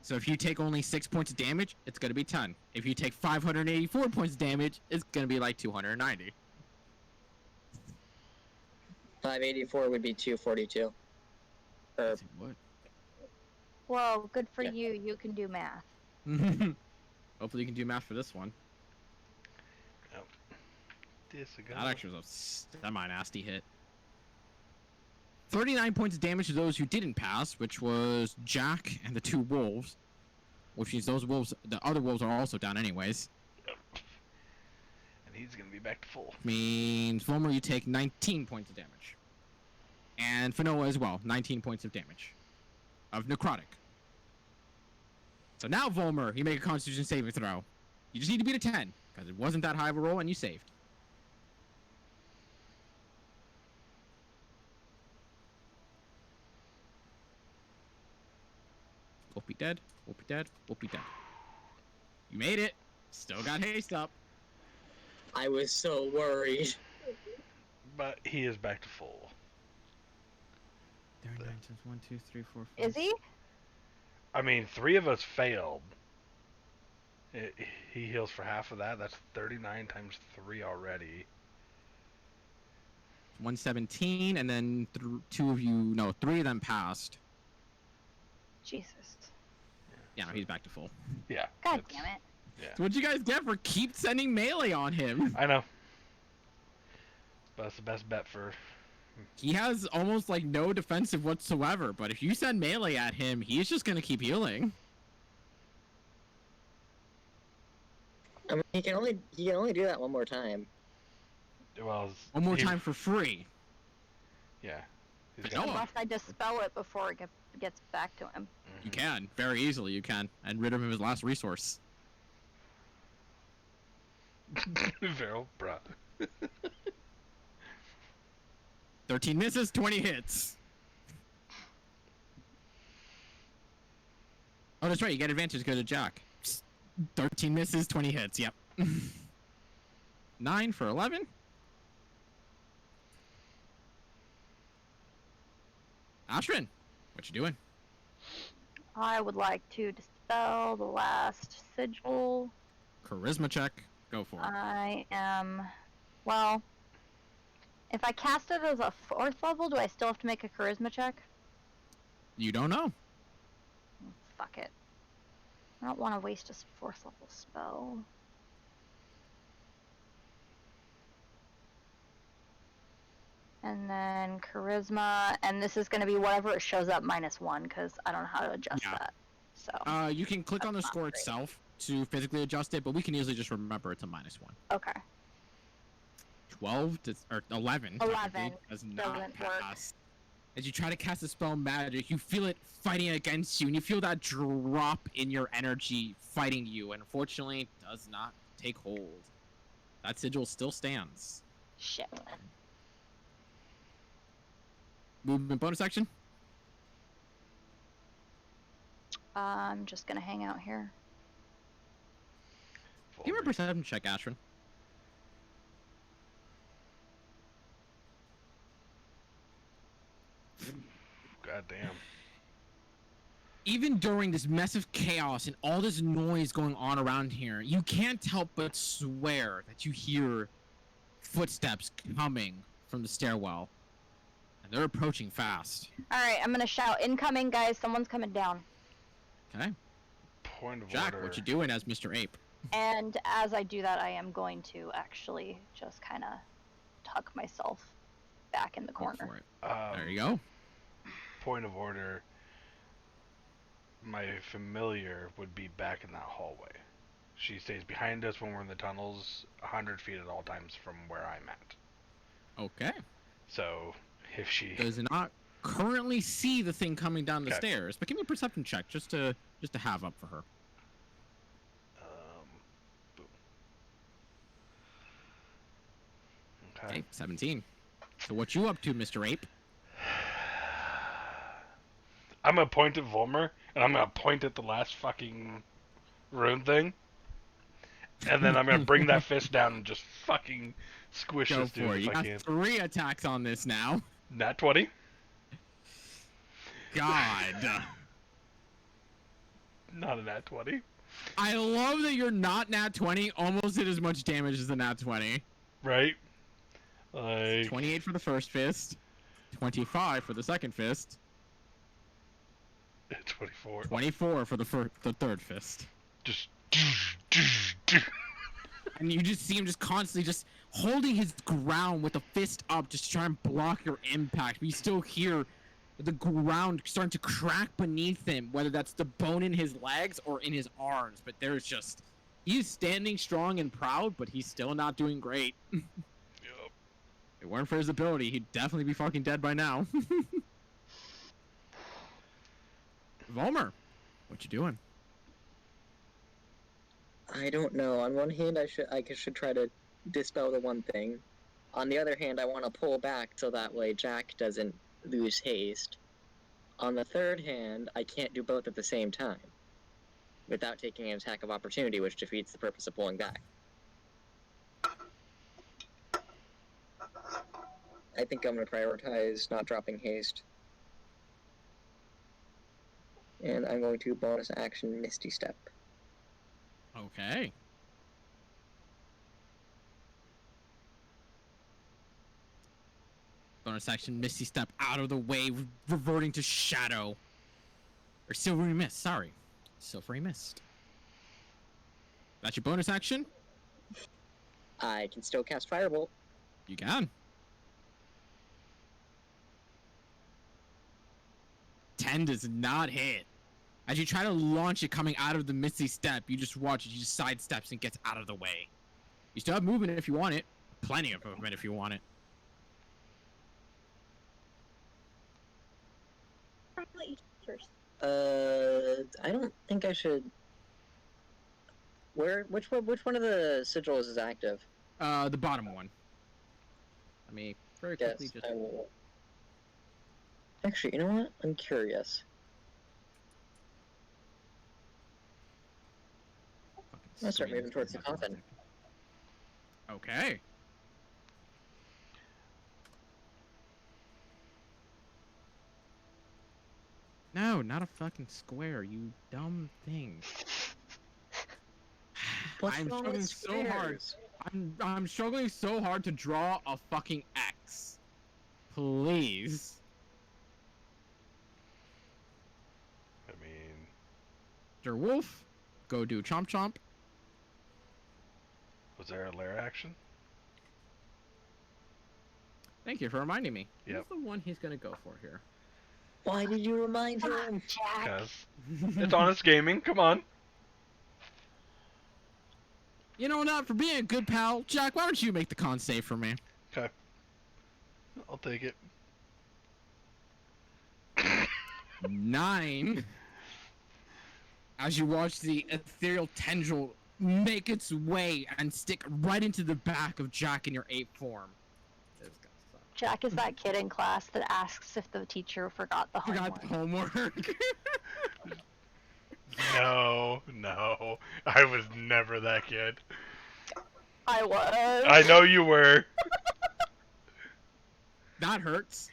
So if you take only 6 points of damage, it's going to be 10. If you take 584 points of damage, it's going to be like 290. 584 would be 242. Or What? Well, good for Yeah. you. You can do math. Hopefully you can do math for this one. Disregard. That actually was a semi-nasty hit. 39 points of damage to those who didn't pass, which was Jack and the 2 wolves. Which means those wolves, the other wolves are also down anyways. And he's gonna be back to full. Means Volmer, you take 19 points of damage. And Fanoa as well, 19 points of damage. Of necrotic. So now, Volmer, you make a Constitution saving throw. You just need to beat a 10, because it wasn't that high of a roll and you saved. Wolf be dead, wolf be dead, wolf be dead. You made it. Still got haste up. I was so worried. But he is back to full. 39 times 1, 2, 3, 4, 5. Is he? I mean, 3 of us failed. He heals for half of that. That's 39 times 3 already. 117, and then two of you, no, 3 of them passed. Jesus. Yeah, no, he's back to full. Yeah. God it's- damn it. Yeah. So what'd you guys get for keep sending melee on him? I know. But that's the best bet for. He has almost like no defensive whatsoever, but if you send melee at him, he's just gonna keep healing. I mean, he can only do that one more time. Well, One more time for free. Yeah. He's But got- no. Unless I dispel it before it gets back to him. You can, very easily you can, and rid of him of his last resource. Veryl, bruh. 13 misses, 20 hits. Oh, that's right, you get advantage because of Jack. 13 misses, 20 hits, yep. 9 for 11. Ashrin, what you doing? I would like to dispel the last sigil. Charisma check. Go for it. I am, well, if I cast it as a 4th level, do I still have to make a charisma check? You don't know. Fuck it. I don't want to waste a 4th level spell. And then charisma, and this is going to be whatever it shows up -1, because I don't know how to adjust Yeah. that. So, You can click on the That's not score great. itself to physically adjust it, but we can easily just remember it's a -1. okay. 12 to, or 11. 11 technically, does not doesn't work. pass. As you try to cast a spell magic, you feel it fighting against you, and you feel that drop in your energy fighting you, and unfortunately, it does not take hold. That sigil still stands. Shit. Movement bonus action. I'm just going to hang out here. Give me a perception check, Ashrin. God damn. Even during this massive chaos and all this noise going on around here, you can't help but swear that you hear footsteps coming from the stairwell. And they're approaching fast. Alright, I'm going to shout, incoming, guys, someone's coming down. Okay. Point of Jack, order. what you doing as Mr. Ape? And as I do that, I am going to actually just kind of tuck myself back in the Go corner. for it. Um, There you go. Point of order. My familiar would be back in that hallway. She stays behind us when we're in the tunnels, 100 feet at all times from where I'm at. Okay. So, if she... Does not currently see the thing coming down the Okay. stairs, but give me a perception check just to have up for her. Boom. Okay. Okay, 17. So what you up to, Mr. Ape? I'm gonna point at Volmer, and I'm gonna point at the last fucking rune thing. And then I'm gonna bring that fist down and just fucking squish Go this dude for it. if You I got can. 3 attacks on this now. Nat 20. God. Not a nat 20. I love that your not nat 20 almost did as much damage as the nat 20. Right? Like... 28 for the first fist. 25 for the second fist. 24. 24 for the third fist. Just... And you just see him just constantly just holding his ground with the fist up just to try and block your impact. But you still hear the ground starting to crack beneath him, whether that's the bone in his legs or in his arms. But there's just... He's standing strong and proud, but he's still not doing great. Yup. If it weren't for his ability, he'd definitely be fucking dead by now. Volmer, what you doing? I don't know. On one hand, I should try to dispel the one thing. On the other hand, I want to pull back so that way Jack doesn't lose haste. On the third hand, I can't do both at the same time without taking an attack of opportunity, which defeats the purpose of pulling back. I think I'm going to prioritize not dropping haste. And I'm going to bonus action Misty Step. Okay. Bonus action, Misty Step out of the way, reverting to Shadow. Or Silvery Mist, sorry. Silvery Mist. That's your bonus action? I can still cast Firebolt. You can. 10 does not hit. As you try to launch it coming out of the Misty Step, you just watch it, you just sidesteps and gets out of the way. You still have movement if you want it. Plenty of movement if you want it. I'll let you first. I don't think I should. Which one of the sigils is active? The bottom one. Let me very Yes, quickly just... I will. Actually, you know what? I'm curious. I'm gonna start moving towards the coffin. Okay. No, not a fucking square, you dumb thing. What's I'm wrong struggling with so hard. squares? I'm struggling so hard to draw a fucking X. Please. I mean, Mr. Wolf, go do Chomp Chomp. was there a lair action? Thank you for reminding me. Yep. What's the one he's gonna go for here? Why did you remind him? Jack. Because it's honest gaming. Come on. You know, not for being a good pal, Jack. Why don't you make the con save for me? Okay. I'll take it. 9. As you watch the ethereal tendril make its way and stick right into the back of Jack in your ape form. This is gonna suck. Jack is that kid in class that asks if the teacher forgot the homework. Forgot the homework. No. I was never that kid. I was. I know you were. That hurts.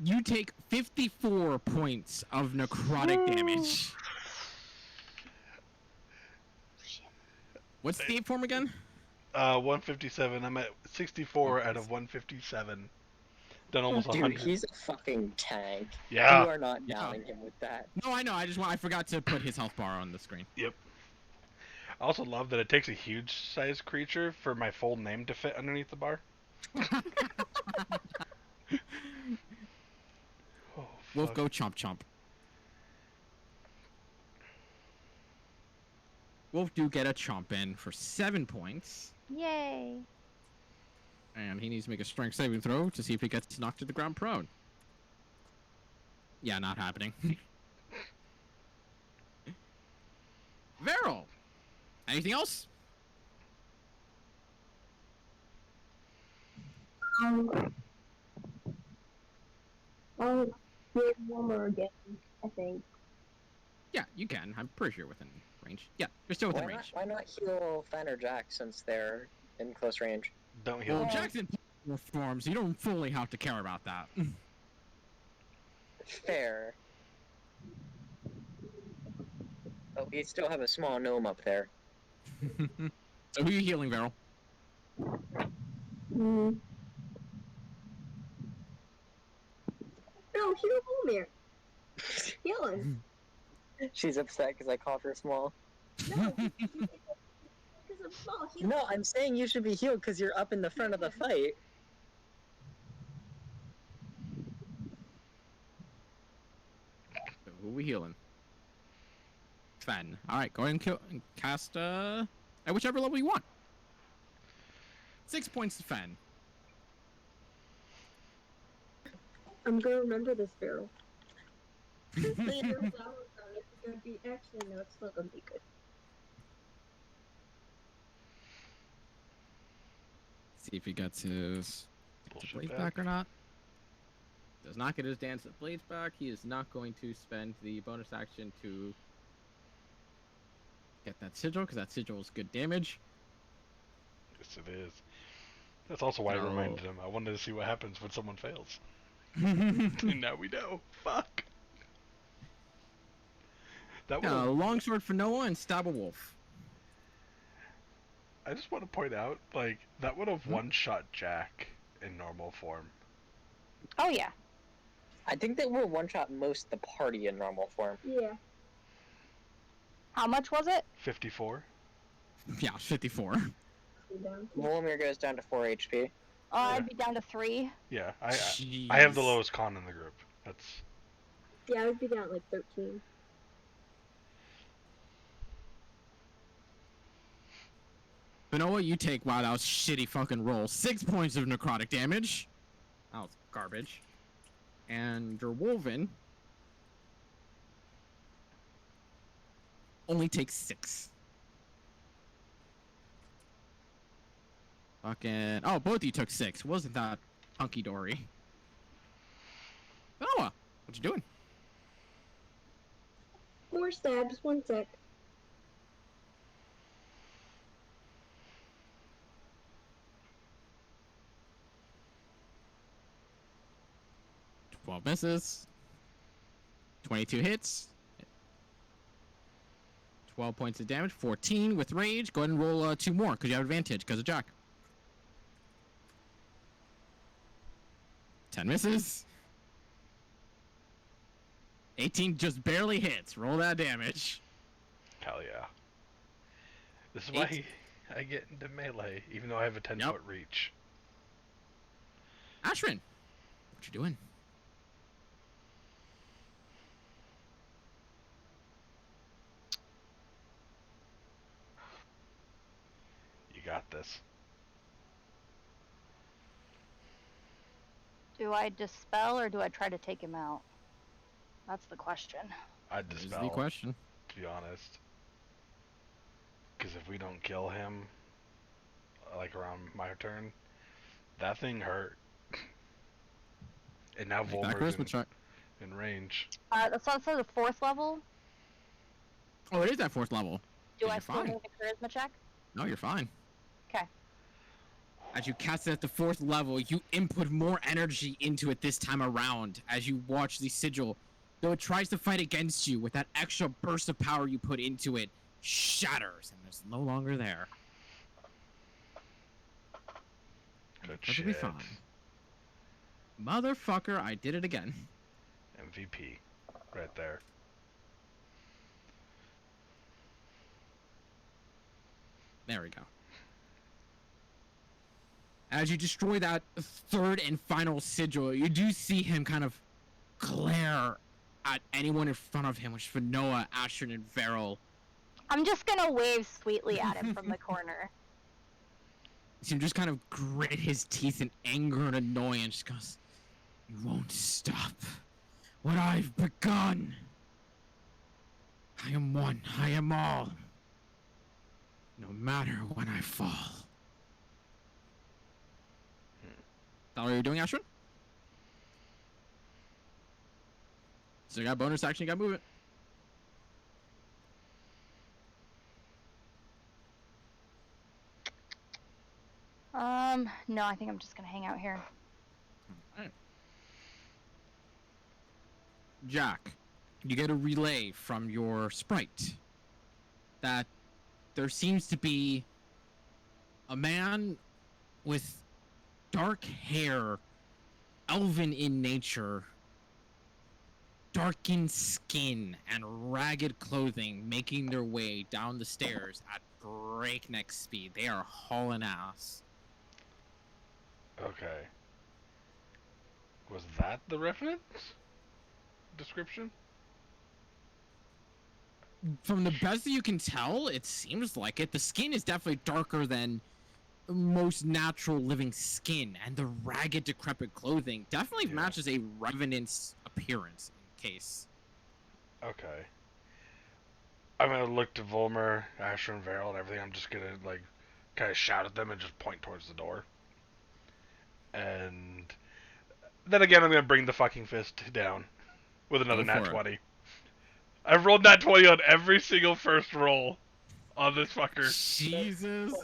You take 54 points of necrotic damage. What's the ape form again? 157. I'm at 64 out of 157. Done almost Dude, 100. he's a fucking tank. Yeah. You are not Yeah. downing him with that. No, I know. I forgot to put his health bar on the screen. Yep. I also love that it takes a huge size creature for my full name to fit underneath the bar. Oh, Wolf, fuck. go Chomp Chomp. Wolf do get a chomp in for 7 points. Yay. And he needs to make a strength saving throw to see if he gets knocked to the ground prone. Yeah, not happening. Veril! Anything else? I'll do one more again, I think. Yeah, you can. I'm pretty sure within range. Yeah, you're still within range. Why not heal Fen or Jack since they're in close range? Don't heal Well, me. Jack's in form, so you don't fully have to care about that. Fair. But we still have a small gnome up there. So who are you healing, Veril? Hmm. No, heal Volmir. Heal him. She's upset because I called her small. No, because I'm small. Heal No, I'm saying you should be healed because you're up in the front of the fight. So who are we healing? Fen. Alright, go ahead and cast at whichever level you want. 6 points to Fen. I'm gonna remember this barrel. Later, it's gonna be actually no, it's not gonna be good. See if he gets his Bullshit blades back. back or not. Does not get his dance of blades back. He is not going to spend the bonus action to get that sigil, because that sigil is good damage. Yes, it is. That's also why I No. reminded him. I wanted to see what happens when someone fails. And now we know. Fuck. That would. Longsword for Noah and stab a wolf. I just want to point out, like, that would have one-shot Jack in normal form. Oh yeah. I think they will one-shot most of the party in normal form. Yeah. How much was it? 54. Yeah, 54. Volmir goes down to 4 HP. I'd be down to 3. Yeah, I Jeez. have the lowest con in the group. That's Yeah, I would be down at like 13. But know what? You take, wow, that was shitty fucking roll. 6 points of necrotic damage. That was garbage. And your Wolven only takes 6. Fucking. Oh, both of you took 6. Wasn't that hunky dory? Noah, what you doing? 4 stabs, 1 sec. Twelve misses. 22 hits. 12 points of damage. 14 with rage. Go ahead and roll 2 more because you have advantage because of Jack. 10 misses. 18 just barely hits. Roll that damage. hell yeah. This is 8. why I get into melee, even though I have a 10-foot reach. Ashrin, what you doing? You got this. Do I dispel or do I try to take him out? That's the question. I'd That is dispel, the question. to be honest. Because if we don't kill him, like around my turn, that thing hurt. And now Make that Volmer's charisma check. in range. So it says a 4th level. Oh, it is that 4th level. Do Yeah, I you're still fine. make a charisma check? No, you're fine. Okay. As you cast it at the 4th level, you input more energy into it this time around as you watch the sigil. Though it tries to fight against you, with that extra burst of power you put into it, shatters and it's no longer there. Good Perfectly shit. fine. Motherfucker, I did it again. MVP. Right there. There we go. As you destroy that 3rd and final sigil, you do see him kind of glare at anyone in front of him, which is Noah, Ashton, and Veril. I'm just gonna wave sweetly at him from the corner. See him just kind of grit his teeth in anger and annoyance. Just goes, "You won't stop what I've begun. I am one. I am all. No matter when I fall." Is that what you're doing, Ashton? So you got bonus action, you got movement. No, I think I'm just gonna hang out here. Alright. Jack, you get a relay from your sprite that there seems to be a man with dark hair, elven in nature, darkened skin, and ragged clothing making their way down the stairs at breakneck speed. They are hauling ass. Okay. Was that the reference? Description? From the best that you can tell, it seems like it. The skin is definitely darker than most natural living skin, and the ragged, decrepit clothing definitely matches a revenant's appearance in case. Okay. I'm gonna look to Volmer, Asher, and Veril and everything. I'm just gonna, like, kind of shout at them and just point towards the door. And then again, I'm gonna bring the fucking fist down with another Go for nat it. 20. I've rolled nat 20 on every single first roll on this fucker. Jesus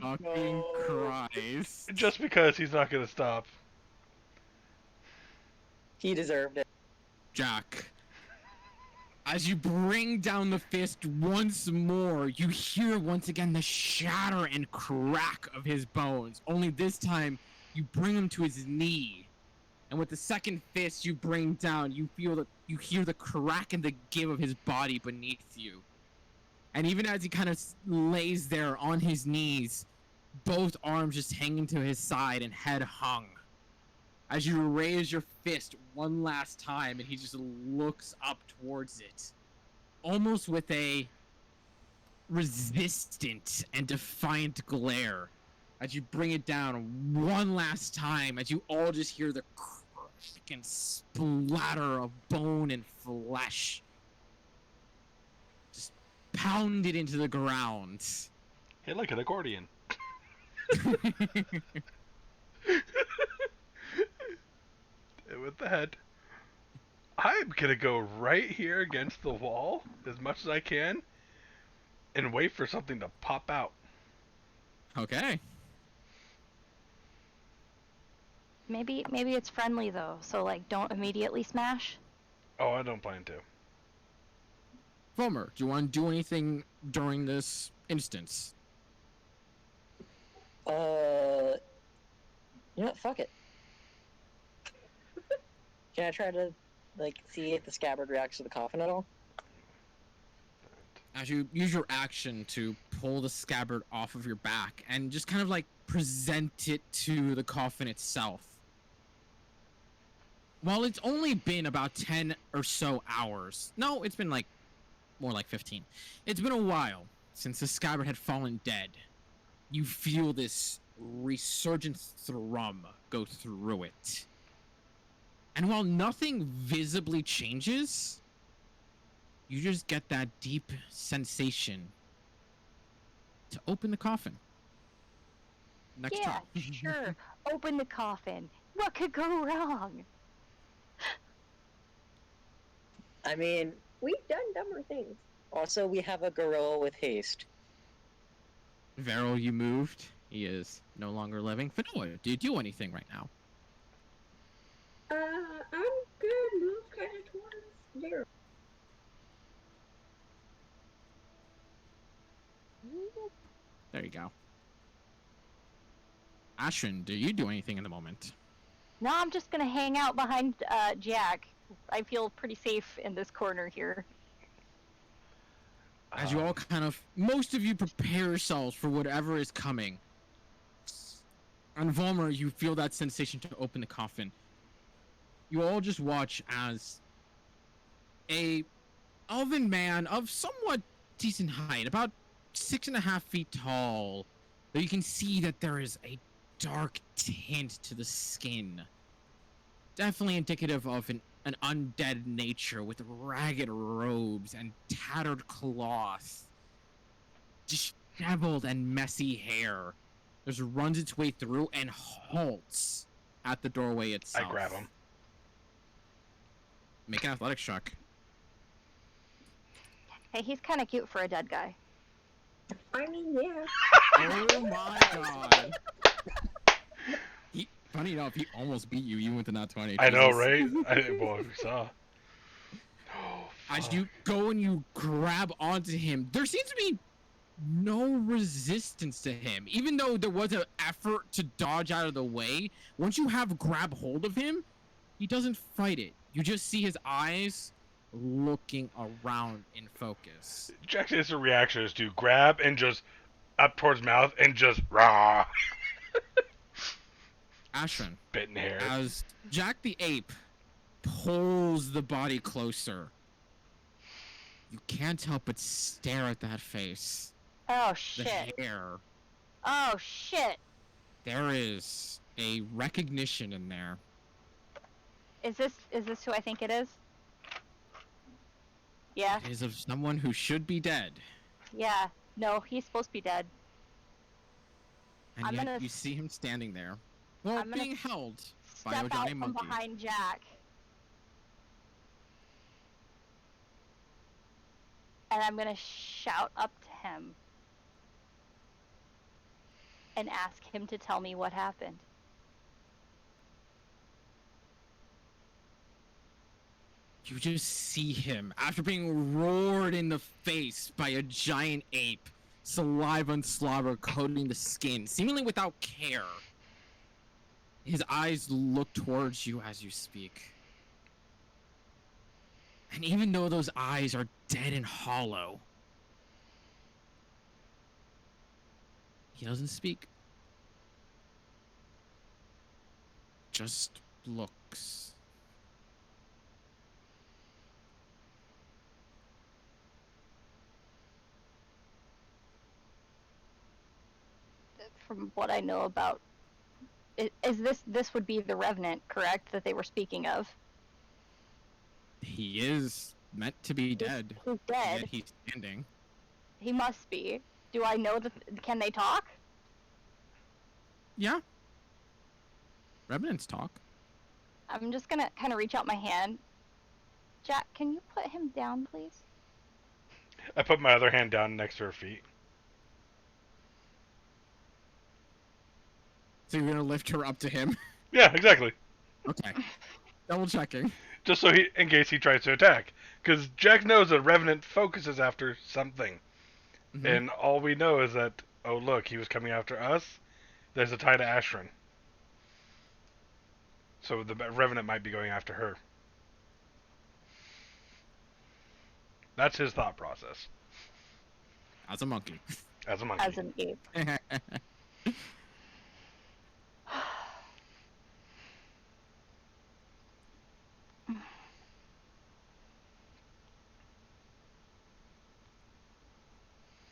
fucking Christ. Just because he's not gonna stop. He deserved it. Jack, as you bring down the fist once more, you hear once again the shatter and crack of his bones. Only this time, you bring him to his knee and with the second fist you bring down, you hear the crack and the give of his body beneath you. And even as he kind of lays there on his knees, both arms just hanging to his side and head hung, as you raise your fist one last time, and he just looks up towards it, almost with a resistant and defiant glare, as you bring it down one last time, as you all just hear the crack and splatter of bone and flesh just pounded into the ground. Hey, look, an accordion. And with that, I'm gonna go right here against the wall as much as I can and wait for something to pop out. Okay. Maybe it's friendly though, so like don't immediately smash. Oh, I don't plan to. Vomer, do you want to do anything during this instance? You know what? Fuck it. Can I try to, like, see if the scabbard reacts to the coffin at all? As you use your action to pull the scabbard off of your back and just kind of like present it to the coffin itself. While it's only been about 10 or so hours, no, it's been like more like 15. It's been a while since the scabbard had fallen dead. You feel this resurgent thrum go through it. And while nothing visibly changes, you just get that deep sensation to open the coffin. Next Yeah, time. sure. Open the coffin. What could go wrong? I mean, we've done dumber things. Also, we have a gorilla with haste. Varel, you moved. He is no longer living. Fanoa, do you do anything right now? I'm good. Move kind of towards there. There you go. Ashrin, do you do anything in the moment? No, I'm just gonna hang out behind Jack. I feel pretty safe in this corner here. As you all kind of, most of you prepare yourselves for whatever is coming. On Volmer, you feel that sensation to open the coffin. You all just watch as a elven man of somewhat decent height, about 6.5 feet tall, but you can see that there is a dark tint to the skin. Definitely indicative of an undead nature with ragged robes and tattered cloth. Disheveled and messy hair. Just runs its way through and halts at the doorway itself. I grab him. Make an athletics check. Hey, he's kind of cute for a dead guy. I mean, yeah. Oh my god. Funny enough, he almost beat you even with the nat 20. I know, Jesus. right? Well, we saw. Oh, As you go and you grab onto him, there seems to be no resistance to him. Even though there was an effort to dodge out of the way, once you have grab hold of him, he doesn't fight it. You just see his eyes looking around in focus. Jack's instant reaction is to grab and just up towards mouth and just rah. Ashrin, Bitten hair. as Jack the Ape pulls the body closer, you can't help but stare at that face. Oh The shit. hair. Oh shit. There is a recognition in there. Is this who I think it is? Yeah. It is of someone who should be dead. Yeah. No, he's supposed to be dead. And I'm yet gonna you see him standing there. Well, I'm gonna being held by a Step out giant from monkey. behind Jack. And I'm gonna shout up to him and ask him to tell me what happened. You just see him, after being roared in the face by a giant ape, saliva and slobber coating the skin, seemingly without care. His eyes look towards you as you speak. And even though those eyes are dead and hollow, he doesn't speak. Just looks. From what I know about, is this would be the Revenant, correct? That they were speaking of. He is meant to be dead. He's dead. Yet he's standing. He must be. Do I know that? Can they talk? Yeah. Revenants talk. I'm just gonna kind of reach out my hand. Jack, can you put him down, please? I put my other hand down next to her feet. So you're gonna lift her up to him? Yeah, exactly. Okay. Double checking. Just so in case he tries to attack. Because Jack knows a Revenant focuses after something. Mm-hmm. And all we know is that, oh look, he was coming after us. There's a tie to Ashrin. So the Revenant might be going after her. That's his thought process. As a monkey. As a monkey. As an ape.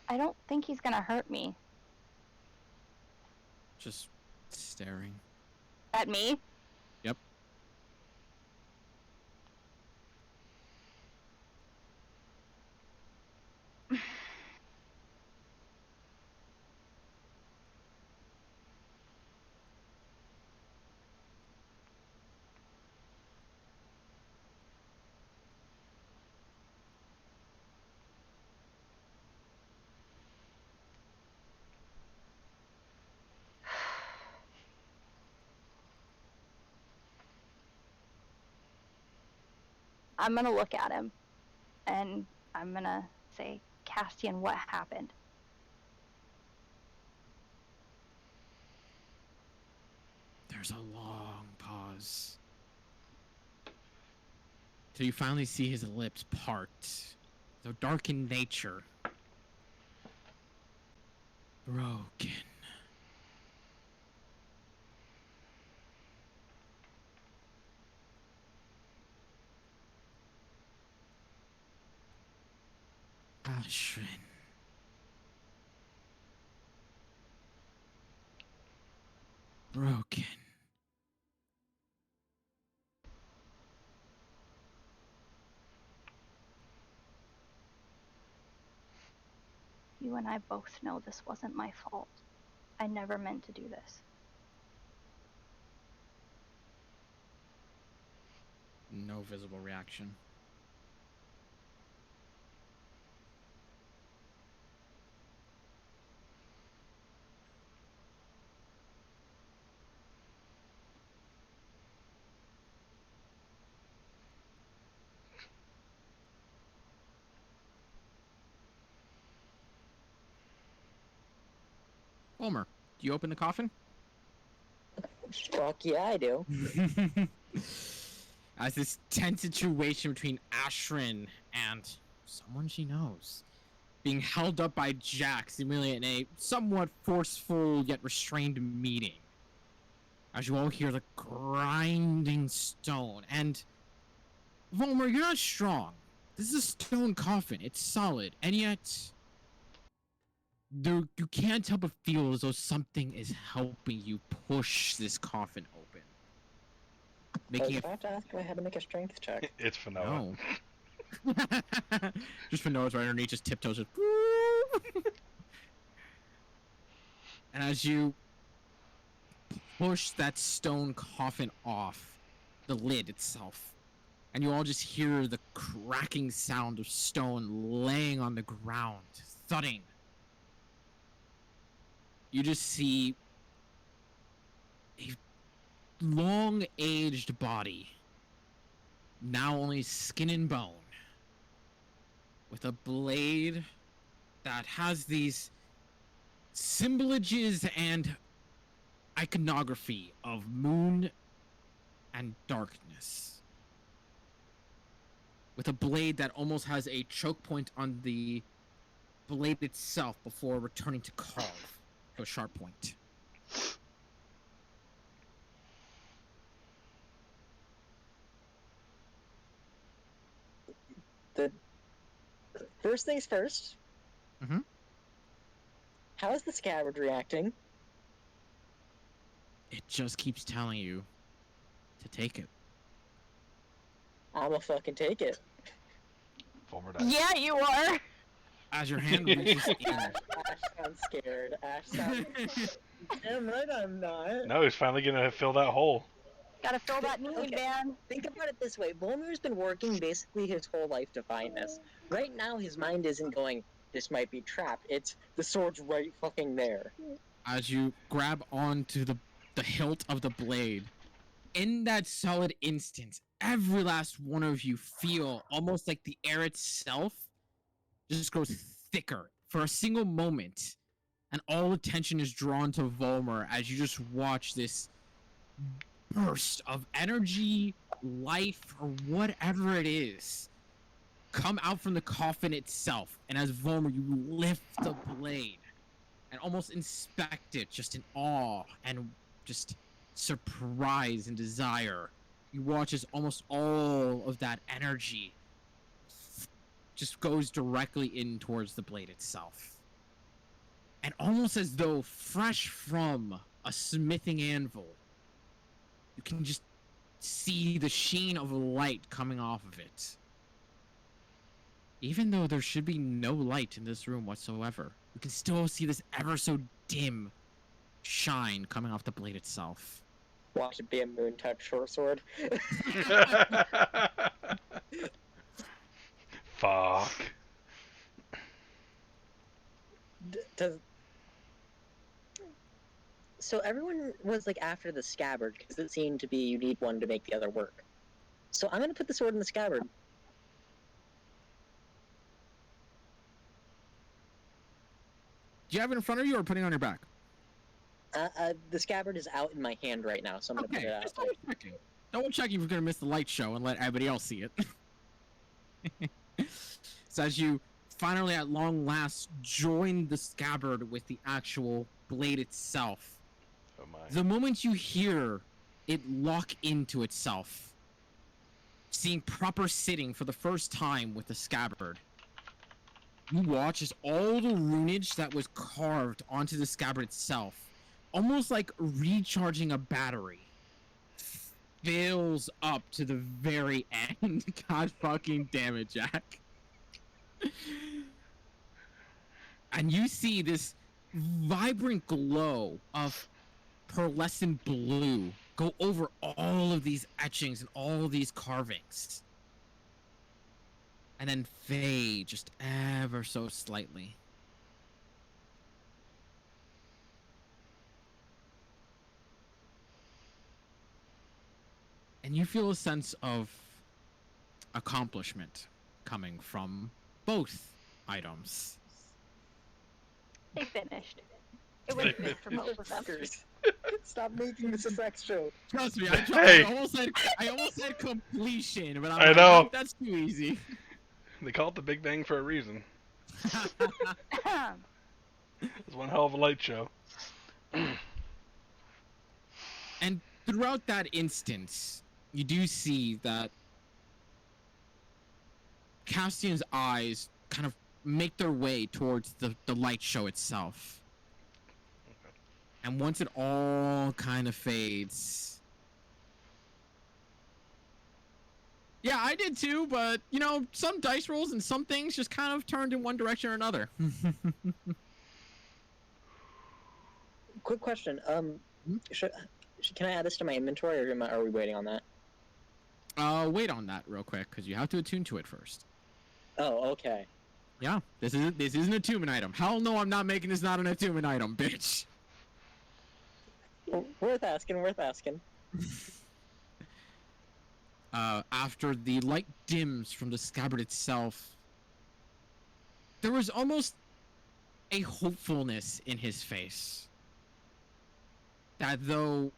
I don't think he's gonna hurt me. Just staring. At me? Yep. I'm gonna look at him, and I'm gonna say, Castian, what happened? There's a long pause. Till you finally see his lips part. Though dark in nature. Broken. Ashrin. Broken. You and I both know this wasn't my fault. I never meant to do this. No visible reaction. Homer, do you open the coffin? Fuck yeah, I do. As this tense situation between Ashrin and someone she knows being held up by Jack, seemingly in a somewhat forceful yet restrained meeting. As you all hear the grinding stone, and Volmer, you're not strong. This is a stone coffin. It's solid, and yet you can't help but feel as though something is helping you push this coffin open. Making it. I have to ask her how to make a strength check. It's Fanoa. No. Just Fanoa's right underneath, just tiptoes. Just and as you push that stone coffin off the lid itself, and you all just hear the cracking sound of stone laying on the ground, thudding. You just see a long-aged body, now only skin and bone, with a blade that has these symbolages and iconography of moon and darkness, with a blade that almost has a choke point on the blade itself before returning to carve to a sharp point. The first things first. Mhm. How is the scabbard reacting? It just keeps telling you to take it. I'ma fucking take it. Fulmer dies. Yeah, you are. As your hand reaches in, Ash sounds scared. Ash sounds. Damn right I'm not. No, he's finally gonna fill that hole. Gotta fill that need, Okay. man. Think about it this way. Volmir's been working basically his whole life to find this. Right now, his mind isn't going, this might be trapped. It's, the sword's right fucking there. as you grab onto the hilt of the blade, in that solid instant, every last one of you feel almost like the air itself just grows thicker for a single moment, and all attention is drawn to Volmer as you just watch this burst of energy, life, or whatever it is come out from the coffin itself. And as Volmer, you lift the blade and almost inspect it, just in awe and just surprise and desire. You watch as almost all of that energy just goes directly in towards the blade itself. And almost as though fresh from a smithing anvil, you can just see the sheen of light coming off of it. Even though there should be no light in this room whatsoever, you can still see this ever so dim shine coming off the blade itself. Watch it be a moon touch short sword. Fuck. Does... So everyone was like after the scabbard because it seemed to be you need one to make the other work. So I'm gonna put the sword in the scabbard. Do you have it in front of you or putting it on your back? The scabbard is out in my hand right now, so I'm gonna put Okay, it out. just double checking. Double checking if you're gonna miss the light show and let everybody else see it. So as you finally at long last join the scabbard with the actual blade itself, Oh my. the moment you hear it lock into itself, seeing proper sitting for the first time with the scabbard, you watch as all the runage that was carved onto the scabbard itself, almost like recharging a battery, fills up to the very end. God fucking damn it, Jack. And you see this vibrant glow of pearlescent blue go over all of these etchings and all of these carvings, and then fade just ever so slightly. And you feel a sense of accomplishment coming from both items. They finished. It was good for both of them. Fuckers. Stop making this a sex show. Trust me, Hey. I almost said completion, but I'm I like, know. That's too easy. They call it the Big Bang for a reason. It's one hell of a light show. And throughout that instance, you do see that Castian's eyes kind of make their way towards the light show itself. And once it all kind of fades. Yeah, I did too, but, you know, some dice rolls and some things just kind of turned in one direction or another. Quick question. Can I add this to my inventory, or are we waiting on that? Wait on that real quick, because you have to attune to it first. Oh, okay. Yeah, this is an attunement item. Hell no, I'm not making this not an attunement item, bitch. Worth asking. After the light dims from the scabbard itself, there was almost a hopefulness in his face. that though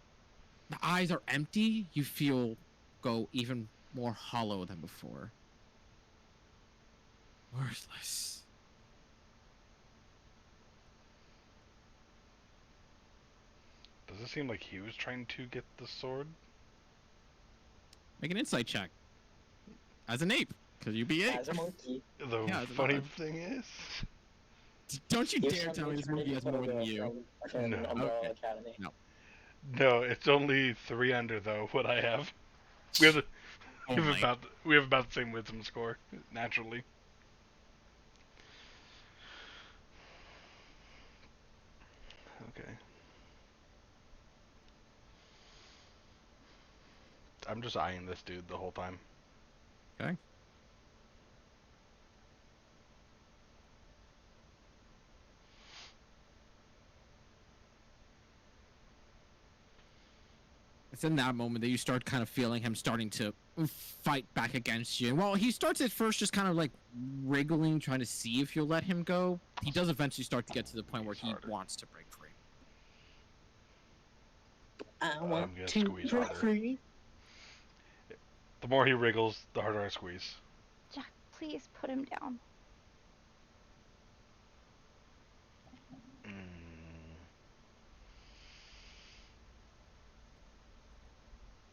the eyes are empty, you feel go even more hollow than before. Worthless. Does it seem like he was trying to get the sword? Make an insight check. As an ape, because you be ape. As a monkey. The Yeah, it's funny not- thing is, Don't you You're dare tell me suddenly this turning movie has into more than the you. from No. Umbrella Okay. Academy. no, it's only 3 under though. What I have, we have the, Oh we have my. about the same wisdom score naturally. Okay. I'm just eyeing this dude the whole time. Okay. It's in that moment that you start kind of feeling him starting to fight back against you. Well, he starts at first just kind of like wriggling, trying to see if you'll let him go. He does eventually start to get to the point where he Harder. wants to break free. I want I'm gonna to squeeze break harder. free. The more he wriggles, the harder I squeeze. Jack, please put him down. Mm.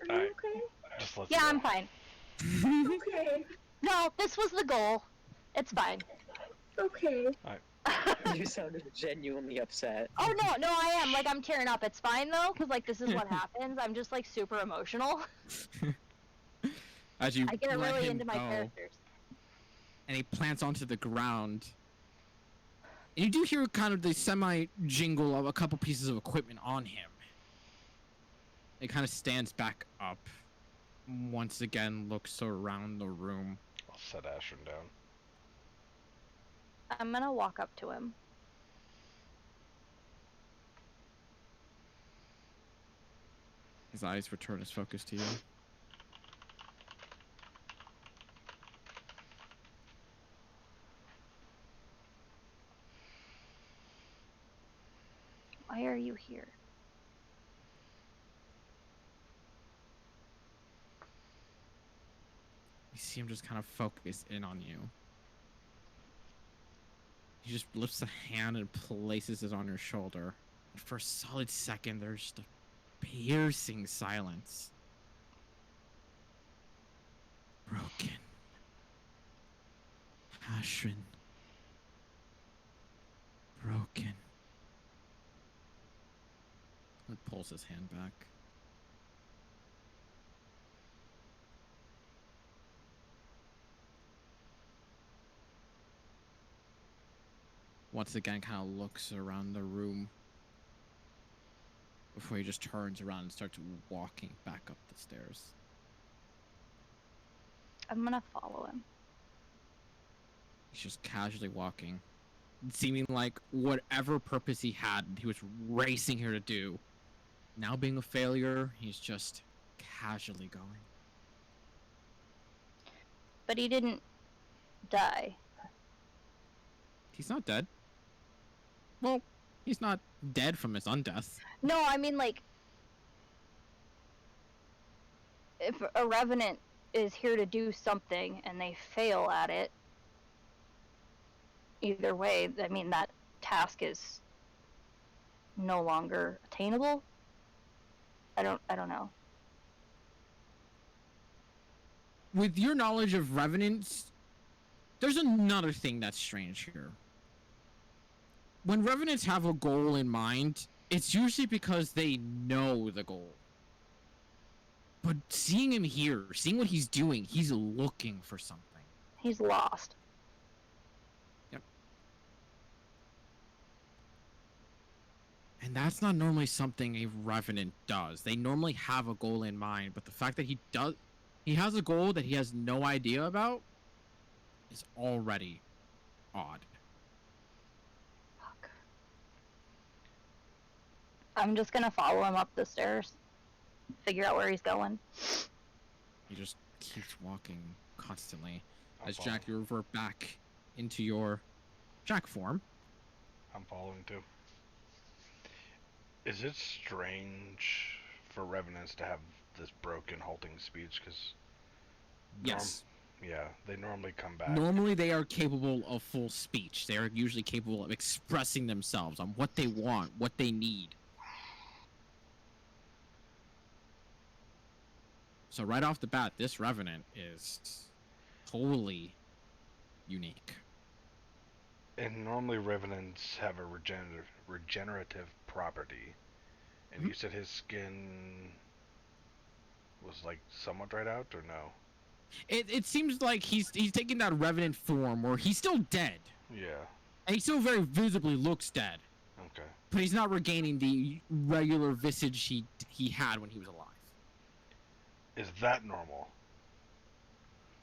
Are Alright. you okay? Just let Yeah, it I'm go. fine. Okay. No, this was the goal. It's fine. Okay. You sounded genuinely upset. Oh no, I am. Like, I'm tearing up. It's fine though, because like this is what happens. I'm just like super emotional. As you I get let really him into my go, characters. and he plants onto the ground. And you do hear kind of the semi-jingle of a couple pieces of equipment on him. He kind of stands back up. Once again, looks around the room. I'll set Ashton down. I'm gonna walk up to him. His eyes return his focus to you. Why are you here? You see him just kind of focus in on you. He just lifts a hand and places it on your shoulder. And for a solid second, there's just a piercing silence. Broken. Passion. Broken. He pulls his hand back. Once again, kind of looks around the room before he just turns around and starts walking back up the stairs. I'm gonna follow him. He's just casually walking, seeming like whatever purpose he had, he was racing here to do. Now being a failure, he's just casually going. But he didn't die. He's not dead. Well, he's not dead from his undeath. No, I mean like, if a revenant is here to do something and they fail at it, either way, I mean that task is no longer attainable. I don't know. With your knowledge of revenants, there's another thing that's strange here. When revenants have a goal in mind, it's usually because they know the goal. But seeing him here, seeing what he's doing, he's looking for something. He's lost. And that's not normally something a revenant does. They normally have a goal in mind, but the fact that he has a goal that he has no idea about is already odd. Fuck. I'm just gonna follow him up the stairs. Figure out where he's going. He just keeps walking constantly. I'm As following. Jack, you revert back into your Jack form. I'm following too. Is it strange for revenants to have this broken, halting speech? Because Yes. yeah, they normally come back. Normally, they are capable of full speech. They are usually capable of expressing themselves on what they want, what they need. So right off the bat, this Revenant is totally unique. And normally revenants have a regenerative property. And you said his skin was like somewhat dried out, or no? It seems like he's taking that Revenant form where he's still dead. Yeah. And he still very visibly looks dead. Okay. But he's not regaining the regular visage he had when he was alive. Is that normal?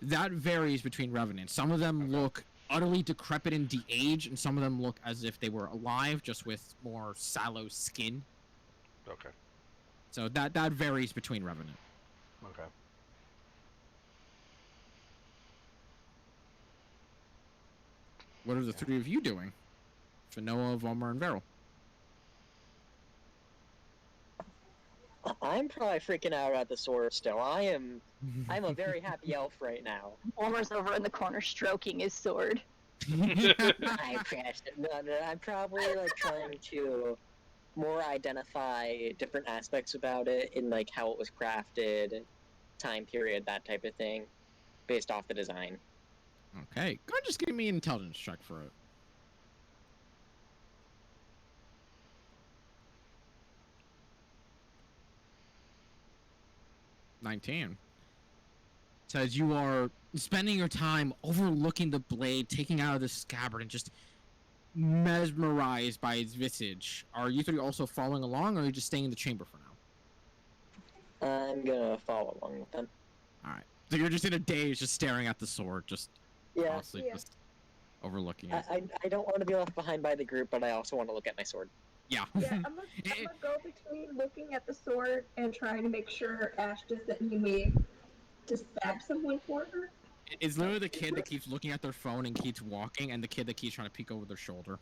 That varies between Revenants. Some of them look utterly decrepit and de-aged, and some of them look as if they were alive, just with more sallow skin. Okay. So that varies between Revenant. Okay. What are the three of you doing? Finoa, Vomer, and Veryl. I'm probably freaking out at the sword still. I'm a very happy elf right now. Homer's over in the corner stroking his sword. I crashed it. No, I'm probably like trying to more identify different aspects about it in like how it was crafted, time period, that type of thing, based off the design. Okay, go ahead, just give me an intelligence check for it. $19. Says you are spending your time overlooking the blade, taking out of the scabbard, and just mesmerized by its visage. Are you three also following along, or are you just staying in the chamber for now? I'm gonna follow along with them. Alright. So you're just in a daze, just staring at the sword, just Yeah. honestly Yeah. just overlooking it. I don't want to be left behind by the group, but I also want to look at my sword. Yeah. Yeah, I'm gonna go between looking at the sword and trying to make sure Ash doesn't need me to stab someone for her. It's literally the kid that keeps looking at their phone and keeps walking, and the kid that keeps trying to peek over their shoulder.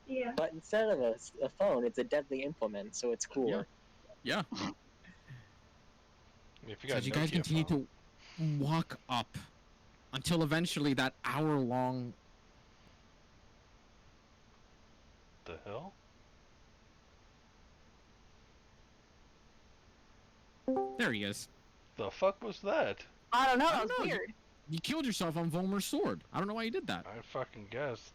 Yeah. But instead of a phone, it's a deadly implement, so it's cooler. Yeah. If you So got you guys Nokia continue phone, to walk up until eventually that hour-long... the hell? There he is. The fuck was that? I don't know, I that don't was know, weird. You killed yourself on Volmer's sword. I don't know why you did that. I fucking guessed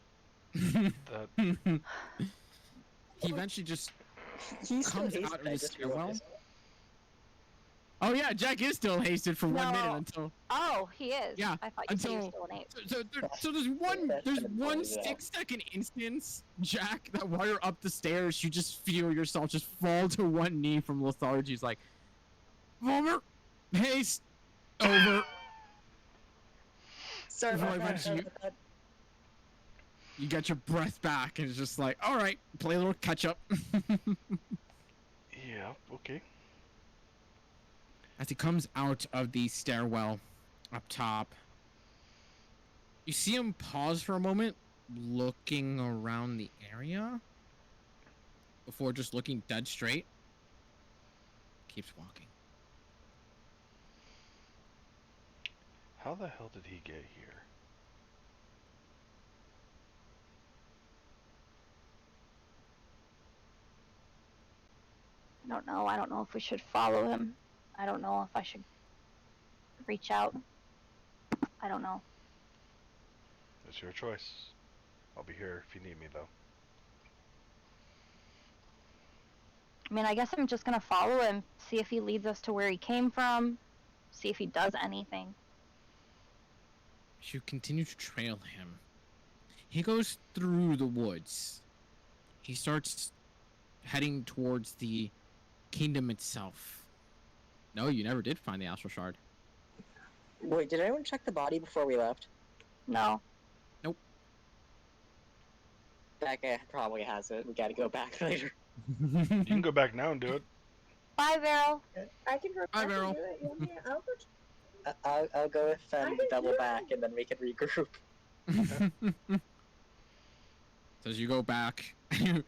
that. He eventually just He's still comes hasted, out of I the just stairwell. realized. Oh yeah, Jack is still hasted for 1 minute No. until... Oh, he is. Yeah, I thought you said you were until- still an 8. So there's one 6-second instance, Jack, that while you're up the stairs, you just feel yourself just fall to one knee from lethargy. He's like, Volmer, haste, over. Sorry Before about I that. mention You get your breath back, and it's just like, all right, play a little catch up. Yeah. Okay. As he comes out of the stairwell up top, you see him pause for a moment, looking around the area before just looking dead straight. Keeps walking. How the hell did he get here? I don't know. I don't know if we should follow him. I don't know if I should reach out. I don't know. It's your choice. I'll be here if you need me, though. I mean, I guess I'm just gonna follow him, see if he leads us to where he came from, see if he does anything. You continue to trail him. He goes through the woods. He starts heading towards the kingdom itself. No, you never did find the astral shard. Wait, did anyone check the body before we left? No. That guy probably has it. We gotta go back later. You can go back now and do it. Bye, Veryl. I can hurt. Hi, I can Meryl. do it. You want me to- I'll go I'll go with I can double do back, it. and then we can regroup. So as you go back, you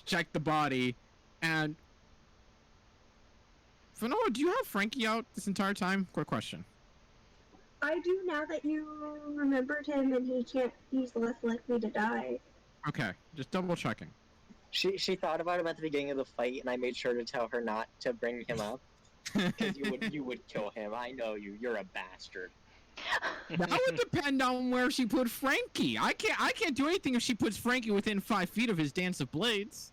check the body, and Fanoa, do you have Frankie out this entire time? Quick question. I do now that you remembered him and he's less likely to die. Okay, just double checking. She thought about him at the beginning of the fight, and I made sure to tell her not to bring him up. Because you would kill him. I know you. You're a bastard. That would depend on where she put Frankie. I can't do anything if she puts Frankie within 5 feet of his Dance of Blades.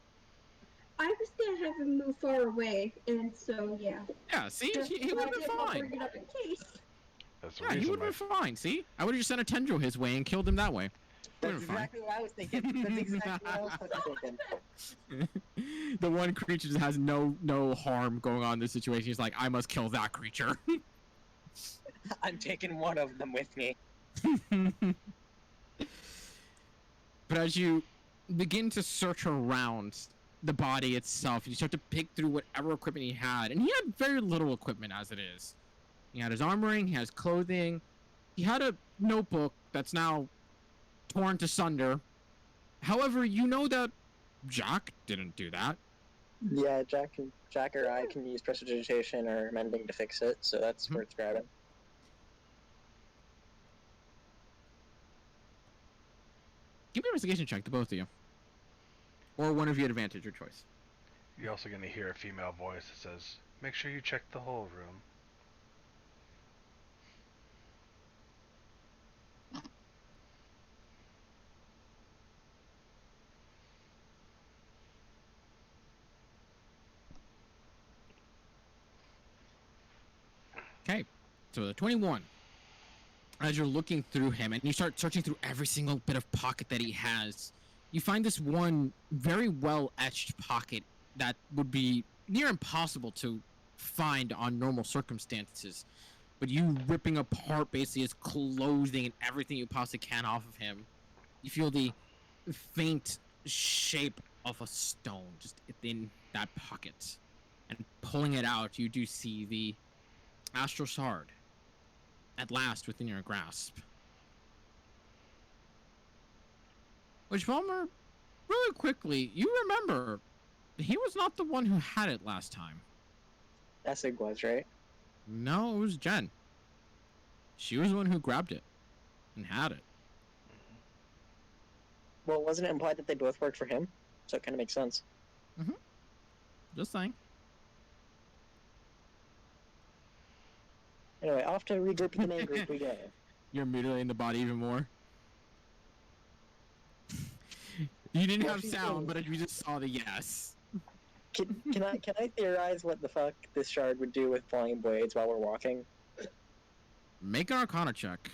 I was gonna have him move far away, and so yeah. Yeah, see, he would have been fine. Bring it up in case. That's the Yeah, he reason would have been fine. See, I would have just sent a tendril his way and killed him that way. That's Would've been fine. exactly what I was thinking. That's exactly what I was fucking thinking. The one creature just has no harm going on in this situation. He's like, I must kill that creature. I'm taking one of them with me. But as you begin to search around the body itself, you start to pick through whatever equipment he had, and he had very little equipment as it is. He had his armoring, he has clothing, he had a notebook that's now torn to sunder. However, you know that Jack didn't do that. Yeah, Jack or I can use prestidigitation or mending to fix it, so that's worth grabbing. Give me an investigation check, to both of you. Or one of you at advantage, your choice. You're also going to hear a female voice that says, make sure you check the whole room. Okay, so the 21. As you're looking through him, and you start searching through every single bit of pocket that he has, you find this one very well-etched pocket that would be near impossible to find on normal circumstances. But you ripping apart basically his clothing and everything you possibly can off of him, you feel the faint shape of a stone just within that pocket. And pulling it out, you do see the Astral Shard at last within your grasp. Which, Palmer, really quickly, you remember he was not the one who had it last time. Essig was, right? No, it was Jen. She was the one who grabbed it and had it. Well, wasn't it implied that they both worked for him? So it kind of makes sense. Just saying. Anyway, off to regroup with the main group we go. You're mutilating the body even more. You didn't Well, have she's sound, in. but we just saw the yes. Can I theorize what the fuck this shard would do with flying blades while we're walking? Make an Arcana check.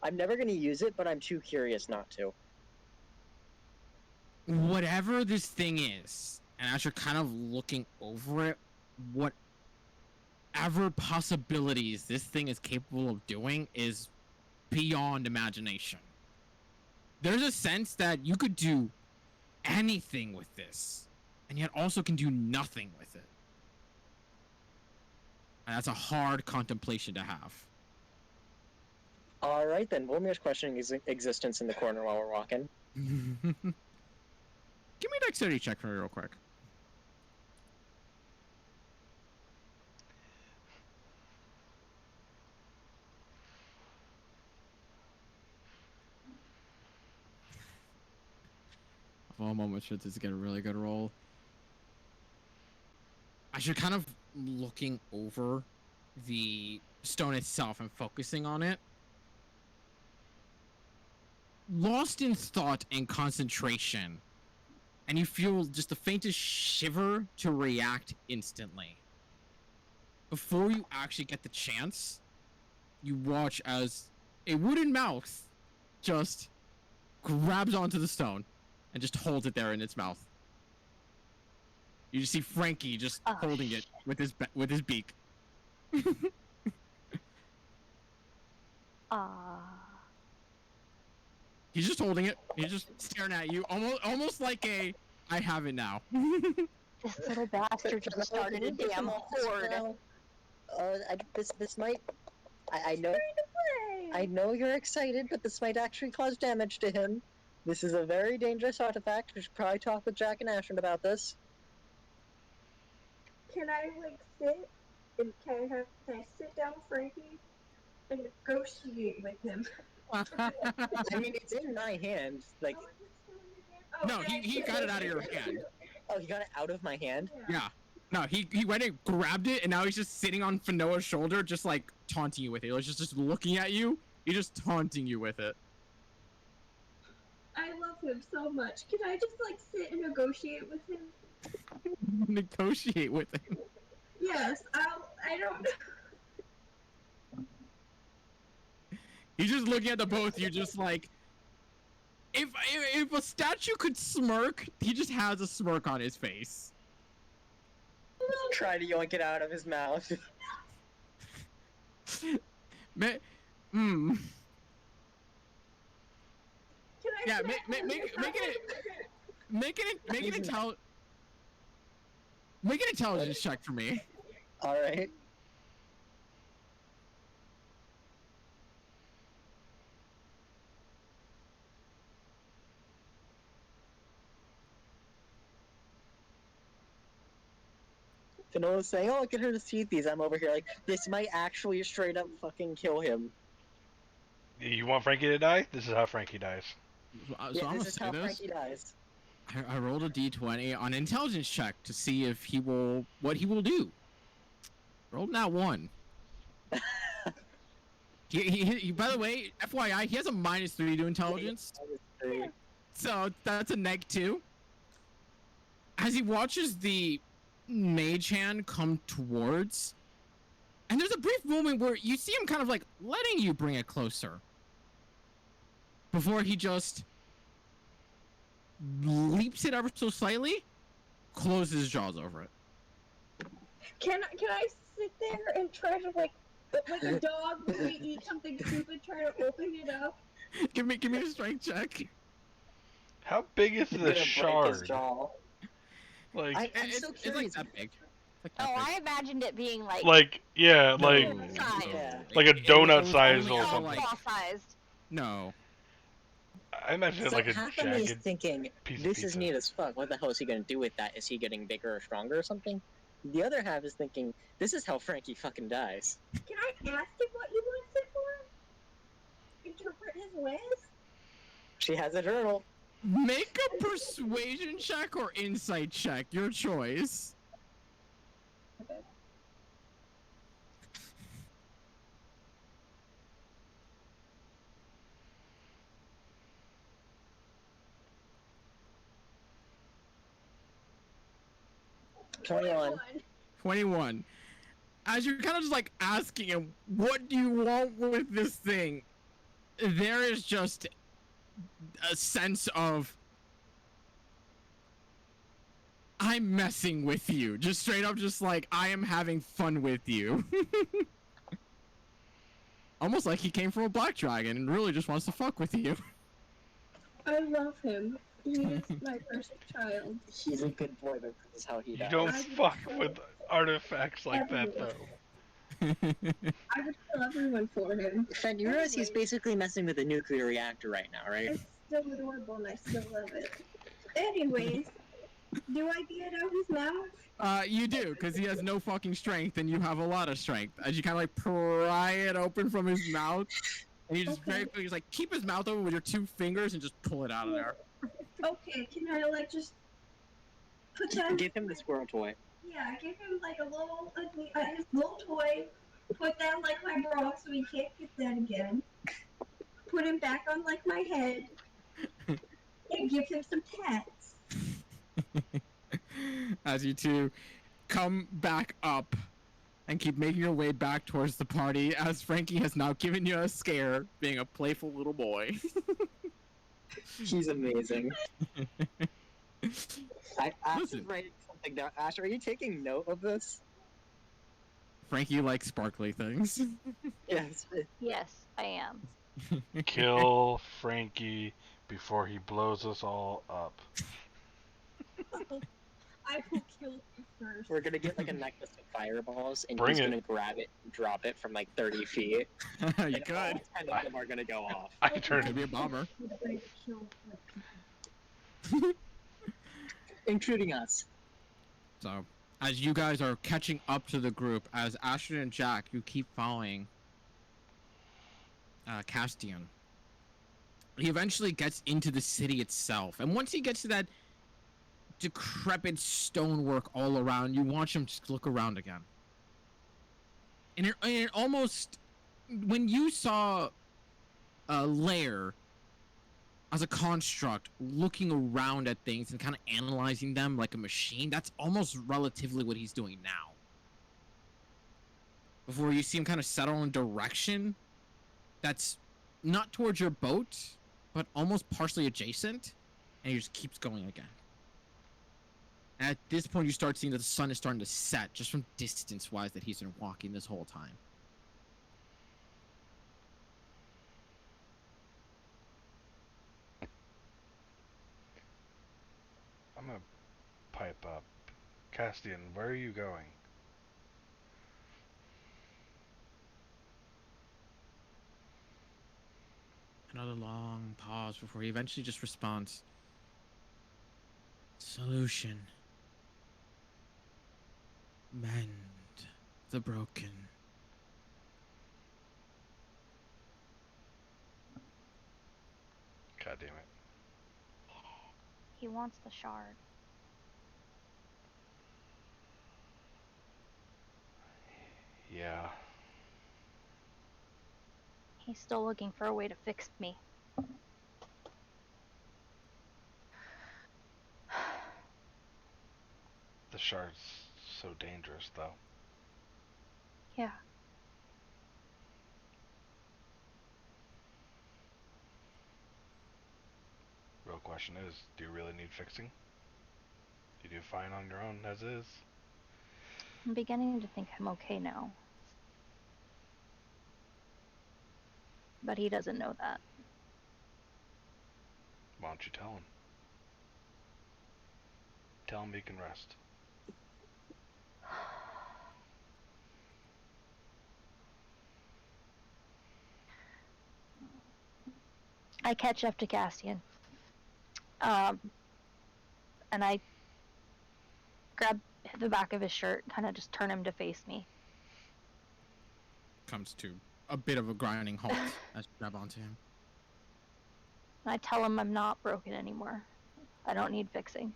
I'm never gonna use it, but I'm too curious not to. Whatever this thing is, and as you're kind of looking over it, whatever possibilities this thing is capable of doing is beyond imagination. There's a sense that you could do anything with this, and yet also can do nothing with it. And that's a hard contemplation to have. Alright then, Volmir's questioning his existence in the corner while we're walking. Give me a dexterity check for me real quick. For a moment, should this get a really good roll? I should kind of looking over the stone itself and focusing on it. Lost in thought and concentration, and you feel just the faintest shiver to react instantly. Before you actually get the chance, you watch as a wooden mouth just grabs onto the stone and just holds it there in its mouth. You just see Frankie just holding it with his beak. He's just holding it. He's just staring at you, almost like a I have it now. This little bastard just started a damn horde. This might. I know. I know you're excited, but this might actually cause damage to him. This is a very dangerous artifact. We should probably talk with Jack and Ashton about this. Can I like sit and can I sit down with Frankie and negotiate with him? I mean, it's in my hand. Like, Oh, No, he got it out of your hand. oh, he got it out of my hand? Yeah. No, he went and grabbed it, and now he's just sitting on Fanoa's shoulder, just like taunting you with it. He's just looking at you. He's just taunting you with it. I love him so much. Can I just like sit and negotiate with him? Negotiate with him. Yes, I don't. He's just looking at the both of you, just like, if a statue could smirk, he just has a smirk on his face. Try to yoink it out of his mouth. Can I Yeah, sit make and it negotiate? make an intelligence check for me. Alright. Finoa's saying, oh, look at her teeth these. I'm over here like, this might actually straight up fucking kill him. You want Frankie to die? This is how Frankie dies. So I'm Yeah, gonna this is say how this. Frankie dies. I rolled a d20 on intelligence check to see if what he will do. Rolled now 1. He by the way, FYI, he has a -3 to intelligence. So that's a -2. As he watches the mage hand come towards, and there's a brief moment where you see him kind of like letting you bring it closer before he just leaps it ever so slightly, closes his jaws over it. Can I sit there and try to like a dog when we eat something stupid, try to open it up? Give me a strength check. How big is He's the gonna break his shard? jaw. Like, I'm so It's like curious. that big. It's like that Oh, big. I imagined it being like yeah, like, No, size. Yeah. like a It was donut size only or a, something. like- claw sized. No. I imagine it So like a half of me is jagged thinking, piece of this is pizza. neat as fuck. What the hell is he gonna do with that? Is he getting bigger or stronger or something? The other half is thinking, this is how Frankie fucking dies. Can I ask him what he wants it for? Interpret his ways? She has a journal. Make a persuasion check or insight check. Your choice. Twenty-one. 21. As you're kind of just like asking him, what do you want with this thing? There is just a sense of, I'm messing with you. Just straight up, just like, I am having fun with you. Almost like he came from a black dragon and really just wants to fuck with you. I love him. He is my first child. He's a good boy, but this is how he You dies. don't fuck with artifacts like that, though. I would kill everyone for him. Fed, you realize he's basically messing with a nuclear reactor right now, right? It's still adorable and I still love it. Anyways, do I get out his mouth? You do, because he has no fucking strength and you have a lot of strength. As you kind of like pry it open from his mouth, and you just Okay. very quickly just like keep his mouth open with your 2 fingers and just pull it out of there. Okay, can I like just put that? Give him the squirrel toy. Yeah, give him like a little, his little toy. Put that like my bra so he can't get that again. Put him back on like my head. And give him some pets. As you two come back up and keep making your way back towards the party, as Frankie has now given you a scare, being a playful little boy. He's amazing. Ash is Listen. writing something down. Ash, are you taking note of this? Frankie likes sparkly things. Yes. Yes, I am. Kill Frankie before he blows us all up. I will kill you first. We're gonna get like a necklace of fireballs, and Bring he's it. gonna grab it and drop it from like 30 feet. You And all could. 10 of them are gonna go off. I turn Could be a bomber. I'm going to kill like including us. So, as you guys are catching up to the group, as Ashton and Jack, you keep following Castian. He eventually gets into the city itself, and once he gets to that decrepit stonework all around, you watch him just look around again. And it almost, when you saw a lair as a construct looking around at things and kind of analyzing them like a machine, that's almost relatively what he's doing now. Before you see him kind of settle in direction that's not towards your boat, but almost partially adjacent, and he just keeps going again. And at this point, you start seeing that the sun is starting to set, just from distance-wise, that he's been walking this whole time. I'm gonna pipe up. Castian, where are you going? Another long pause before he eventually just responds. Solution. Mend the broken. God damn it. He wants the shard. Yeah. He's still looking for a way to fix me. The shard's so dangerous, though. Yeah. Real question is, do you really need fixing? You do fine on your own as is. I'm beginning to think I'm okay now. But he doesn't know that. Why don't you tell him? Tell him he can rest. I catch up to Castian. And I grab the back of his shirt, kind of just turn him to face me. Comes to a bit of a grinding halt as you grab onto him. And I tell him I'm not broken anymore. I don't need fixing.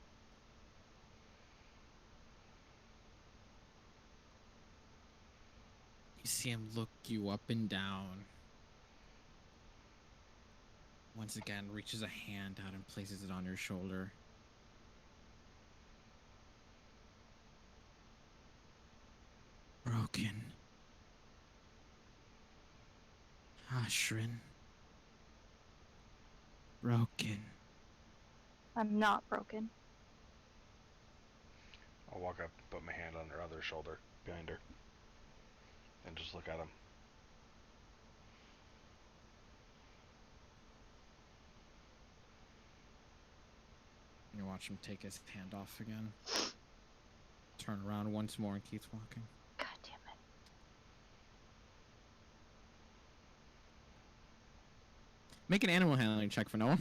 You see him look you up and down. Once again, reaches a hand out and places it on your shoulder. Broken. Ashrin. Broken. I'm not broken. I'll walk up, put my hand on her other shoulder, behind her, and just look at him. You watch him take his hand off again. Turn around once more and keeps walking. God damn it. Make an animal handling check for Noah.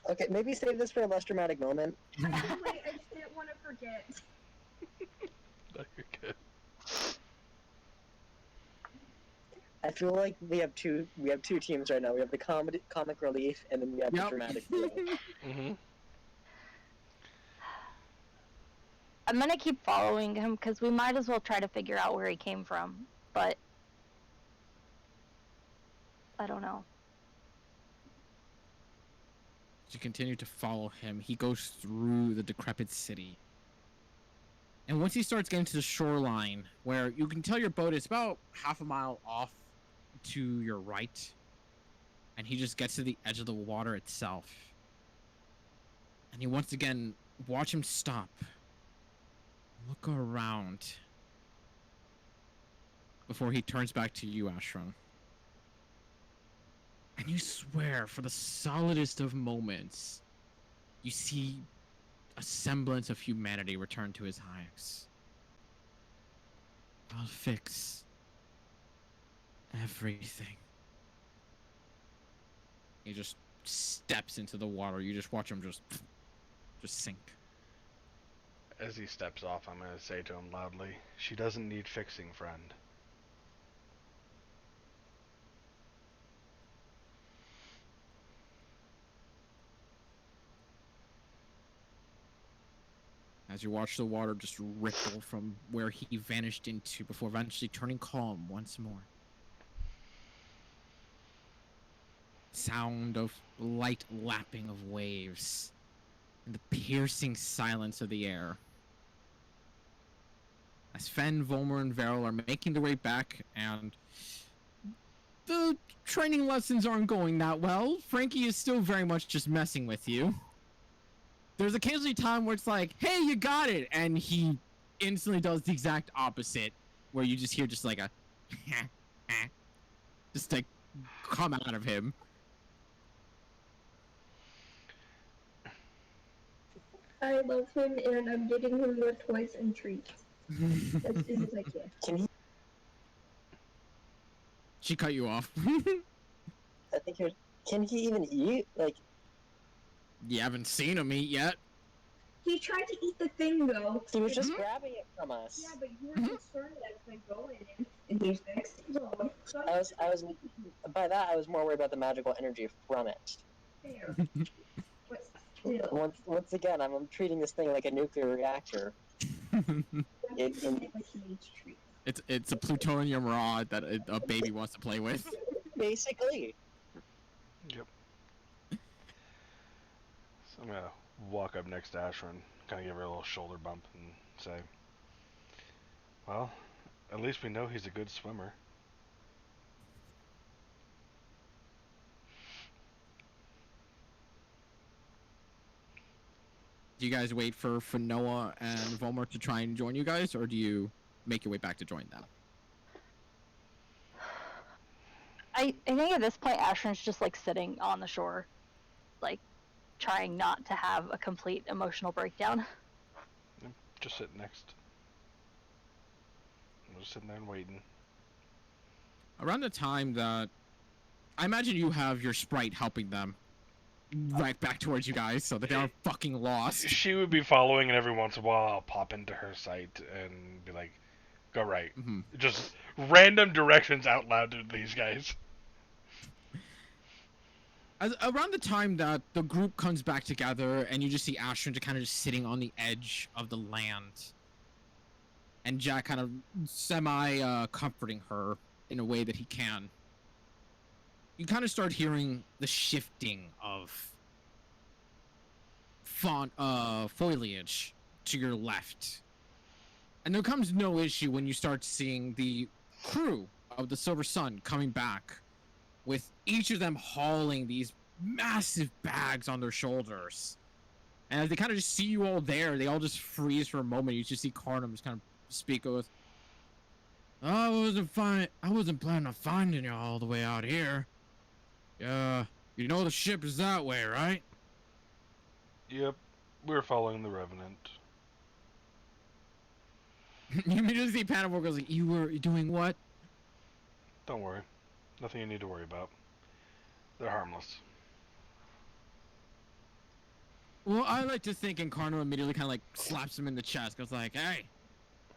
Okay, maybe save this for a less dramatic moment. Wait, I just didn't want to forget. No, you're good. I feel like we have two teams right now. We have the comic relief, and then we have the dramatic hero. Mm-hmm. I'm gonna keep following him because we might as well try to figure out where he came from. But I don't know. As you continue to follow him, he goes through the decrepit city. And once he starts getting to the shoreline, where you can tell your boat is about half a mile off to your right, and he just gets to the edge of the water itself. And you once again watch him stop, look around, before he turns back to you, Ashram. And you swear, for the solidest of moments, you see a semblance of humanity return to his eyes. I'll fix everything. He just steps into the water. You just watch him just sink. As he steps off, I'm going to say to him loudly, "She doesn't need fixing, friend." As you watch the water just ripple from where he vanished into before eventually turning calm once more. Sound of light lapping of waves and the piercing silence of the air. As Fen, Volmer, and Varel are making their way back, and the training lessons aren't going that well. Frankie is still very much just messing with you. There's occasionally time where it's like, hey, you got it, and he instantly does the exact opposite, where you just hear just like a just like come out of him. I love him, and I'm getting him more toys and treats as soon as I can. Can he? She cut you off. I think he was. Can he even eat? Like, You haven't seen him eat yet. He tried to eat the thing though. he was just grabbing it from us. Yeah, but you were concerned that it's gonna go in him, and he's next to his own. So I was. By that, I was more worried about the magical energy from it. fair. But still, Once again, I'm treating this thing like a nuclear reactor. like he needs treats. It's a plutonium rod that a baby wants to play with. Basically. Yep. So I'm going to walk up next to Ashrin, kind of give her a little shoulder bump and say, "Well, at least we know he's a good swimmer." Do you guys wait for Noah and Volmer to try and join you guys, or do you make your way back to join them? I think at this point, Ashrin's just like sitting on the shore, like trying not to have a complete emotional breakdown. Yep, just sitting next. I'm just sitting there and waiting. Around the time that I imagine you have your sprite helping them right back towards you guys, so that they aren't fucking lost. She would be following, and every once in a while I'll pop into her sight and be like, "Go right." Mm-hmm. Just random directions out loud to these guys. Around the time that the group comes back together, and you just see Ashton kind of just sitting on the edge of the land, and Jack kind of comforting her in a way that he can. You kind of start hearing the shifting of foliage to your left, and there comes no issue when you start seeing the crew of the Silver Sun coming back, with each of them hauling these massive bags on their shoulders. And as they kind of just see you all there, they all just freeze for a moment. You just see Carnum just kind of speak with, I wasn't planning on finding you all the way out here. You know the ship is that way, right? Yep, we're following the Revenant. You immediately see Panavar goes like, you were doing what? Don't worry. Nothing you need to worry about. They're harmless. Well, I like to think, and Carno immediately kind of like slaps him in the chest, goes like, hey,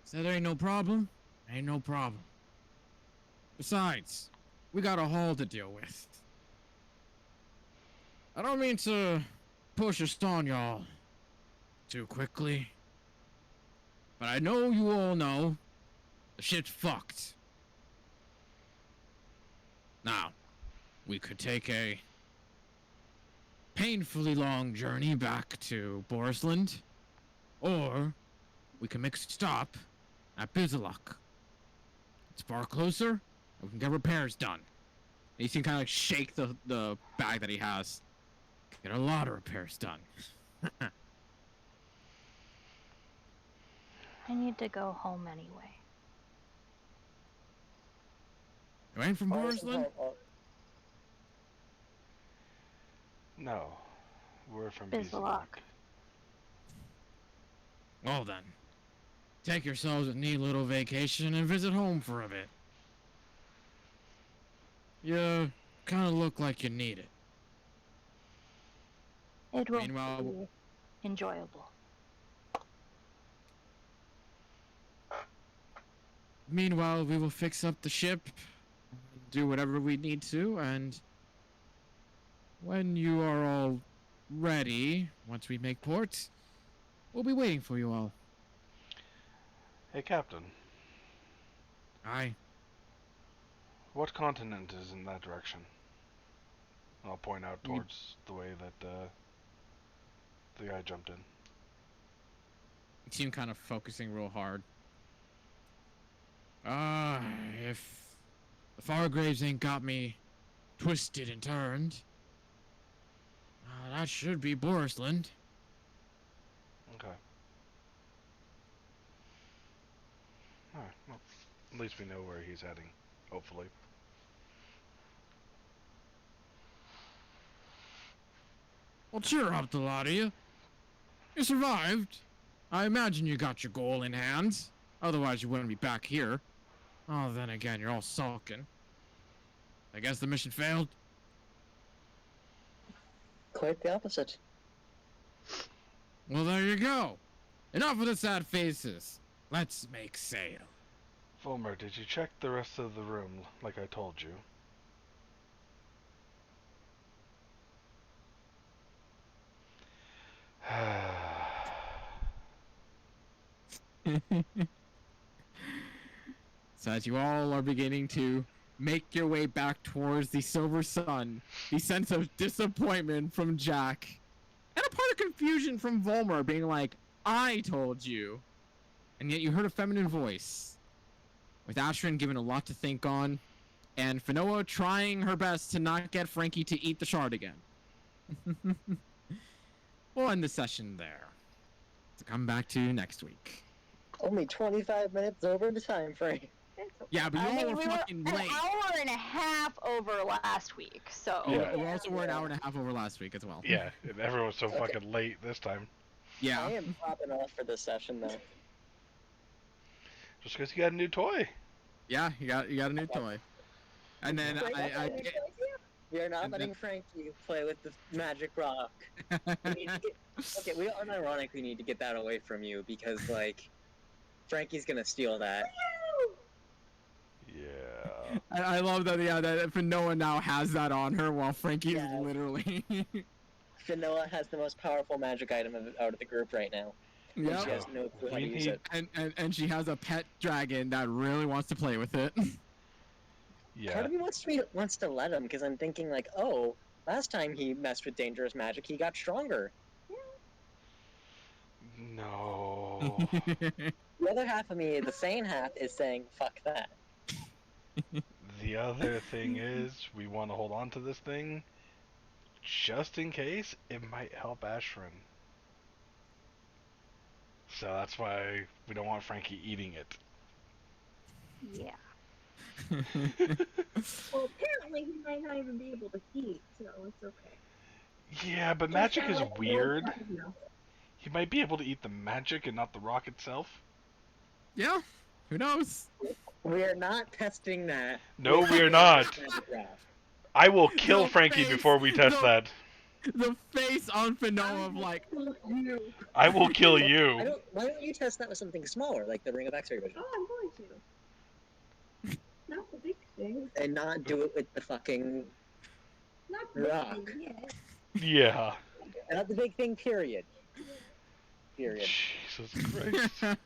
said there ain't no problem. Ain't no problem. Besides, we got a haul to deal with. I don't mean to push us on y'all too quickly, but I know you all know the shit's fucked. Now, we could take a painfully long journey back to Borisland, or we can make a stop at Bizaluk. It's far closer, and we can get repairs done. And you see him kind of like shake the bag that he has. Get a lot of repairs done. I need to go home anyway. You ain't from Borisland? No, we're from Bizaluk. Bizaluk. Well then, take yourselves a neat little vacation and visit home for a bit. You kind of look like you need it. It will Meanwhile- be enjoyable. Meanwhile, we will fix up the ship, do whatever we need to, and when you are all ready, once we make port, we'll be waiting for you all. Hey, Captain. Aye. What continent is in that direction? I'll point out towards the way that the guy jumped in. You seem kind of focusing real hard. If the Fargraves ain't got me twisted and turned, that should be Borisland. Okay. Alright, well, at least we know where he's heading, hopefully. Well, cheer up, the lot of you. You survived. I imagine you got your goal in hand. Otherwise, you wouldn't be back here. Oh, then again, you're all sulking. I guess the mission failed. Quite the opposite. Well, there you go. Enough of the sad faces. Let's make sail. Fulmer, did you check the rest of the room like I told you? So as you all are beginning to make your way back towards the Silver Sun, the sense of disappointment from Jack, and a part of confusion from Volmer being like, I told you. And yet you heard a feminine voice, with Ashrin given a lot to think on, and Finoa trying her best to not get Frankie to eat the shard again. We'll end the session there. To come back to next week. Only 25 minutes over the time frame. Yeah, but you I all mean, were we were fucking an late. hour and a half over last week, so. Yeah. We also were an hour and a half over last week as well. Yeah, and everyone's so Okay. fucking late this time. Yeah. I am popping off for this session though. Just because you got a new toy. Yeah, you got a new toy. And then We are not And letting Frankie play with the magic rock. We need to get, okay, we unironically need to get that away from you because, like, Frankie's gonna steal that. Yeah. I love that. Yeah, that Finoa now has that on her while Frankie Yeah. is literally. Finoa has the most powerful magic item out of the group right now. And Yeah. she has no clue how We to use need- it. And she has a pet dragon that really wants to play with it. Yeah. Part of me wants to let him because I'm thinking like, oh, last time he messed with dangerous magic, he got stronger. No. The other half of me, the sane half, is saying, fuck that. The other thing is, we want to hold on to this thing just in case it might help Ashrin. So that's why we don't want Frankie eating it. Yeah. Well, apparently he might not even be able to eat, so it's okay. Yeah, but Just magic kinda is like the weird. old times now. He might be able to eat the magic and not the rock itself. Yeah. Who knows? We are not testing that. No, with we are the not. magic rock. I will kill No Frankie face, before we test no. that. The face on Finoa of like, I will kill I you. don't, why don't you test that with something smaller, like the Ring of X-Ray Vision, Oh, I'm going to. Not the big thing. and not do it with the fucking, Not the big Rock. thing yet. Yeah. not the big thing, period. Period. Jesus Christ.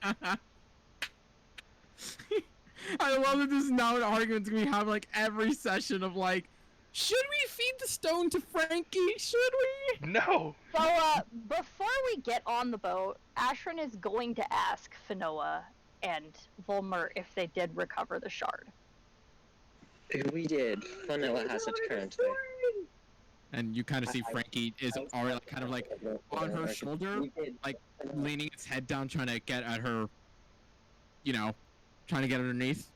I love that this is now an argument we have like every session of like, should we feed the stone to Frankie? Should we? No. So, before we get on the boat, Ashrin is going to ask Finoa and Volmer if they did recover the shard. We did. Fanoa has it currently. And you kind of see I- Frankie is already like, kind of like on her shoulder, We did. like leaning its head down, trying to get at her, you know, trying to get underneath.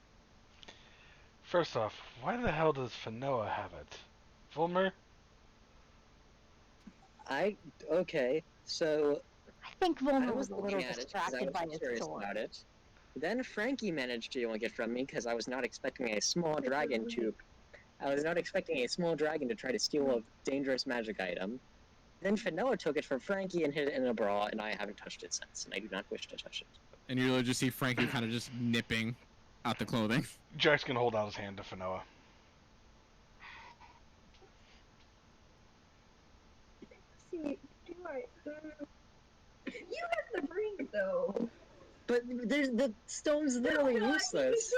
First off, why the hell does Fanoa have it? Fulmer? Okay, so I think I Volmer was was a little looking at it because I distracted by was his curious sword. about it. Then Frankie managed to yank it from me because I was not expecting a small dragon to. I was not expecting a small dragon to try to steal a dangerous magic item. Then Finoa took it from Frankie and hid it in a bra, and I haven't touched it since, and I do not wish to touch it. And you really just see Frankie kind of just nipping at the clothing. Jack's gonna hold out his hand to Finoa. See, do I? You have the ring though. But the stone's literally useless.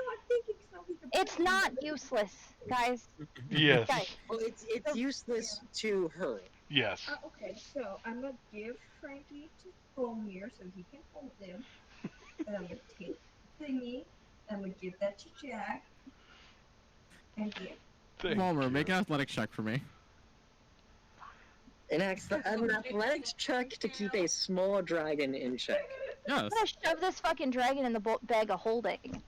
It's not useless, guys. Yes. Guys, Well, it's useless to her. Yes. Okay, so I'm gonna give Frankie to Volmir so he can hold him. And I'm gonna take thingy. I'm gonna give that to Jack. And give. Thank Walmer, you. make an athletics check for me. An athletics check to keep a small dragon in check. Yes. I'm gonna shove this fucking dragon in the bag of holding.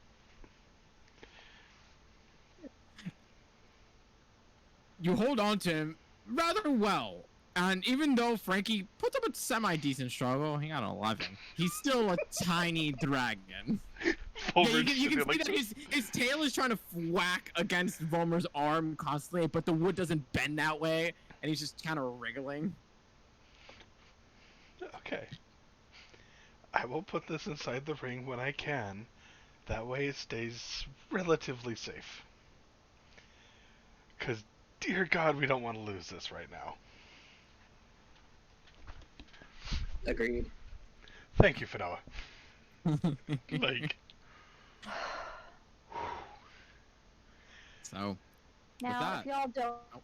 You hold on to him rather well. And even though Frankie puts up a semi-decent struggle, he got an 11. He's still a tiny dragon. Yeah, you can see that his tail is trying to whack against Volmer's arm constantly, but the wood doesn't bend that way, and he's just kind of wriggling. Okay. I will put this inside the ring when I can. That way it stays relatively safe. Because, dear God, we don't want to lose this right now. Agreed. Thank you, Finoa. Like... So, Now, that- if y'all don't,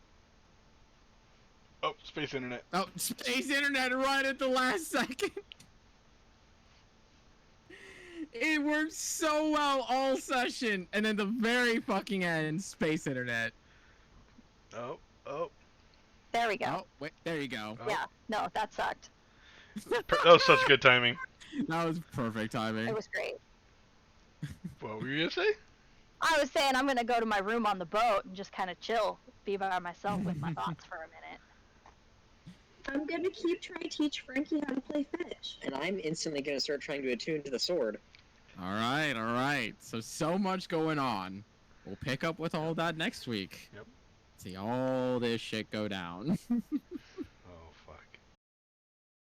Oh, space internet. oh, space internet right at the last second. It worked so well all session, and then the very fucking end, space internet. Oh. there we go. Oh, wait, there you go. Oh. Yeah, no, that sucked. That was such good timing. That was perfect timing. It was great. What were you gonna say? I was saying I'm gonna go to my room on the boat and just kind of chill, be by myself with my thoughts for a minute. I'm gonna keep trying to teach Frankie how to play fetch. And I'm instantly going to start trying to attune to the sword. All right. So much going on. We'll pick up with all that next week. Yep. See all this shit go down.